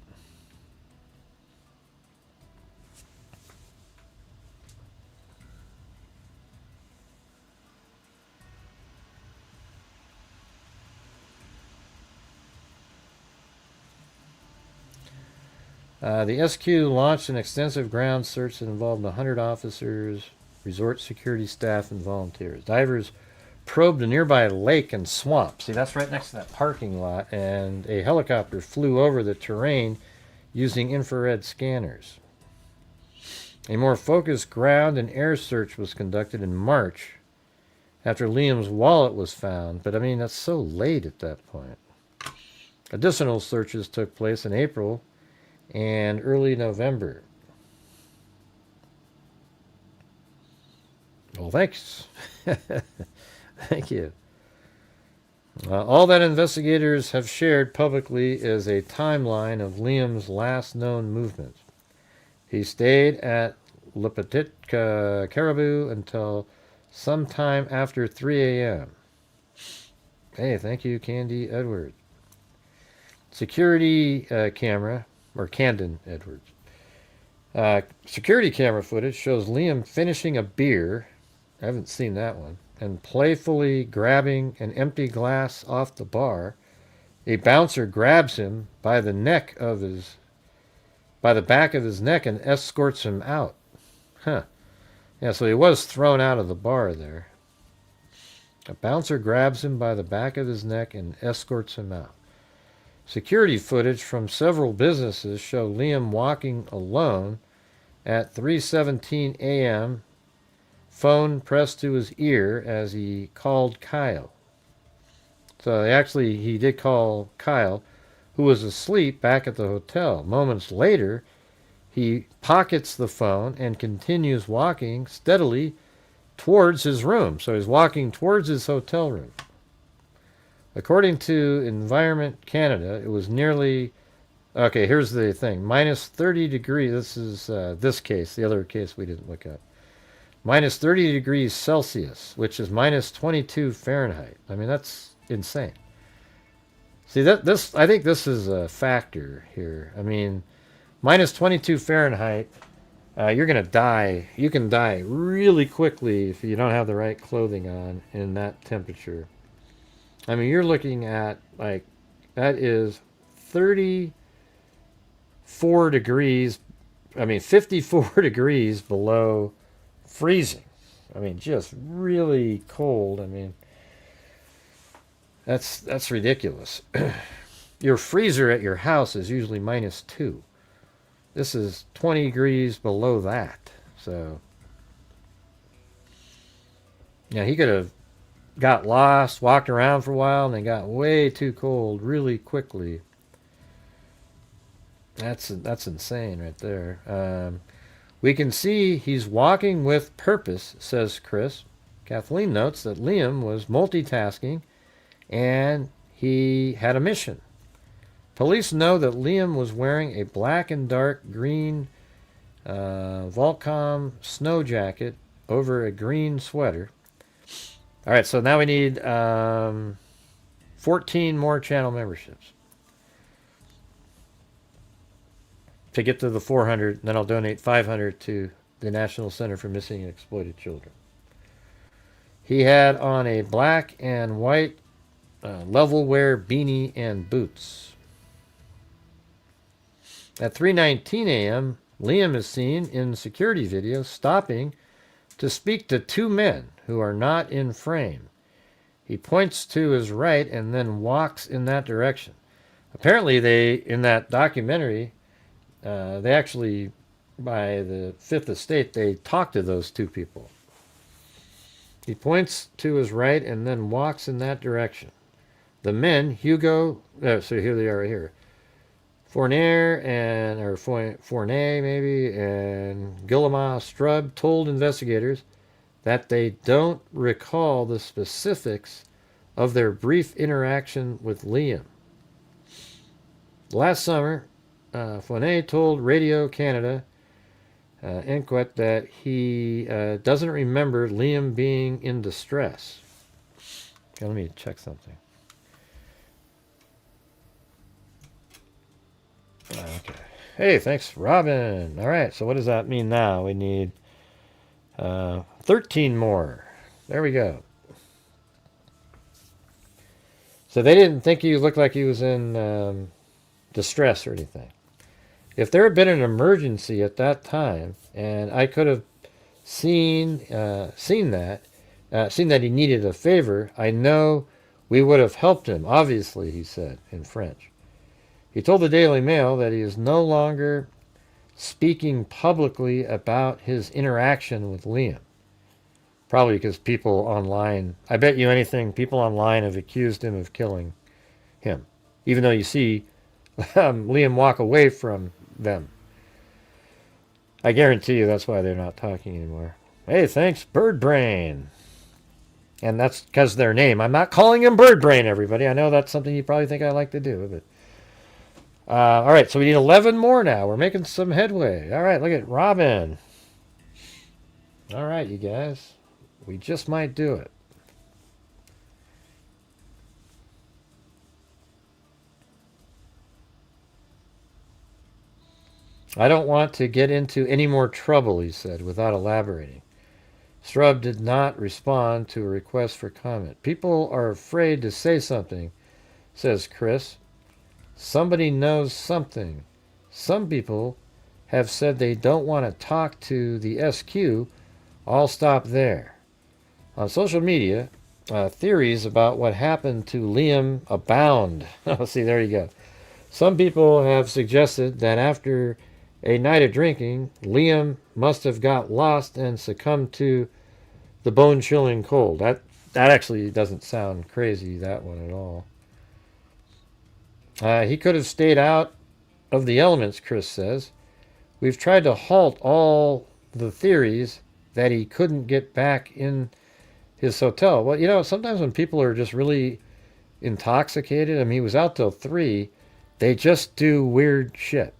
The SQ launched an extensive ground search that involved 100 officers, resort security staff, and volunteers. Divers probed a nearby lake and swamp. See, that's right next to that parking lot, and a helicopter flew over the terrain using infrared scanners. A more focused ground and air search was conducted in March after Liam's wallet was found, but I mean, that's so late at that point. Additional searches took place in April and early November. Well, thanks. Thank you. All that investigators have shared publicly is a timeline of Liam's last known movements. He stayed at Le Petit Caribou until sometime after 3 a.m. Hey, thank you, Candy Edwards. Security camera, or Candon Edwards. Security camera footage shows Liam finishing a beer. I haven't seen that one. And playfully grabbing an empty glass off the bar. A bouncer grabs him by the back of his neck and escorts him out. Huh. Yeah, so he was thrown out of the bar there. A bouncer grabs him by the back of his neck and escorts him out. Security footage from several businesses show Liam walking alone at 3:17 a.m., phone pressed to his ear as he called Kyle. So actually, he did call Kyle, who was asleep back at the hotel. Moments later, he pockets the phone and continues walking steadily towards his room. So he's walking towards his hotel room. According to Environment Canada, it was nearly... Okay, here's the thing. Minus 30 degrees. This is this case. The other case we didn't look at. Minus 30 degrees Celsius, which is minus 22 Fahrenheit. I mean, that's insane. See, I think this is a factor here. I mean, minus 22 Fahrenheit, you're going to die. You can die really quickly if you don't have the right clothing on in that temperature. I mean, you're looking at, like, that is 34 degrees, 54 degrees below freezing. I mean, just really cold. I mean, that's ridiculous. Your freezer at your house is usually minus 2. This is 20 degrees below that. So, yeah, he could have got lost, walked around for a while, and then got way too cold really quickly. That's insane right there. We can see he's walking with purpose, says Chris. Kathleen notes that Liam was multitasking and he had a mission. Police know that Liam was wearing a black and dark green Volcom snow jacket over a green sweater. All right, so now we need 14 more channel memberships to get to the 400. Then I'll donate 500 to the National Center for Missing and Exploited Children. He had on a black and white level wear beanie and boots. At 3:19 a.m., Liam is seen in security video stopping to speak to 2 men who are not in frame. He points to his right and then walks in that direction. Apparently, in that documentary, they actually, by the Fifth Estate, they talked to those 2 people. He points to his right and then walks in that direction. The men, Hugo, so here they are right here. Fournier maybe, and Guillemot Strub told investigators that they don't recall the specifics of their brief interaction with Liam. Last summer, Fournier told Radio Canada Inquet that he doesn't remember Liam being in distress. Okay, let me check something. Okay. Hey, thanks, Robin. All right, so what does that mean now? We need 13 more. There we go. So they didn't think he looked like he was in distress or anything. If there had been an emergency at that time, and I could have seen that he needed a favor, I know we would have helped him, obviously, he said in French. He told the Daily Mail that he is no longer speaking publicly about his interaction with Liam. Probably because people online, I bet you anything, people online have accused him of killing him. Even though you see Liam walk away from them. I guarantee you that's why they're not talking anymore. Hey, thanks, Bird Brain. And that's because of their name. I'm not calling him Bird Brain, everybody. I know that's something you probably think I like to do. But all right, so we need 11 more now. We're making some headway. All right, look at Robin. All right, you guys. We just might do it. I don't want to get into any more trouble, he said, without elaborating. Strub did not respond to a request for comment. People are afraid to say something, says Chris. Somebody knows something. Some people have said they don't want to talk to the SQ. I'll stop there. On social media, theories about what happened to Liam abound. Oh, see, there you go. Some people have suggested that after a night of drinking, Liam must have got lost and succumbed to the bone-chilling cold. That actually doesn't sound crazy, that one at all. He could have stayed out of the elements, Chris says. We've tried to halt all the theories that he couldn't get back in his hotel. Well, you know, sometimes when people are just really intoxicated, I mean, he was out till 3, they just do weird shit.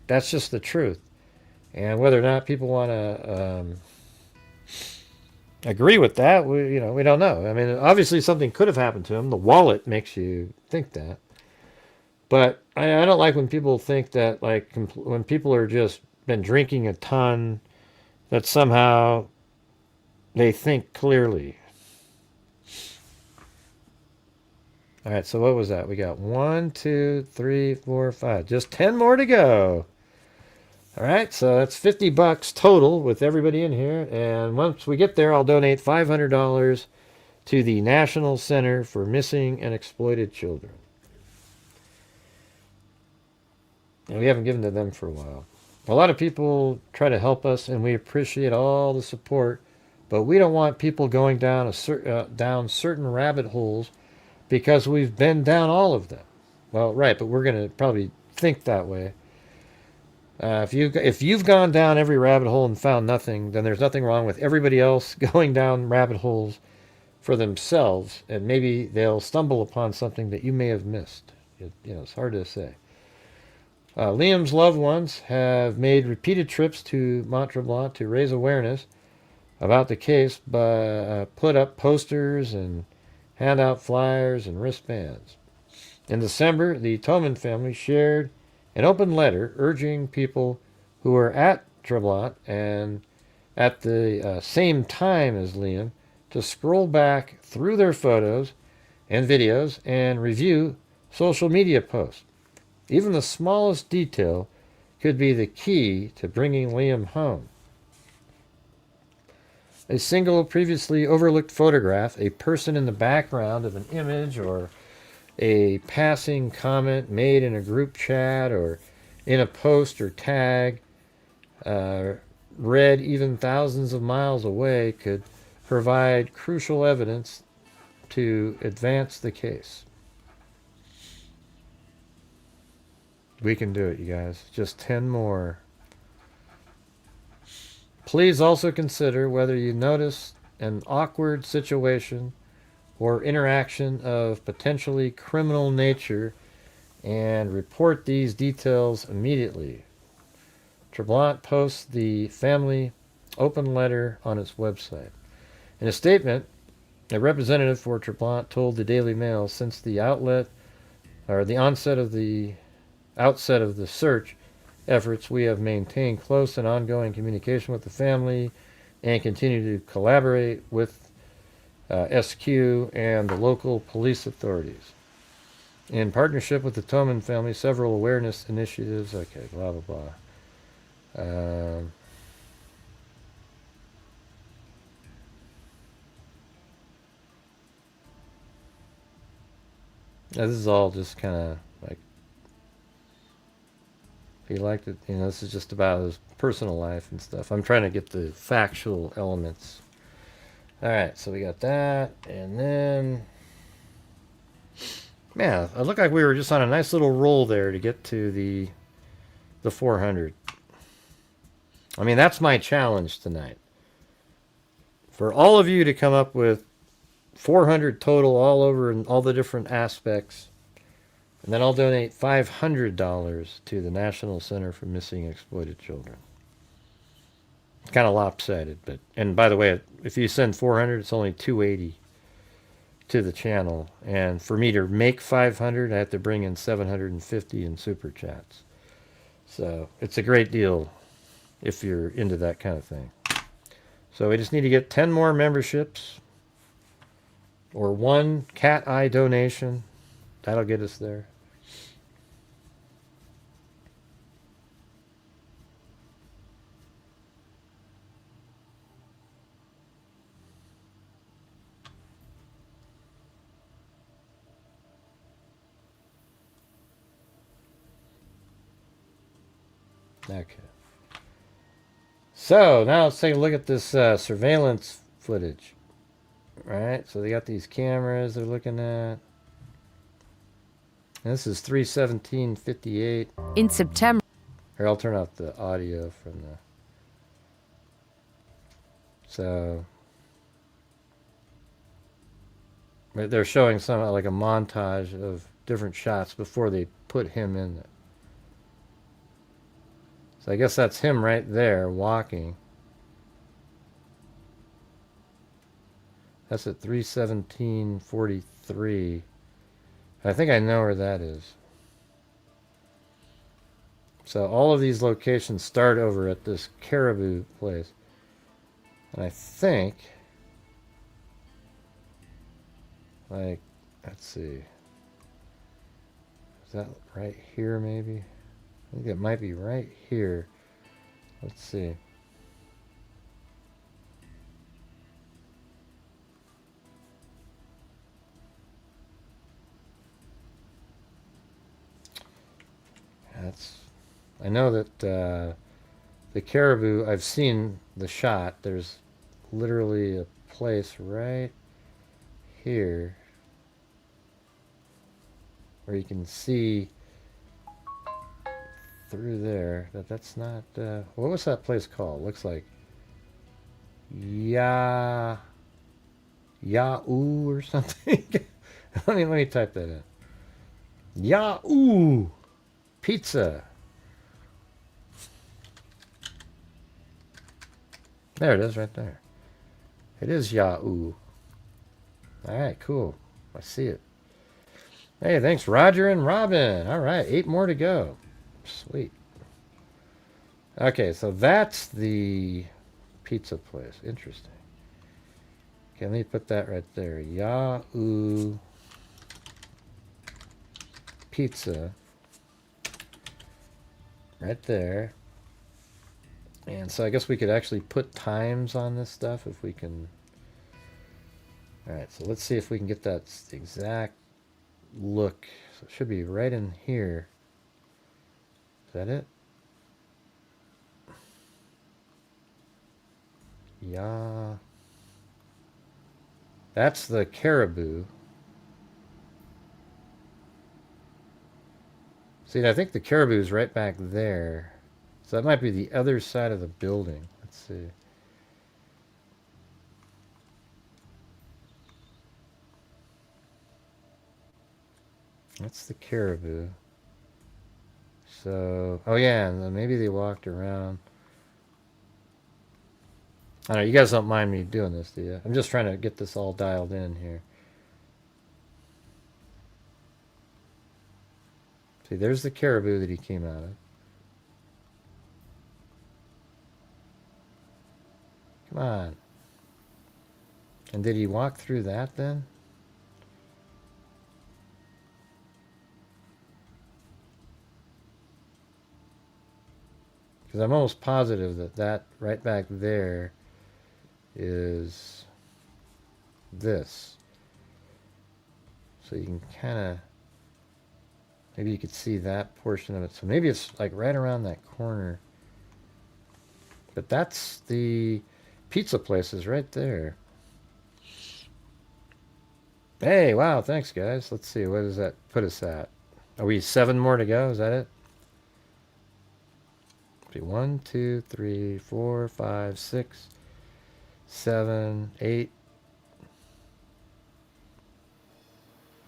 That's just the truth. And whether or not people want to agree with that, we don't know. I mean, obviously something could have happened to him. The wallet makes you think that. But I don't like when people think that, like, when people are just been drinking a ton, that somehow they think clearly. All right, so what was that? We got 1, 2, 3, 4, 5. Just 10 more to go. All right, so that's $50 total with everybody in here. And once we get there, I'll donate $500 to the National Center for Missing and Exploited Children. And we haven't given to them for a while. A lot of people try to help us, and we appreciate all the support. But we don't want people going down down certain rabbit holes because we've been down all of them. Well, right, but we're going to probably think that way. If you've gone down every rabbit hole and found nothing, then there's nothing wrong with everybody else going down rabbit holes for themselves, and maybe they'll stumble upon something that you may have missed. It's hard to say. Liam's loved ones have made repeated trips to Mont Tremblant to raise awareness about the case, put up posters and hand out flyers and wristbands. In December, the Toman family shared an open letter urging people who were at Tremblant and at the same time as Liam to scroll back through their photos and videos and review social media posts. Even the smallest detail could be the key to bringing Liam home. A single previously overlooked photograph, a person in the background of an image, or a passing comment made in a group chat or in a post or tag, read even thousands of miles away, could provide crucial evidence to advance the case. We can do it, you guys. Just 10 more. Please also consider whether you notice an awkward situation or interaction of potentially criminal nature and report these details immediately. Tremblant posts the family open letter on its website. In a statement, a representative for Tremblant told the Daily Mail, since the outset of the search efforts, we have maintained close and ongoing communication with the family and continue to collaborate with SQ and the local police authorities. In partnership with the Toman family, several awareness initiatives, blah, blah, blah. This is all just kind of like He liked it. You know, this is just about his personal life and stuff. I'm trying to get the factual elements. All right, so we got that, and then, man, it looked like we were just on a nice little roll there to get to the 400. I mean, that's my challenge tonight. For all of you to come up with 400 total all over in all the different aspects. And then I'll donate $500 to the National Center for Missing and Exploited Children. It's kind of lopsided, but, and by the way, if you send 400, it's only 280 to the channel. And for me to make 500, I have to bring in 750 in super chats. So it's a great deal if you're into that kind of thing. So we just need to get 10 more memberships or one cat eye donation. That'll get us there. Okay. So now let's take a look at this surveillance footage. All right, so they got these cameras they're looking at. And this is 3/17/58. In September. Here, I'll turn off the audio from the. So they're showing some like a montage of different shots before they put him in there. So I guess that's him right there walking. That's at 3/17/43. I think I know where that is. So all of these locations start over at this caribou place. And I think, like, let's see. Is that right here maybe? I think it might be right here. Let's see. I know that the caribou, I've seen the shot. There's literally a place right here where you can see through there. That's not, what was that place called? Looks like Yahoo or something. let me type that in. Yahoo Pizza. There it is right there. It is Yahoo. Alright, cool. I see it. Hey, thanks Roger and Robin. Alright, 8 more to go. Sweet. Okay, so that's the pizza place. Interesting. Okay, let me put that right there. Yahoo Pizza. Right there. And so I guess we could actually put times on this stuff if we can. Alright, so let's see if we can get that exact look. So it should be right in here. Is that it? Yeah. That's the caribou. See, I think the caribou is right back there. So that might be the other side of the building. Let's see. That's the caribou. So, oh yeah, and then maybe they walked around. I don't know, you guys don't mind me doing this, do you? I'm just trying to get this all dialed in here. See, there's the caribou that he came out of. Come on. And did he walk through that then? Because I'm almost positive that that right back there is this. So you can kind of... Maybe you could see that portion of it. So maybe it's like right around that corner. But that's the pizza place is right there. Hey, wow, thanks guys. Let's see, what does that put us at? Are we 7 more to go? Is that it? 1, 2, 3, 4, 5, 6, 7, 8.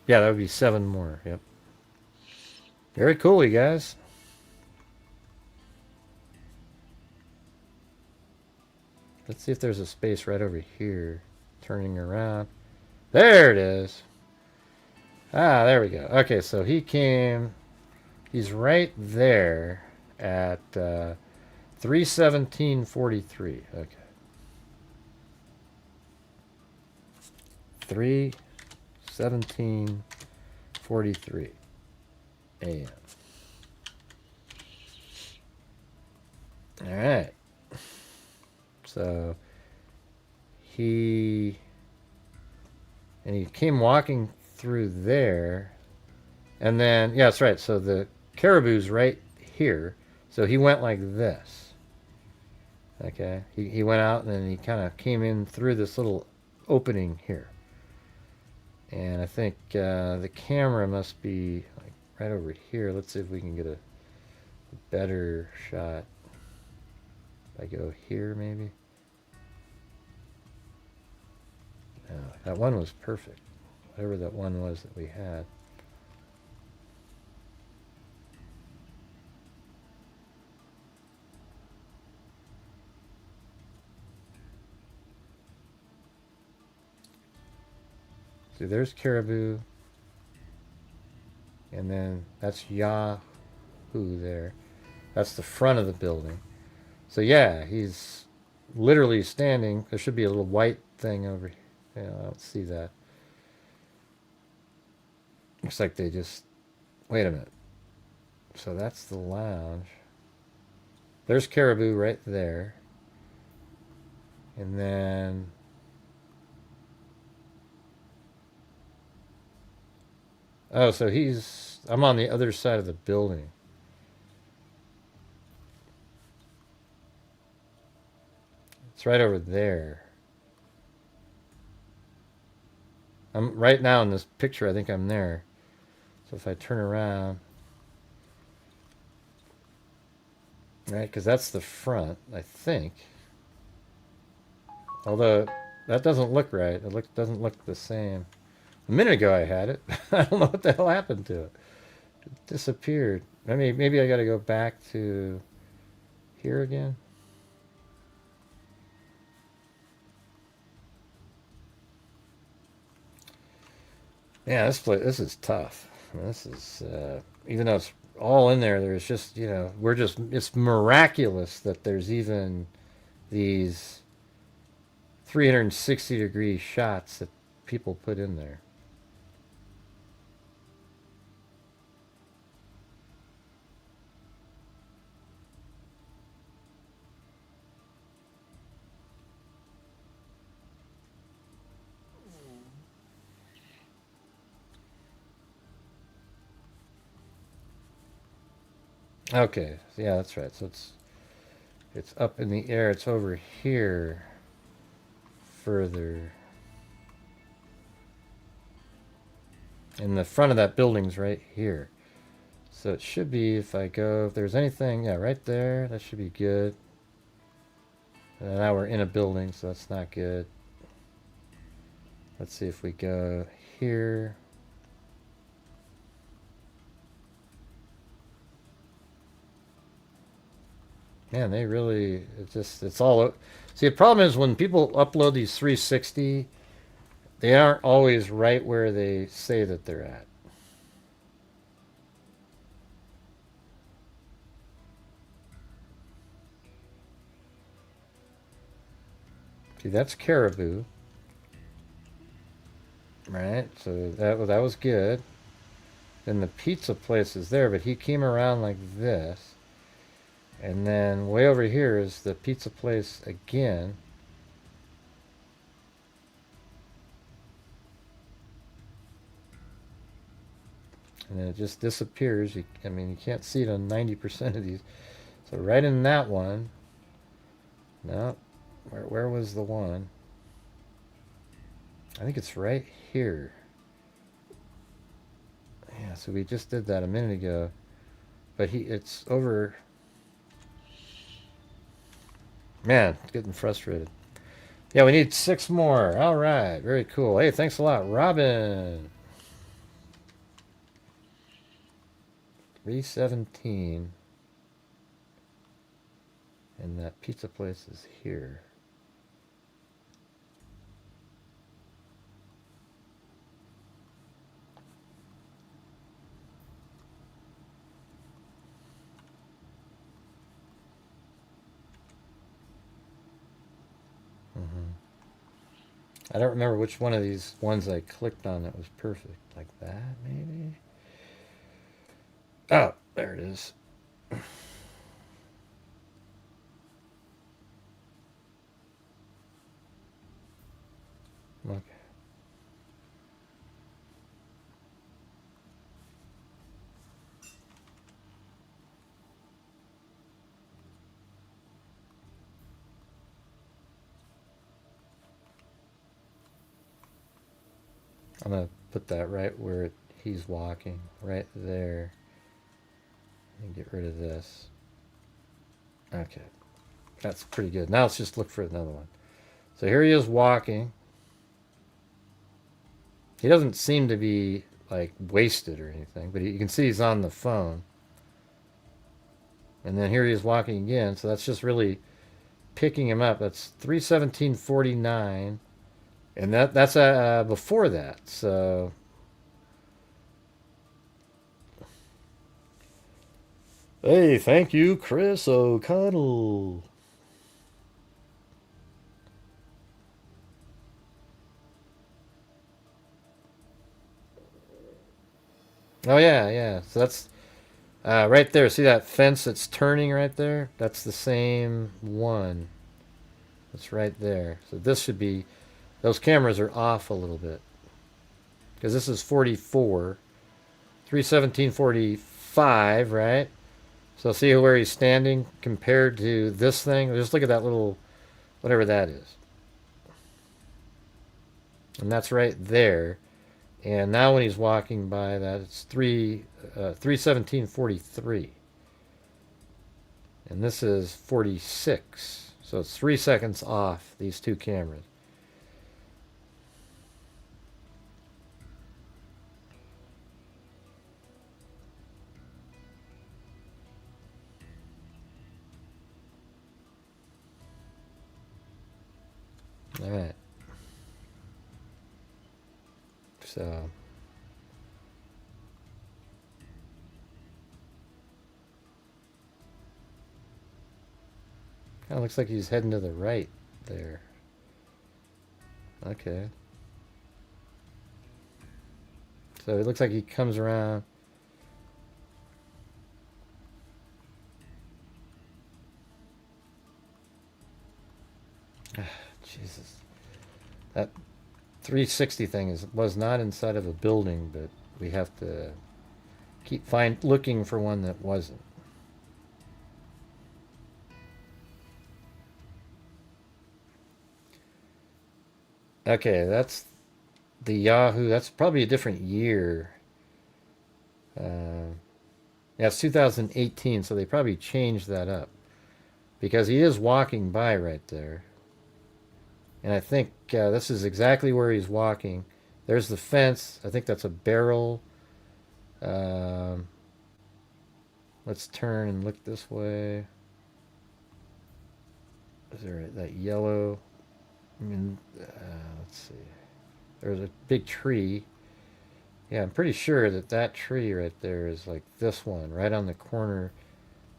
Yeah, that would be 7 more. Yep. Very cool, you guys. Let's see if there's a space right over here. Turning around. There it is. Ah, there we go. Okay, so he came. He's right there at 3:17:43. Okay. 3:17:43 a.m. All right. So he came walking through there, and then yeah, that's right. So the caribou's right here. So he went like this. Okay, he went out and then he kind of came in through this little opening here. And I think the camera must be like right over here. Let's see if we can get a better shot. If I go here, maybe. No, that one was perfect. Whatever that one was that we had. See, there's Caribou. And then that's Yahoo there. That's the front of the building. So yeah, he's literally standing. There should be a little white thing over here. Yeah, I don't see that. Looks like they just... Wait a minute. So that's the lounge. There's Caribou right there. And then... Oh, so he's... I'm on the other side of the building. It's right over there. I'm right now in this picture, I think I'm there. So if I turn around... Right, because that's the front, I think. Although, that doesn't look right. It doesn't look the same. A minute ago I had it. I don't know what the hell happened to it. It disappeared. Maybe I got to go back to here again. Yeah, this is tough. I mean, this is even though it's all in there. There's just it's miraculous that there's even these 360-degree shots that people put in there. Okay, yeah, that's right. So it's up in the air. It's over here further. And the front of that building's right here. So it should be, if there's anything, yeah, right there, that should be good. And now we're in a building, so that's not good. Let's see if we go here. Man, they really, it's all... See, the problem is when people upload these 360, they aren't always right where they say that they're at. See, that's Caribou. Right, so that was good. Then the pizza place is there, but he came around like this. And then way over here is the pizza place again. And then it just disappears. I mean, you can't see it on 90% of these. So right in that one. No. Where was the one? I think it's right here. Yeah, so we just did that a minute ago. But it's over. Man, it's getting frustrated. Yeah, we need 6 more. All right, very cool. Hey, thanks a lot, Robin. 317. And that pizza place is here. I don't remember which one of these ones I clicked on that was perfect. Like that, maybe? Oh, there it is. Okay. I'm going to put that right where he's walking, right there. And get rid of this. Okay. That's pretty good. Now let's just look for another one. So here he is walking. He doesn't seem to be like wasted or anything, but you can see he's on the phone. And then here he is walking again. So that's just really picking him up. That's 317.49. And that's before that. So hey, thank you, Chris O'Connell. Oh yeah, yeah. So that's right there. See that fence that's turning right there? That's the same one. That's right there. So this should be. Those cameras are off a little bit because this is 44, 317.45, right? So see where he's standing compared to this thing. Just look at that little, whatever that is, and that's right there. And now when he's walking by that, it's 317.43. And this is 46. So it's 3 seconds off these two cameras. All right. So kind of looks like he's heading to the right there. Okay. So it looks like he comes around. Jesus. That 360 thing was not inside of a building, but we have to keep looking for one that wasn't. Okay, that's the Yahoo. That's probably a different year. Yeah, it's 2018, so they probably changed that up. Because he is walking by right there. And I think this is exactly where he's walking. There's the fence. I think that's a barrel. Let's turn and look this way. Is there that yellow? I mean, let's see. There's a big tree. Yeah, I'm pretty sure that tree right there is like this one, right on the corner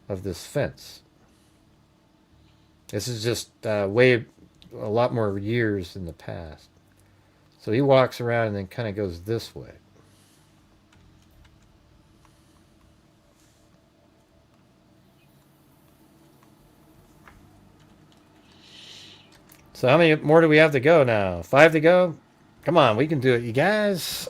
of this fence. This is just way a lot more years in the past. So he walks around and then kind of goes this way. So how many more do we have to go now? 5 to go? Come on, we can do it, you guys.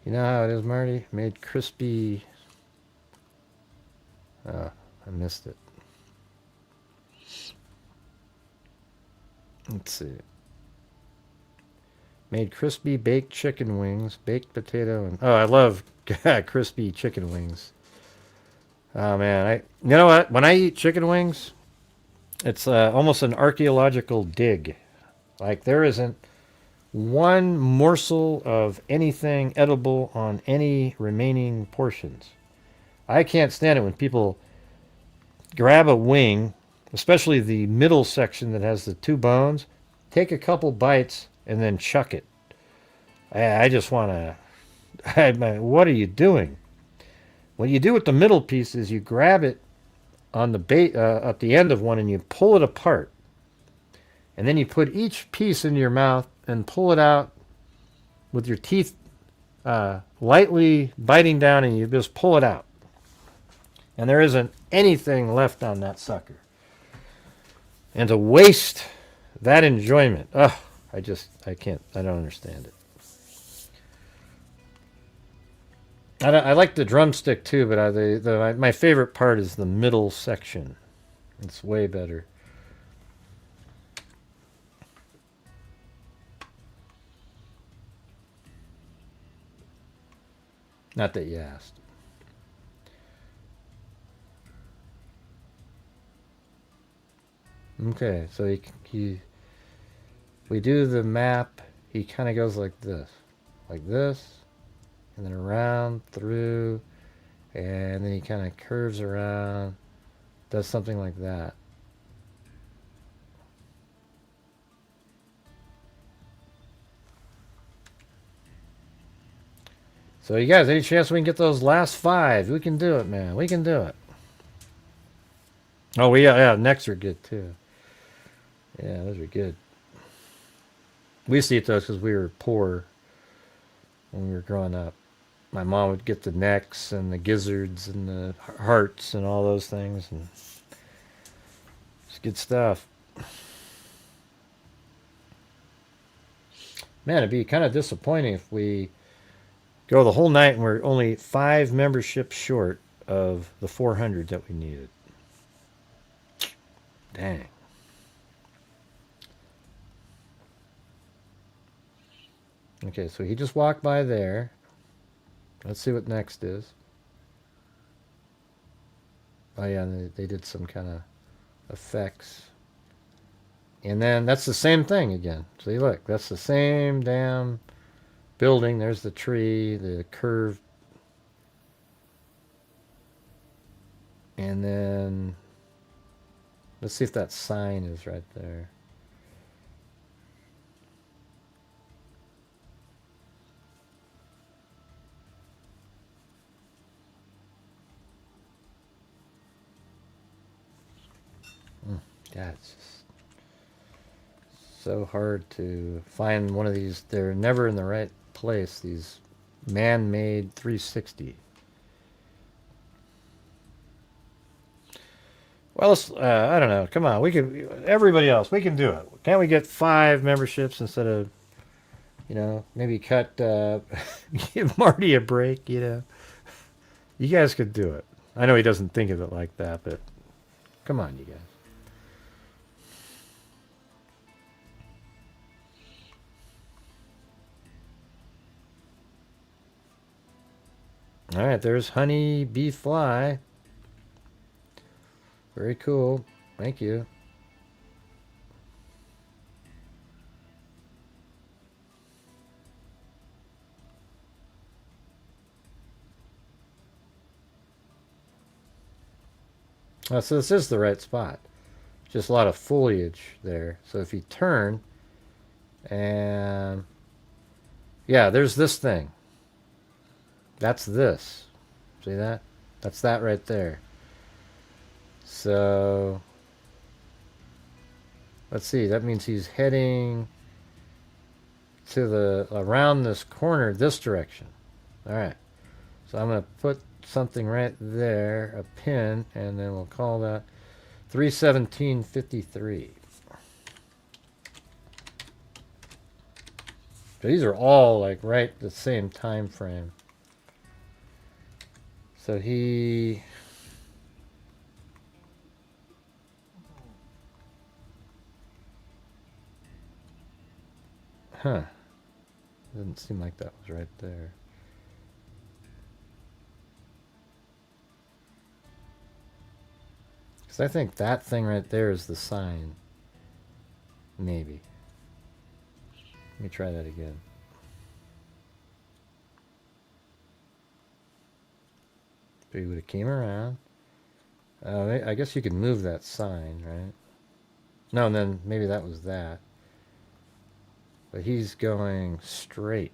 You know how it is, Marty? Made crispy. Oh, I missed it. Let's see. Made crispy baked chicken wings, baked potato, and oh, I love crispy chicken wings. Oh man, you know what? When I eat chicken wings, it's almost an archaeological dig. Like there isn't one morsel of anything edible on any remaining portions. I can't stand it when people grab a wing, especially the middle section that has the two bones, take a couple bites, and then chuck it. I just want to... What are you doing? What you do with the middle piece is you grab it on the at the end of one and you pull it apart. And then you put each piece into your mouth and pull it out with your teeth lightly biting down, and you just pull it out. And there isn't anything left on that sucker. And to waste that enjoyment, I can't, I don't understand it. I like the drumstick too, but my favorite part is the middle section. It's way better. Not that you asked. Okay, so we do the map. He kind of goes like this, and then around, through, and then he kind of curves around, does something like that. So you guys, any chance we can get those last 5? We can do it, man. We can do it. Oh, yeah, necks are good too. Yeah, those are good. We used to eat those because we were poor when we were growing up. My mom would get the necks and the gizzards and the hearts and all those things. And it's good stuff. Man, it'd be kind of disappointing if we go the whole night and we're only 5 memberships short of the 400 that we needed. Dang. Okay, so he just walked by there. Let's see what next is. Oh yeah, they did some kind of effects. And then that's the same thing again. See, look, that's the same damn building. There's the tree, the curve. And then let's see if that sign is right there. God, it's just so hard to find one of these. They're never in the right place, these man-made 360. Well, let's, I don't know. Come on, we can. Everybody else, we can do it. Can't we get 5 memberships instead of, maybe cut, give Marty a break, You guys could do it. I know he doesn't think of it like that, but come on, you guys. All right, there's Honey Bee Fly. Very cool. Thank you. Oh, so this is the right spot. Just a lot of foliage there. So if you turn, and yeah, there's this thing. That's this. See that? That's that right there. So let's see. That means he's heading to around this corner, this direction. All right. So I'm going to put something right there, a pin, and then we'll call that 317.53. These are all like right the same time frame. So he... Huh. Doesn't seem like that was right there. Because I think that thing right there is the sign. Maybe. Let me try that again. But he would have came around. I guess you could move that sign, right? No, and then maybe that was that. But he's going straight.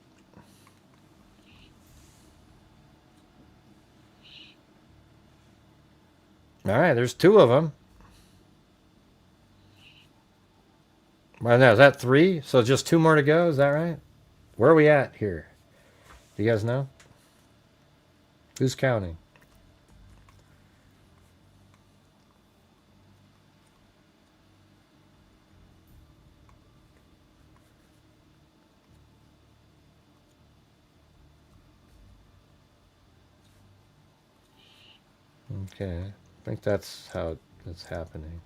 All right, there's two of them. Well, now, is that three? So just two more to go, is that right? Where are we at here? Do you guys know? Who's counting? Okay, I think that's how it's happening.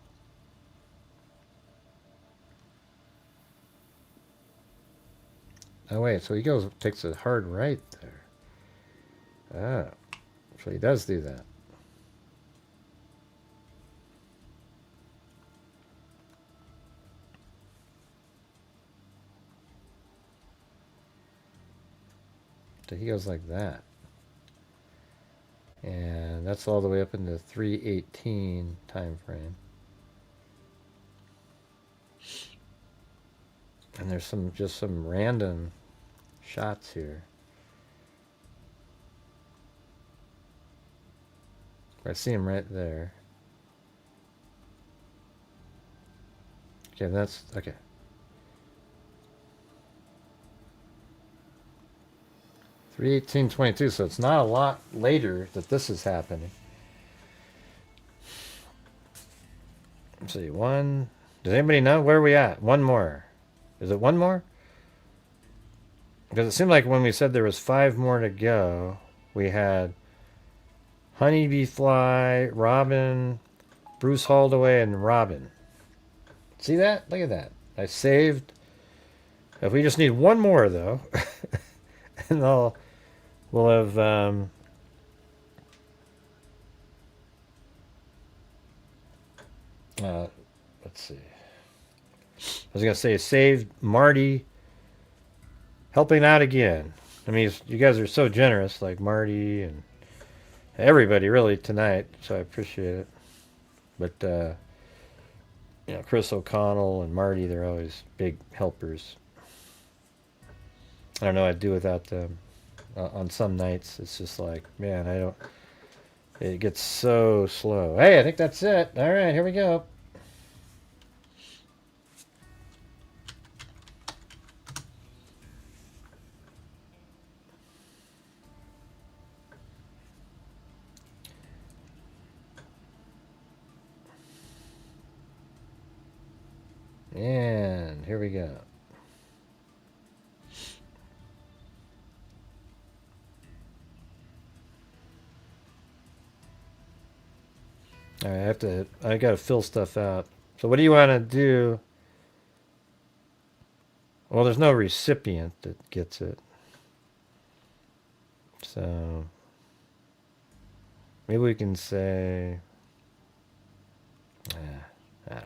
Oh wait, so he takes a hard right there. Oh, so he does do that. So he goes like that. And that's all the way up into 318 time frame. And there's just some random shots here. I see him right there. Okay, that's okay. 318:22, so it's not a lot later that this is happening. Let's see, one. Does anybody know where are we at? One more. Is it one more? Because it seemed like when we said there was 5 more to go, we had Honeybee Fly, Robin, Bruce Holdaway, and Robin. See that? Look at that. I saved. If we just need one more, though, and we'll have... let's see. I was going to say saved Marty helping out again. I mean, you guys are so generous, like Marty and everybody really tonight, so I appreciate it. But, you know, Chris O'Connell and Marty, they're always big helpers. I don't know what I'd do without them. On some nights, it's just like, man, it gets so slow. Hey, I think that's it. All right, here we go. And here we go. All right, I gotta fill stuff out. So what do you want to do? Well, there's no recipient that gets it. So maybe we can say, I don't know.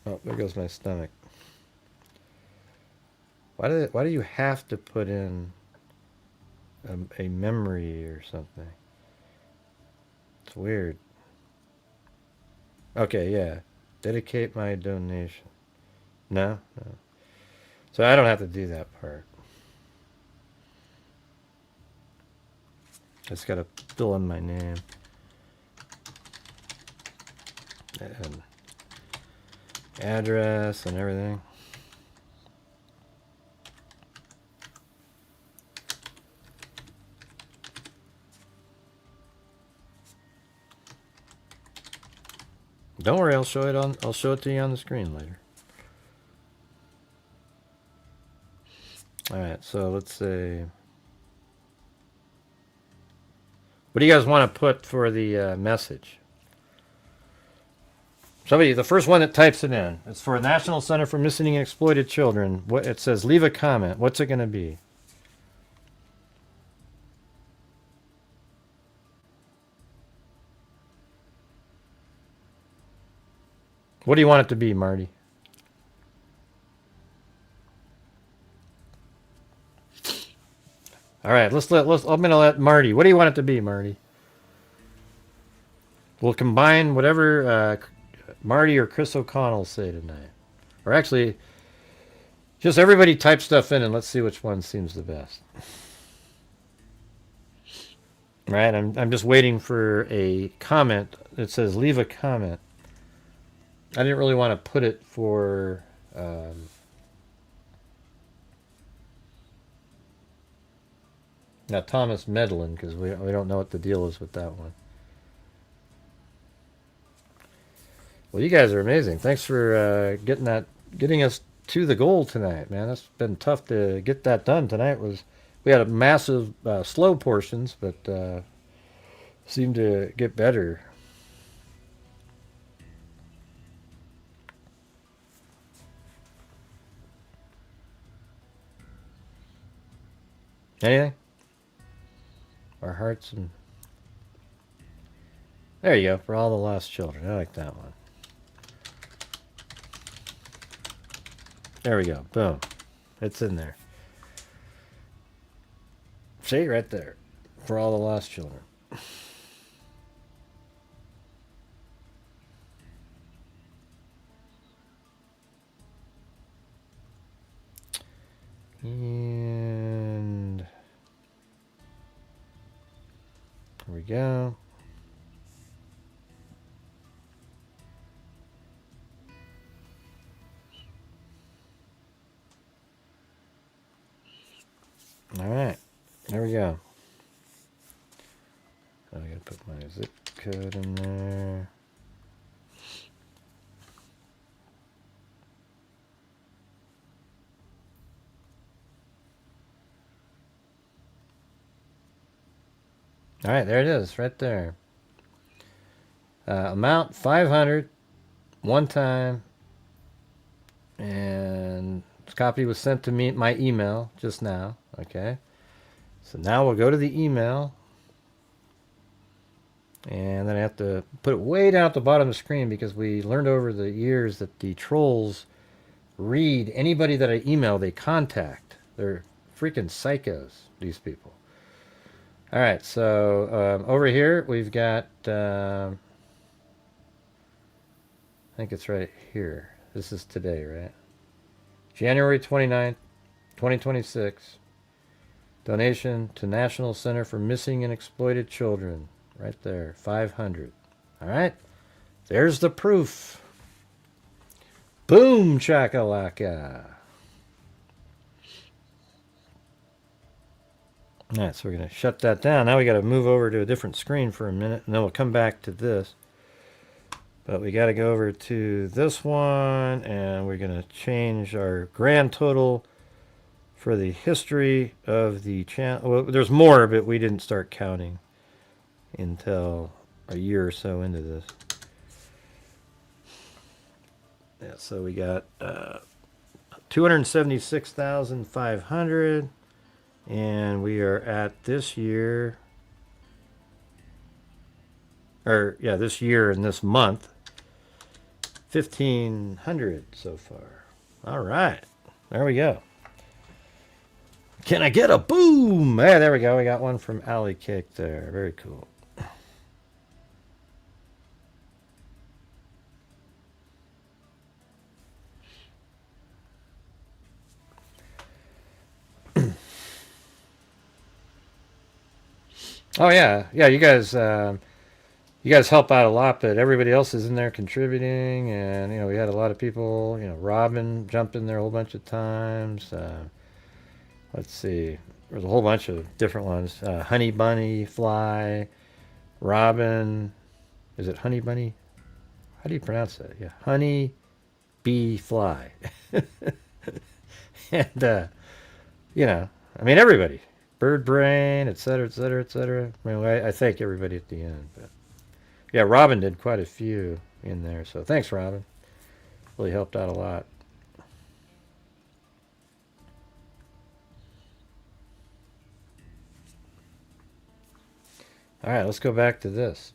Oh, there goes my stomach. Why do you have to put in a memory or something? It's weird. Okay, yeah. Dedicate my donation. No? No. So I don't have to do that part. Just gotta fill in my name. And address and everything. Don't worry, I'll show it to you on the screen later. All right, so let's see. What do you guys want to put for the message? Somebody, the first one that types it in. It's for National Center for Missing and Exploited Children. What it says, leave a comment. What's it going to be? What do you want it to be, Marty? All right, I'm going to let Marty. What do you want it to be, Marty? We'll combine whatever Marty or Chris O'Connell say tonight. Or actually, just everybody type stuff in and let's see which one seems the best. All right, I'm just waiting for a comment that says leave a comment. I didn't really want to put it for now Thomas Medlin because we don't know what the deal is with that one. Well, you guys are amazing. Thanks for getting us to the goal tonight, man. It's been tough to get that done. Tonight we had a massive slow portions, but seemed to get better. Anything? Our hearts and... There you go, for all the lost children. I like that one. There we go. Boom. It's in there. See, right there. For all the lost children. And there we go. All right, there we go. I gotta put my zip code in there. All right, there it is, right there. Amount 500, one time, and this copy was sent to me, my email just now. Okay, so now we'll go to the email, and then I have to put it way down at the bottom of the screen because we learned over the years that the trolls read anybody that I email, they contact. They're freaking psychos, these people. All right, so over here we've got, I think it's right here. This is today, right? January 29th, 2026. Donation to National Center for Missing and Exploited Children. Right there, 500. All right, there's the proof. Boom, chakalaka. All right, so we're going to shut that down. Now we got to move over to a different screen for a minute, and then we'll come back to this. But we got to go over to this one, and we're going to change our grand total for the history of the channel. Well, there's more, but we didn't start counting until a year or so into this. Yeah, so we got 276,500, and we are at this year, or yeah, this year and this month, 1,500 so far. All right, there we go. Can I get a boom? Hey, there we go. We got one from Alley Cake there. Very cool. Oh yeah, yeah. You guys help out a lot, but everybody else is in there contributing, and you know we had a lot of people. You know, Robin jumped in there a whole bunch of times. Let's see. There's a whole bunch of different ones. Honey Bunny, Fly, Robin. Is it Honey Bunny? How do you pronounce that? Yeah, honey bee fly. And you know, I mean everybody, bird brain, etc., etc., etc. I mean, I thank everybody at the end, but yeah, Robin did quite a few in there, so thanks, Robin. Really helped out a lot. All right, let's go back to this.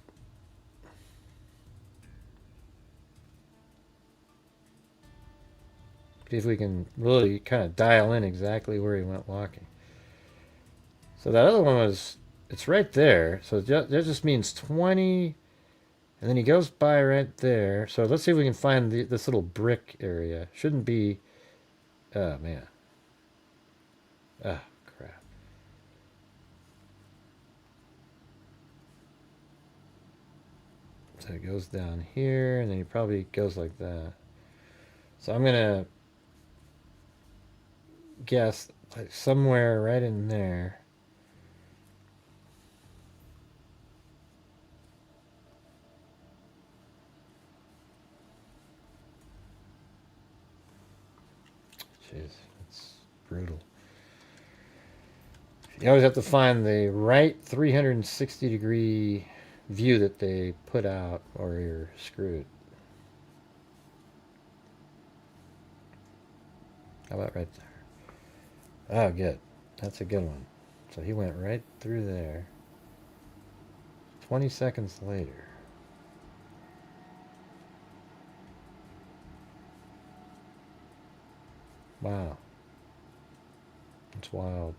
See if we can really kind of dial in exactly where he went walking. So that other one was, it's right there. So that just means 20, and then he goes by right there. So let's see if we can find this little brick area. Shouldn't be, oh man. Oh, crap. So it goes down here, and then he probably goes like that. So I'm going to guess like somewhere right in there. Jeez, it's brutal. You always have to find the right 360-degree view that they put out, or you're screwed. How about right there? Oh, good. That's a good one. So he went right through there. 20 seconds later. Wow. It's wild.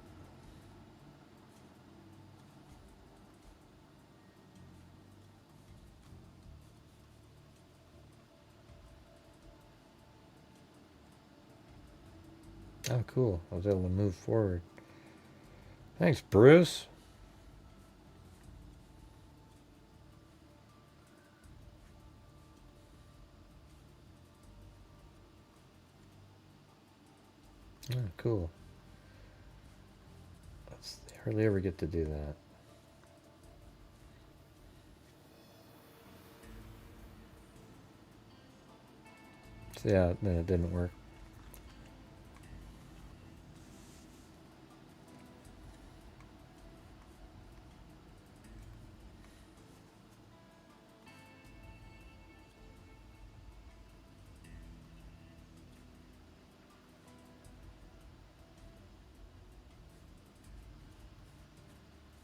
Oh, cool. I was able to move forward. Thanks, Bruce. Oh, cool. I hardly ever get to do that. So yeah, then it didn't work.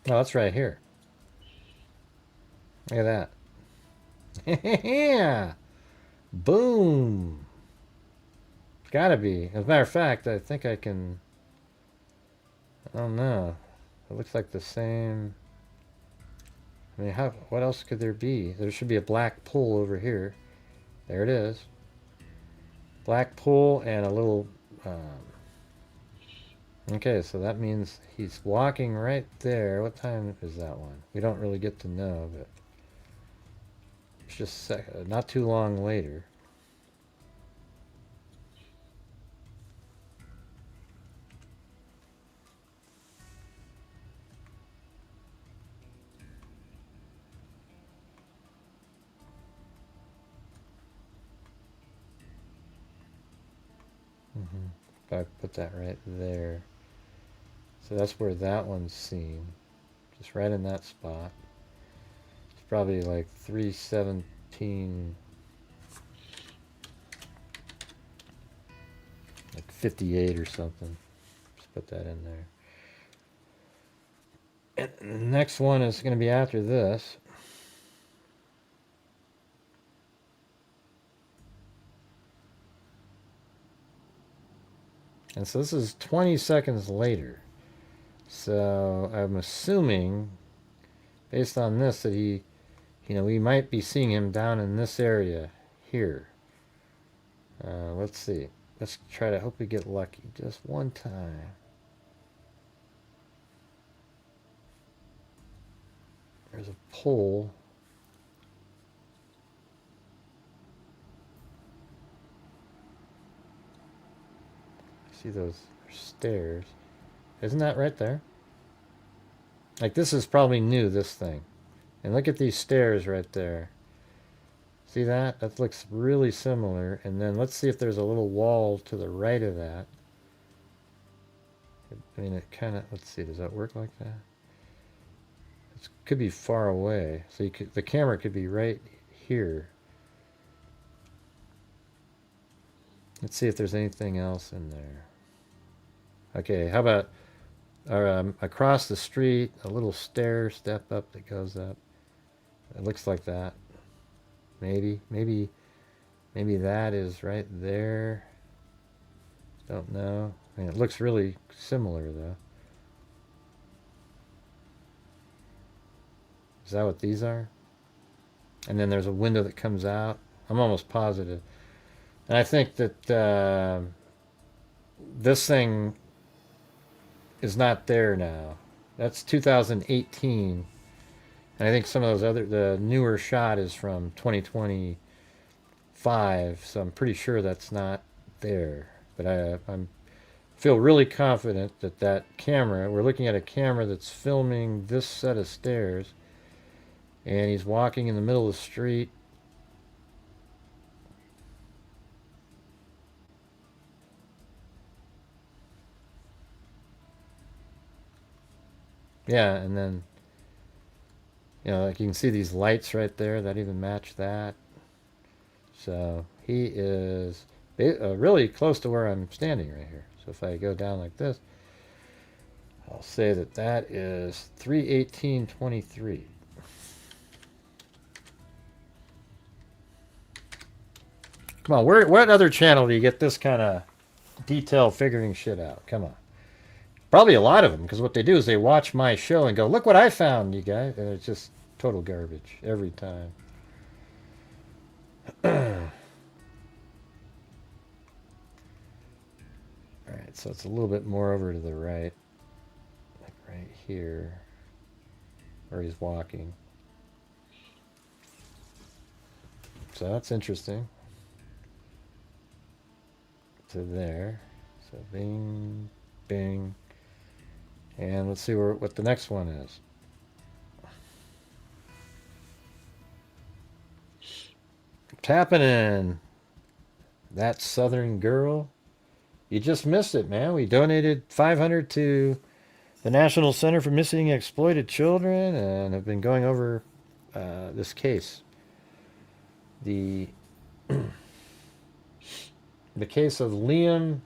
Oh, that's right here. Look at that. Yeah. Boom. It's gotta be. As a matter of fact, I think I can... I don't know. It looks like the same... I mean, what else could there be? There should be a black pull over here. There it is. Black pull and a little... okay, so that means he's walking right there. What time is that one? We don't really get to know, but... It's just not too long later. If I put that right there. So that's where that one's seen. Just right in that spot. It's probably like 317, like 58 or something. Just put that in there. And the next one is going to be after this. And so this is 20 seconds later. So I'm assuming, based on this, that we might be seeing him down in this area here. Let's see. Let's try to hope we get lucky just one time. There's a pole. See those stairs? Isn't that right there? Like, this is probably new, this thing. And look at these stairs right there. See that? That looks really similar. And then let's see if there's a little wall to the right of that. I mean, it kind of, let's see, does that work like that? It could be far away. So you could, the camera could be right here. Let's see if there's anything else in there. Okay, how about across the street, a little stair step up that goes up. It looks like that. Maybe that is right there. Don't know. I mean, it looks really similar though. Is that what these are? And then there's a window that comes out. I'm almost positive. And I think that this thing is not there now. That's 2018. And I think some of those other, the newer shot is from 2025. So I'm pretty sure that's not there. But I'm feel really confident that that camera, we're looking at a camera that's filming this set of stairs. And he's walking in the middle of the street. Yeah, and then, you know, like you can see these lights right there that even match that. So he is really close to where I'm standing right here. So if I go down like this, I'll say that that is 318.23. Come on, what other channel do you get this kind of detail figuring shit out? Come on. Probably a lot of them, because what they do is they watch my show and go, look what I found, you guys. And it's just total garbage every time. Alright, so it's a little bit more over to the right. Like right here. Where he's walking. So that's interesting. To there. So bing, bing. And let's see what the next one is. What's happening? That Southern girl. You just missed it, man. We donated $500 to the National Center for Missing and Exploited Children and have been going over this case. The case of Liam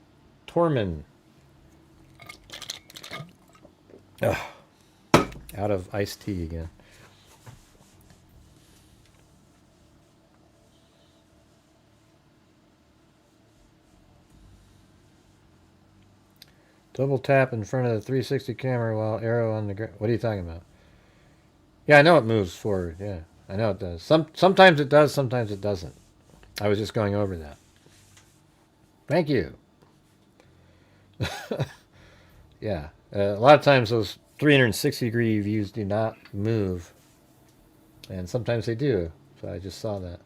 Torman. Ugh. Out of iced tea again. Double tap in front of the 360 camera while arrow on the ground. What are you talking about? Yeah, I know it moves forward. Yeah, I know it does. Sometimes it does, sometimes it doesn't. I was just going over that. Thank you. Yeah. A lot of times those 360-degree views do not move. And sometimes they do. So I just saw that.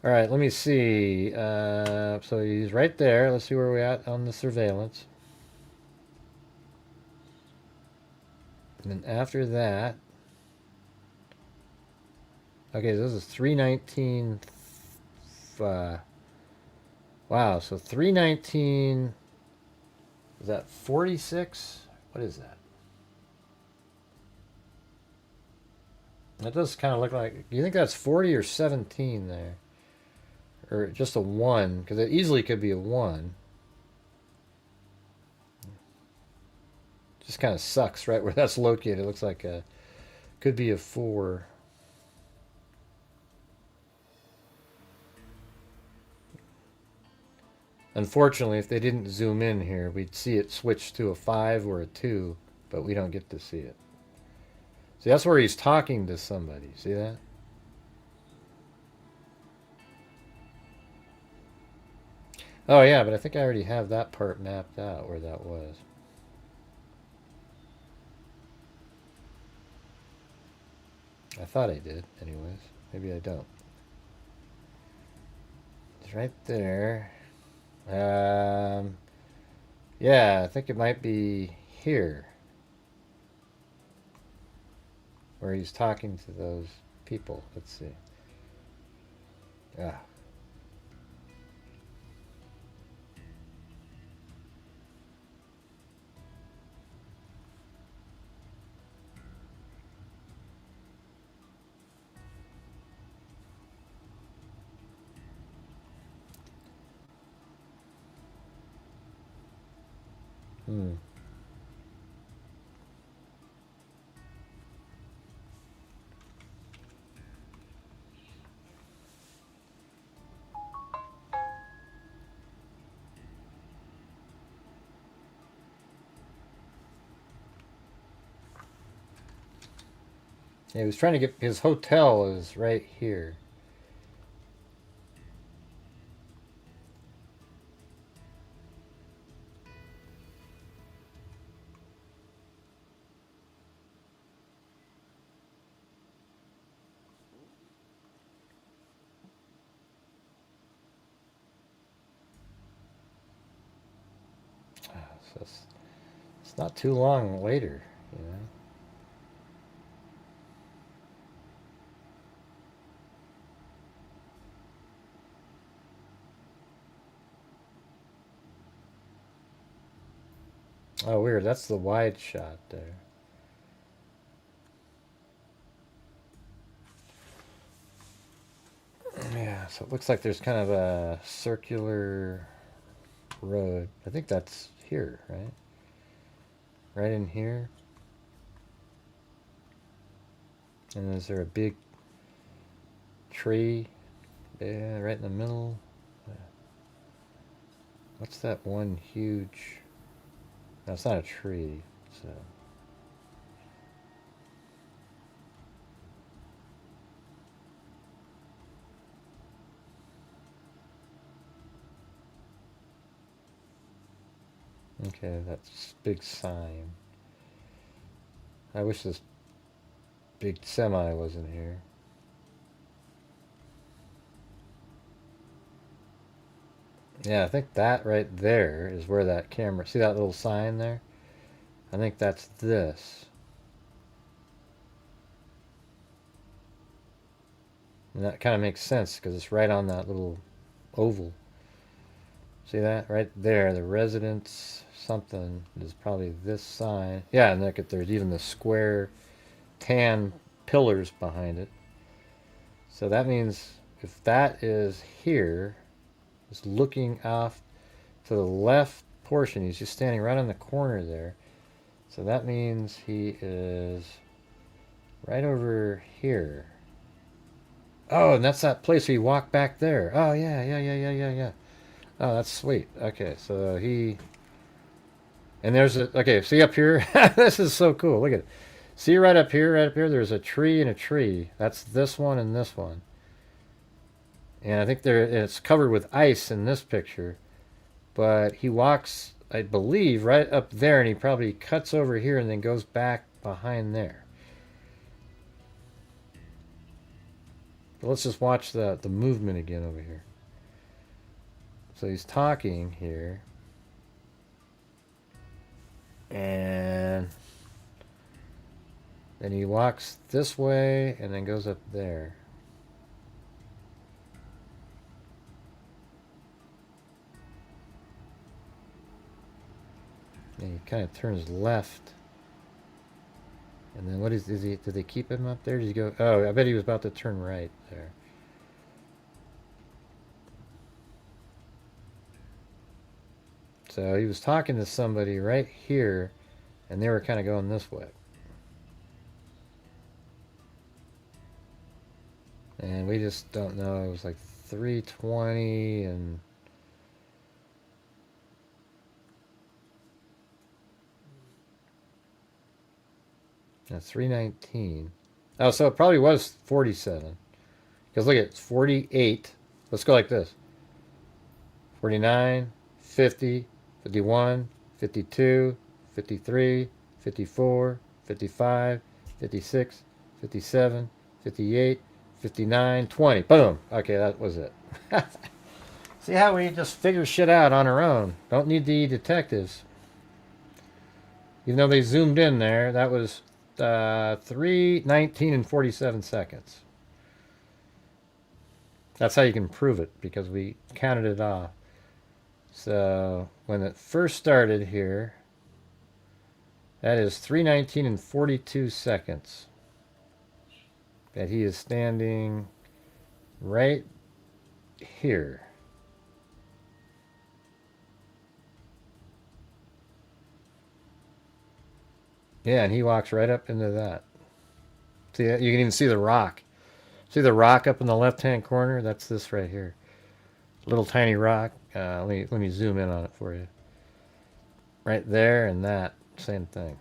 All right, let me see. So he's right there. Let's see where we're at on the surveillance. And then after that... Okay, this is 319... wow, so 319... Is that 46? What is that? That does kind of look like... Do you think that's 40 or 17 there? Or just a 1? Because it easily could be a 1. Just kind of sucks right where that's located. It looks like a... Could be a 4. Unfortunately, if they didn't zoom in here, we'd see it switch to a 5 or a 2, but we don't get to see it. See, that's where he's talking to somebody. See that? Oh, yeah, but I think I already have that part mapped out where that was. I thought I did, anyways. Maybe I don't. It's right there. Yeah, I think it might be here. Where he's talking to those people. Let's see. Yeah. Yeah, he was trying to get his hotel is right here. So it's not too long later, you know. Oh, weird. That's the wide shot there. Yeah, so it looks like there's kind of a circular road. I think that's here, right? Right in here. And is there a big tree? Yeah, right in the middle. What's that one huge... No, it's not a tree, so... Okay, that's big sign. I wish this big semi wasn't here. Yeah, I think that right there is where that camera... See that little sign there? I think that's this. And that kind of makes sense because it's right on that little oval. See that? Right there, the residence something is probably this sign. Yeah, and look at there's even the square tan pillars behind it. So that means if that is here, it's looking off to the left portion. He's just standing right on the corner there. So that means he is right over here. Oh, and that's that place where you walk back there. Oh, yeah. Oh, that's sweet. Okay, so he... And there's a... Okay, see up here? This is so cool. Look at it. See right up here, there's a tree and a tree. That's this one and this one. And I think it's covered with ice in this picture. But he walks, I believe, right up there, and he probably cuts over here and then goes back behind there. But let's just watch the movement again over here. So he's talking here. And then he walks this way and then goes up there. And he kind of turns left. And then what is he? Did they keep him up there? Did he go? Oh, I bet he was about to turn right there. So he was talking to somebody right here, and they were kind of going this way. And we just don't know. It was like 3:20 and... That's 3:19. Oh, so it probably was 47. Because look at it, it's 48. Let's go like this. 49, 50, 51, 52, 53, 54, 55, 56, 57, 58, 59, 20. Boom. Okay, that was it. See how we just figure shit out on our own. Don't need the detectives. Even though they zoomed in there, that was 3:19 and 47 seconds. That's how you can prove it, because we counted it off. So when it first started here, that is 3:19 and 42 seconds. That he is standing right here. Yeah, and he walks right up into that. See, you can even see the rock. See the rock up in the left-hand corner? That's this right here. Little tiny rock. Let me zoom in on it for you. Right there and that. Same thing.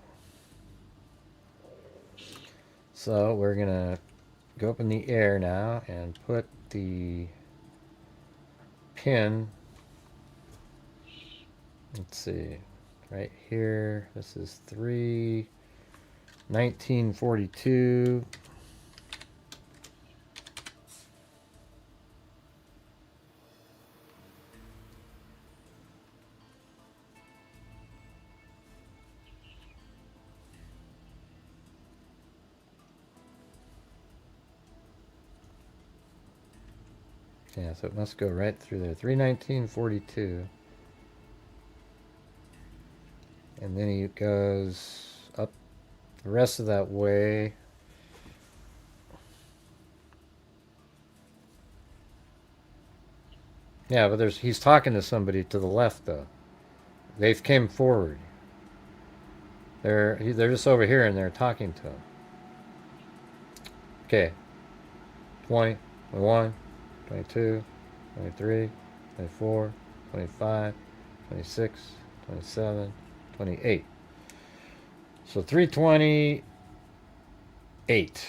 So we're going to go up in the air now and put the pin. Let's see. Right here. This is 3:19:42. Yeah, so it must go right through there. 3:19:42. And then he goes up the rest of that way. Yeah, but he's talking to somebody to the left though. They've came forward. They're just over here and they're talking to him. Okay. 20, 21, 22, 23, 24, 25, 26, 27, 28. So 3:28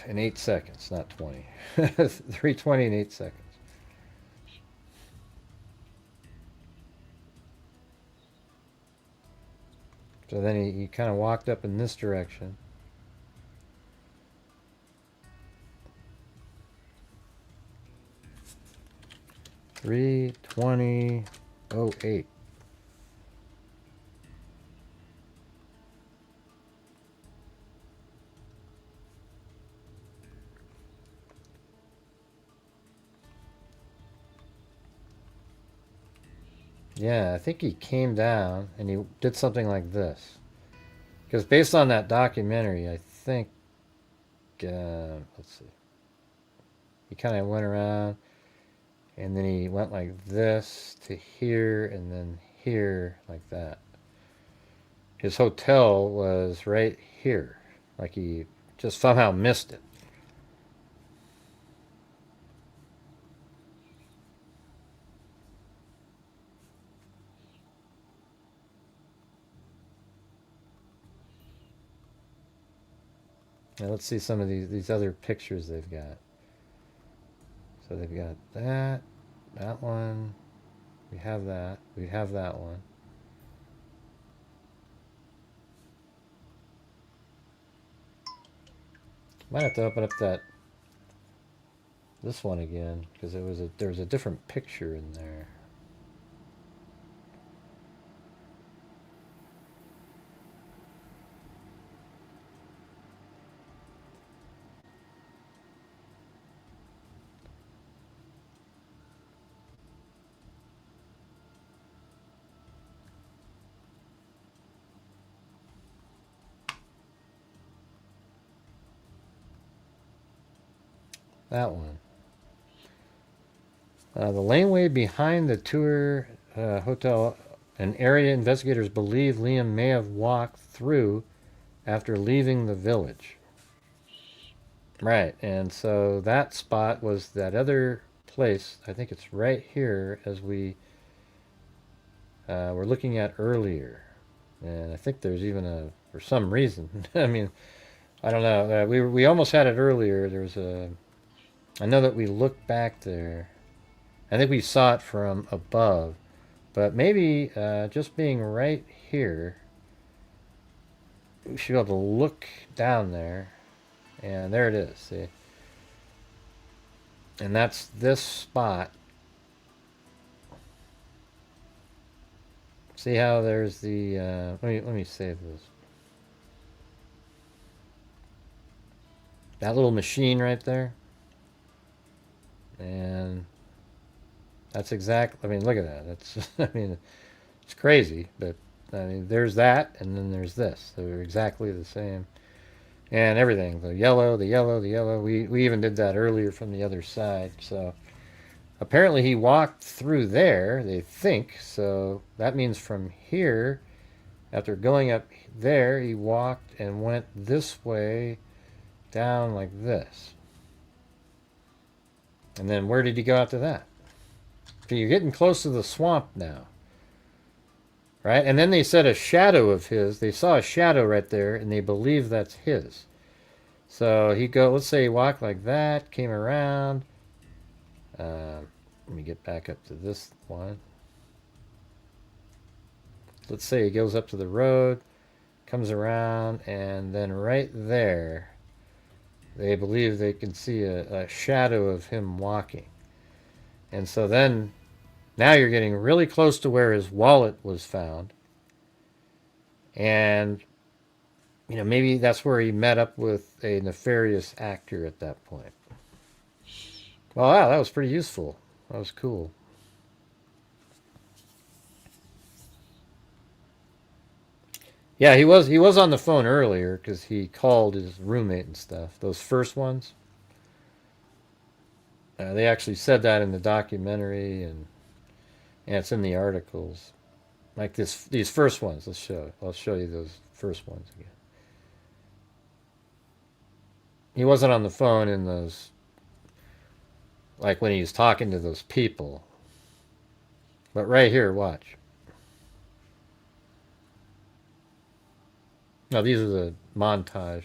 and 8 seconds, not 20. 3:20 and 8 seconds. So then he kind of walked up in this direction. Three 20:08. Yeah, I think he came down and he did something like this. Because based on that documentary, I think, let's see, he kind of went around and then he went like this to here and then here like that. His hotel was right here, like he just somehow missed it. Now let's see some of these other pictures they've got. So they've got that one. We have that one. Might have to open up this one again because there was a different picture in there. That one. The laneway behind the tour hotel, an area investigators believe Liam may have walked through after leaving the village. Right, and so that spot was that other place. I think it's right here as we were looking at earlier. And I think there's even for some reason, I mean, I don't know. We almost had it earlier. I know that we looked back there. I think we saw it from above. But maybe just being right here, we should be able to look down there. And there it is, see? And that's this spot. See how there's the... let me save this. That little machine right there. And That's exactly, I mean, look at that. That's, I mean, it's crazy, but I mean, there's that, and then there's this. They're exactly the same. And everything, the yellow, the yellow, the yellow. We even did that earlier from the other side. So apparently he walked through there, they think. So that means from here, after going up there, he walked and went this way down like this. And then where did he go after that? So you're getting close to the swamp now. Right? And then they said a shadow of his. They saw a shadow right there, and they believe that's his. So let's say he walked like that, came around. Let me get back up to this one. Let's say he goes up to the road, comes around, and then right there, they believe they can see a shadow of him walking. And so then, now you're getting really close to where his wallet was found. And, you know, maybe that's where he met up with a nefarious actor at that point. Well, wow, that was pretty useful. That was cool. Yeah, he was on the phone earlier because he called his roommate and stuff. Those first ones. They actually said that in the documentary, and it's in the articles. Like these first ones. I'll show you those first ones again. He wasn't on the phone in those, like when he was talking to those people. But right here, watch. Now these are the montage.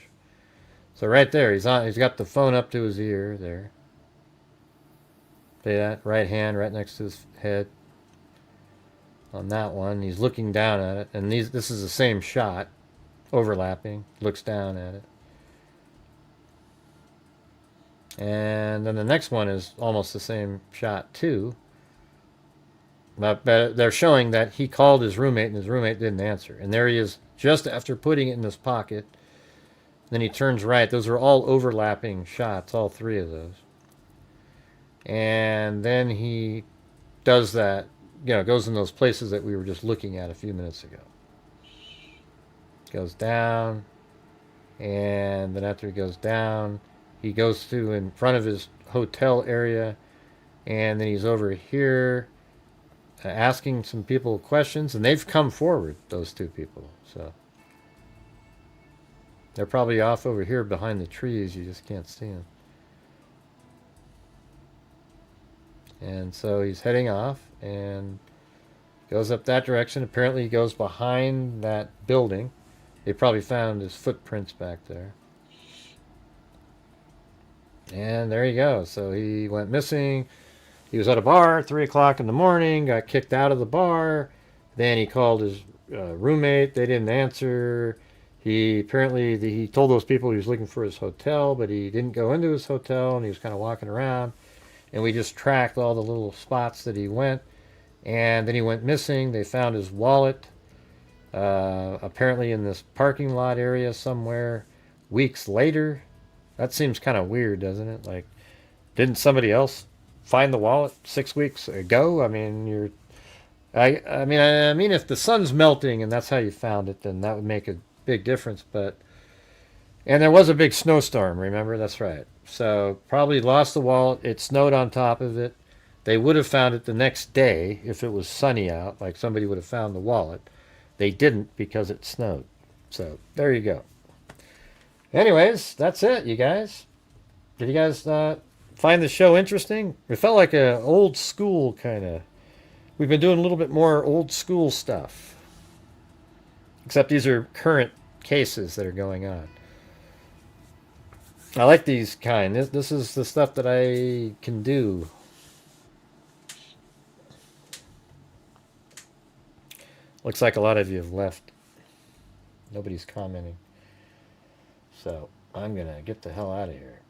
So right there, he's got the phone up to his ear there. See that? Right hand right next to his head. On that one, he's looking down at it, and this is the same shot, overlapping. Looks down at it. And then the next one is almost the same shot too. But they're showing that he called his roommate and his roommate didn't answer. And there he is just after putting it in his pocket. Then he turns right. Those are all overlapping shots, all three of those. And then he does that, you know, goes in those places that we were just looking at a few minutes ago. Goes down. And then after he goes down, he goes to in front of his hotel area. And then he's over here asking some people questions, and they've come forward, those two people. So they're probably off over here behind the trees. You just can't see them. And so he's heading off and goes up that direction. Apparently he goes behind that building. They probably found his footprints back there. And there you go. So he went missing. He was at a bar at 3 o'clock in the morning, got kicked out of the bar. Then he called his roommate. They didn't answer. He told those people he was looking for his hotel, but he didn't go into his hotel, and he was kind of walking around. And we just tracked all the little spots that he went. And then he went missing. They found his wallet, apparently in this parking lot area somewhere, weeks later. That seems kind of weird, doesn't it? Like, didn't somebody else find the wallet 6 weeks ago? I mean, I mean, if the sun's melting and that's how you found it, then that would make a big difference. And there was a big snowstorm, remember? That's right. So probably lost the wallet. It snowed on top of it. They would have found it the next day if it was sunny out, like somebody would have found the wallet. They didn't because it snowed. So there you go. Anyways, that's it, you guys. Did you guys find the show interesting? It felt like a old school kind of. We've been doing a little bit more old school stuff. Except these are current cases that are going on. I like these kind. This is the stuff that I can do. Looks like a lot of you have left. Nobody's commenting. So I'm going to get the hell out of here.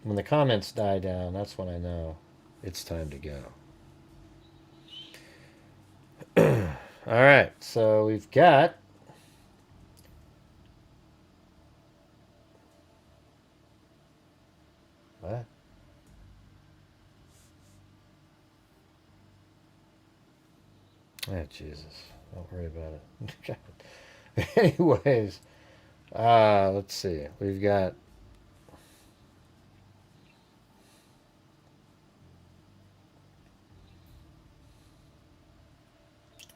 When the comments die down, that's when I know it's time to go. All right, so we've got what? Jesus. Don't worry about it. Anyways, let's see. We've got...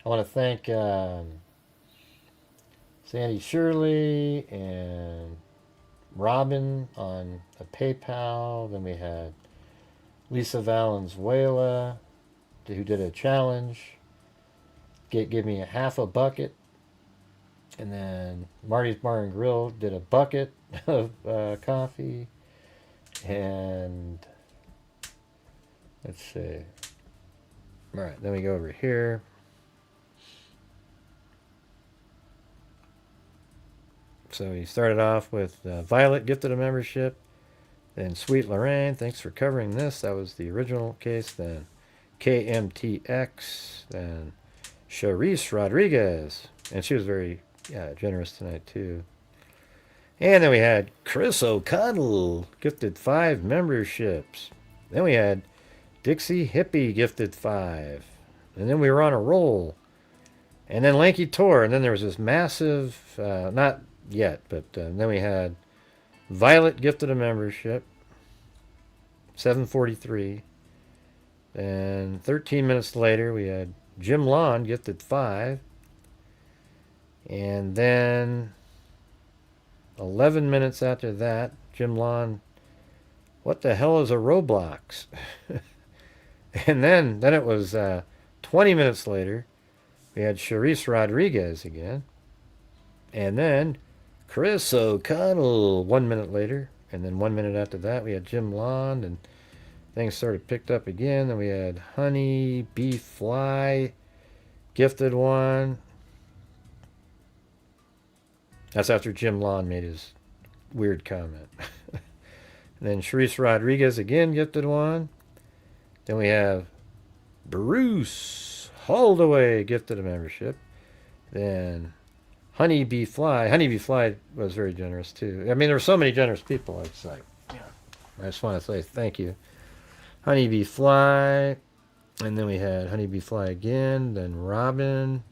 I want to thank Sandy Shirley and Robin on the PayPal. Then we had Lisa Valenzuela, who did a challenge. Give me a half a bucket. And then Marty's Bar and Grill did a bucket of coffee. And let's see. All right, then we go over here. So he started off with Violet gifted a membership. Then Sweet Lorraine, thanks for covering this. That was the original case. Then KMTX. Then Charisse Rodriguez. And she was very generous tonight, too. And then we had Chris O'Connell, gifted 5 memberships. Then we had Dixie Hippie, gifted 5. And then we were on a roll. And then Lanky Tor. And then there was this massive, not yet, but then we had Violet gifted a membership, 743. And 13 minutes later, we had Jim Lawn gifted 5. And then 11 minutes after that, Jim Lawn, what the hell is a Roblox? And then it was 20 minutes later, we had Charisse Rodriguez again. And then Chris O'Connell 1 minute later. And then 1 minute after that, we had Jim Lawn. And things started picked up again. Then we had Honey Bee Fly, gifted 1. That's after Jim Lawn made his weird comment. And then Charisse Rodriguez again gifted 1. Then we have Bruce Holdaway gifted a membership. Then Honeybee Fly. Honeybee Fly was very generous too. I mean, there were so many generous people. It's like, I just want to say thank you. Honeybee Fly. And then we had Honeybee Fly again. Then Robin.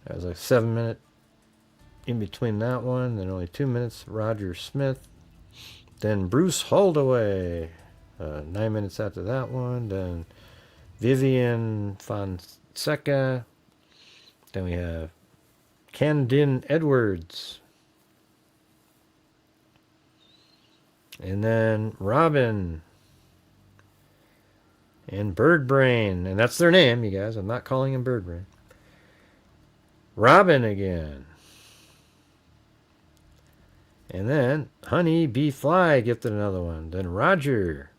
That was a 7 minute in between that one. Then only 2 minutes. Roger Smith. Then Bruce Holdaway. 9 minutes after that one. Then Vivian Fonseca. Then we have Candin Edwards. And then Robin. And Bird Brain. And that's their name, you guys. I'm not calling him Bird Brain. Robin again. And then Honey Bee Fly gifted another one. Then Roger.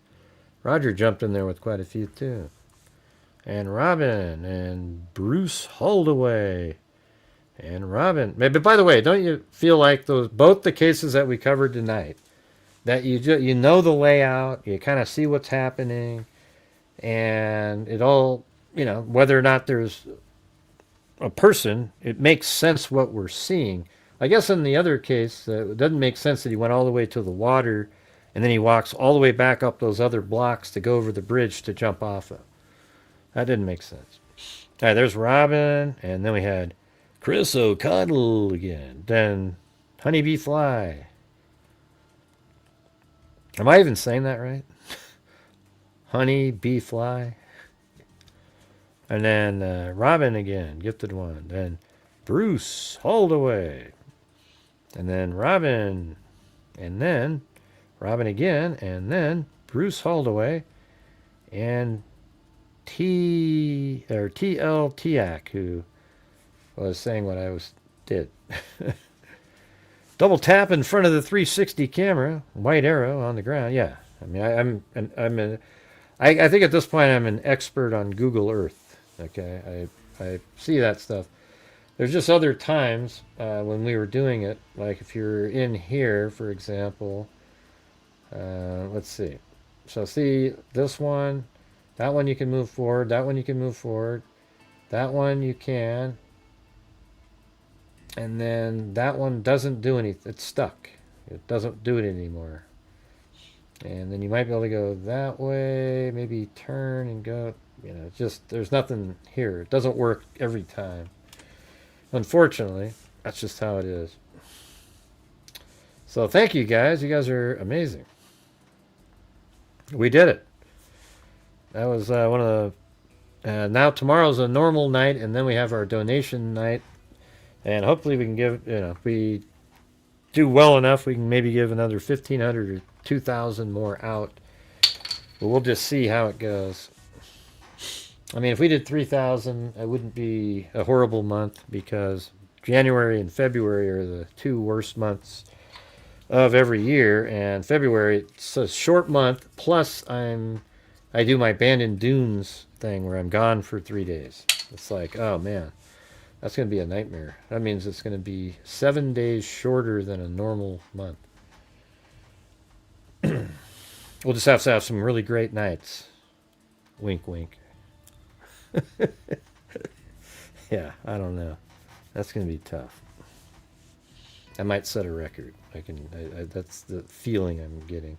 Roger jumped in there with quite a few too. And Robin. And Bruce Holdaway. And Robin. But by the way, don't you feel like those both the cases that we covered tonight, that you know the layout, you kind of see what's happening, and it all, whether or not there's a person, it makes sense what we're seeing. I guess in the other case, it doesn't make sense that he went all the way to the water and then he walks all the way back up those other blocks to go over the bridge to jump off of. That didn't make sense. All right, there's Robin, and then we had Chris O'Connell again. Then Honeybee Fly. Am I even saying that right? Honeybee Fly. And then Robin again, gifted 1. Then Bruce Holdaway. And then Robin. And then Robin again. And then Bruce Holdaway. And TL Tiak, who was saying what I did. Double tap in front of the 360 camera, white arrow on the ground. Yeah, I mean, I think at this point I'm an expert on Google Earth. Okay, I see that stuff. There's just other times when we were doing it, like if you're in here, for example. Let's see. So see this one, that one you can move forward, that one you can move forward, that one you can. And then that one doesn't do anything. It's stuck. It doesn't do it anymore. And then you might be able to go that way, maybe turn and go. You know, just there's nothing here. It doesn't work every time. Unfortunately, that's just how it is. So thank you guys. You guys are amazing. We did it. That was one of the... now tomorrow's a normal night, and then we have our donation night. And hopefully we can give, you know, if we do well enough, we can maybe give another 1,500 or 2,000 more out. But we'll just see how it goes. I mean, if we did 3,000, it wouldn't be a horrible month, because January and February are the two worst months of every year. And February, it's a short month. Plus, I do my Abandoned Dunes thing where I'm gone for 3 days. It's like, oh man, that's going to be a nightmare. That means it's going to be 7 days shorter than a normal month. We'll just have to have some really great nights. Wink, wink. Yeah, I don't know. That's going to be tough. I might set a record. That's the feeling I'm getting.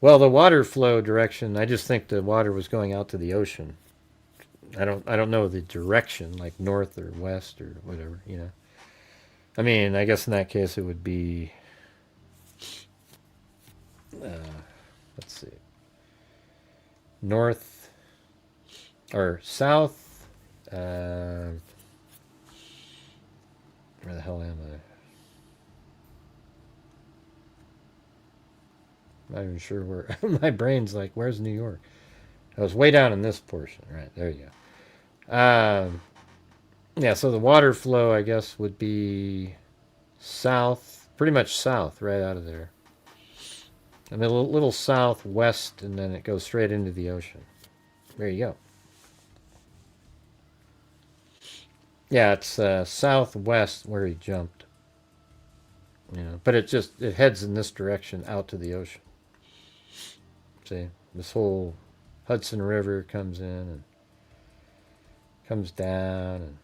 Well, the water flow direction, I just think the water was going out to the ocean. I don't know the direction, like north or west or whatever, you know. I mean, I guess in that case it would be, let's see, north or south. Where the hell am I? Not even sure where. My brain's like, where's New York? I was way down in this portion. Right, there you go. Yeah, so the water flow, I guess, would be south, pretty much south, right out of there. And then a little southwest, and then it goes straight into the ocean. There you go. Yeah, it's southwest where he jumped. You know, but it heads in this direction out to the ocean. See, this whole Hudson River comes in and comes down and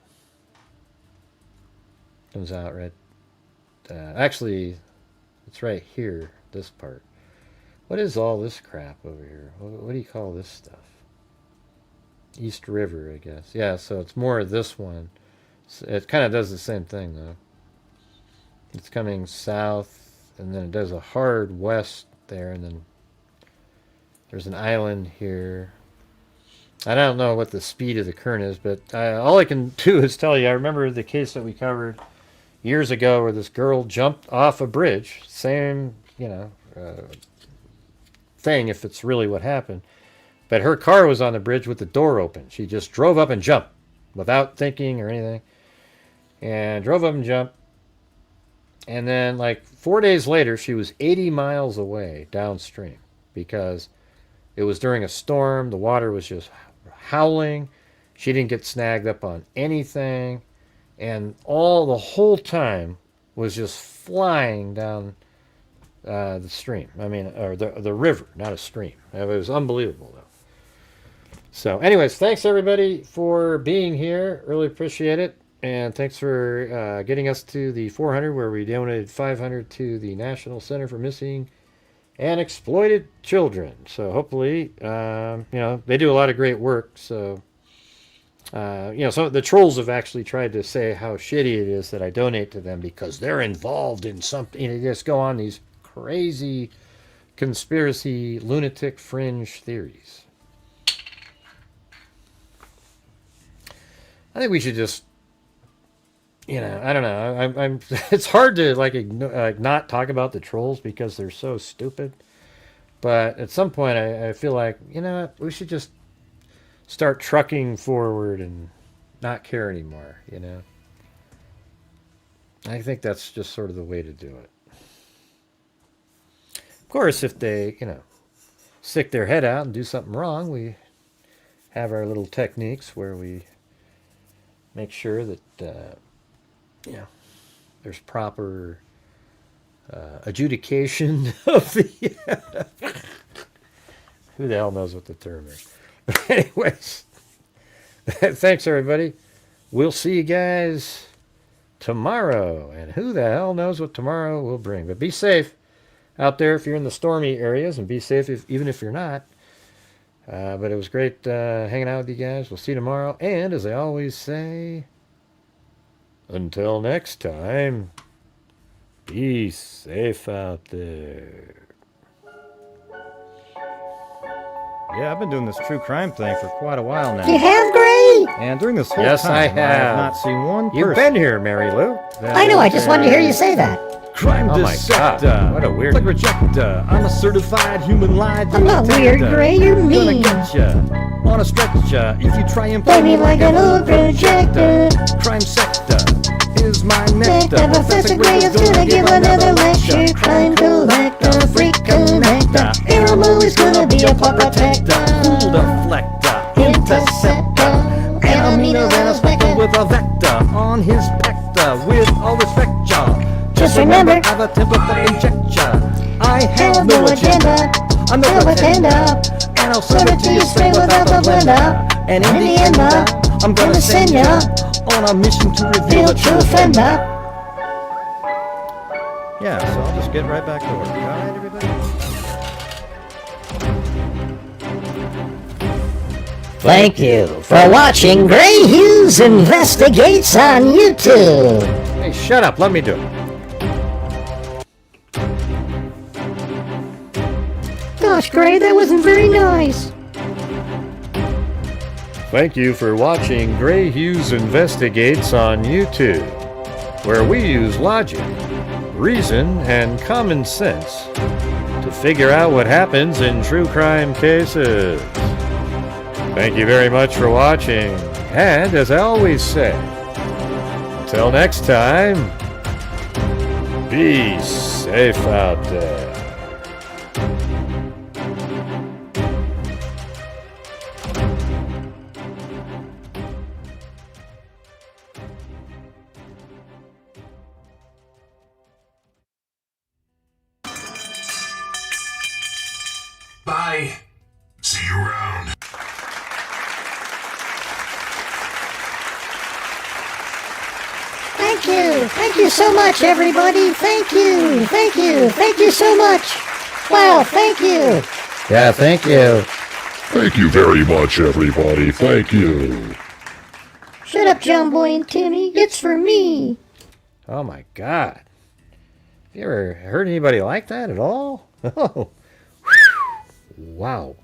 comes out right. Actually, it's right here, this part. What is all this crap over here? What do you call this stuff? East River, I guess. Yeah, so it's more of this one. It kind of does the same thing, though. It's coming south, and then it does a hard west there, and then there's an island here. I don't know what the speed of the current is, but all I can do is tell you, I remember the case that we covered years ago where this girl jumped off a bridge. Same, you know, thing, if it's really what happened. But her car was on the bridge with the door open. She just drove up and jumped without thinking or anything. And drove up and jumped. And then, like, 4 days later, she was 80 miles away downstream because it was during a storm. The water was just howling. She didn't get snagged up on anything. And the whole time was just flying down the stream. I mean, or the river, not a stream. It was unbelievable, though. So, anyways, thanks, everybody, for being here. Really appreciate it. And thanks for getting us to the 400, where we donated 500 to the National Center for Missing and Exploited Children. So hopefully, you know, they do a lot of great work. So, you know, some of the trolls have actually tried to say how shitty it is that I donate to them because they're involved in something. You know, they just go on these crazy conspiracy, lunatic fringe theories. I think we should just, you know, I don't know. I'm it's hard to like not talk about the trolls because they're so stupid. But at some point, I feel like, you know what, we should just start trucking forward and not care anymore, you know. I think that's just sort of the way to do it. Of course, if they, you know, stick their head out and do something wrong, we have our little techniques where we make sure that, you know, there's proper adjudication of the... Who the hell knows what the term is? But anyways, thanks, everybody. we'll see you guys tomorrow. And who the hell knows what tomorrow will bring. But be safe out there if you're in the stormy areas, and be safe even if you're not. But it was great hanging out with you guys. We'll see you tomorrow. And as I always say, until next time, be safe out there. Yeah, I've been doing this true crime thing for quite a while now. You have, Gray? And during this whole Yes, time, I have. not seen one person. You've been here, Mary Lou. I know, I just wanted to hear you say that. Crime Oh my dissector. God, what a weird- Like rejector. I'm a certified human lie I'm not weird, detector. Gray, you're Gonna mean. get ya on a stretcher if you try and Play me like an old projector. Crime sector is my nectar. Professor Gray is gonna give another lecture. Crime collector, freak connector. Animal is gonna be a paw protector. Cool deflector, interceptor. And I'm meaner than a specker. With a vector on his pector. With all respect, y'all. Just remember, I have a temper fucking check ya. I have no agenda. I'm no no pretender. pretender. And I'll serve it to you straight without the blender. And in the end, I'm gonna send ya on a mission to reveal Real the true truth. offender. Yeah, so I'll just get right back to work. All right, everybody? Thank you for watching Grant Hughes Investigates on YouTube. Hey, shut up. Let me do it. Gosh, Gray, that wasn't very nice. Thank you for watching Grant Hughes Investigates on YouTube, where we use logic, reason, and common sense to figure out what happens in true crime cases. Thank you very much for watching, and as I always say, until next time, be safe out there. Bye. See you around. Thank you. Thank you so much, everybody. Thank you. Thank you. Thank you so much. Wow, thank you. Yeah, thank you. Thank you very much, everybody. Thank you. Shut up, John Boy and Timmy. It's for me. Oh my God. Have you ever heard anybody like that at all? Oh. Wow.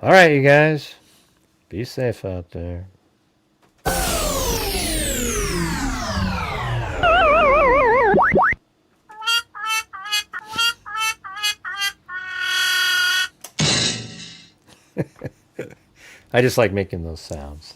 All right, you guys. Be safe out there. I just like making those sounds.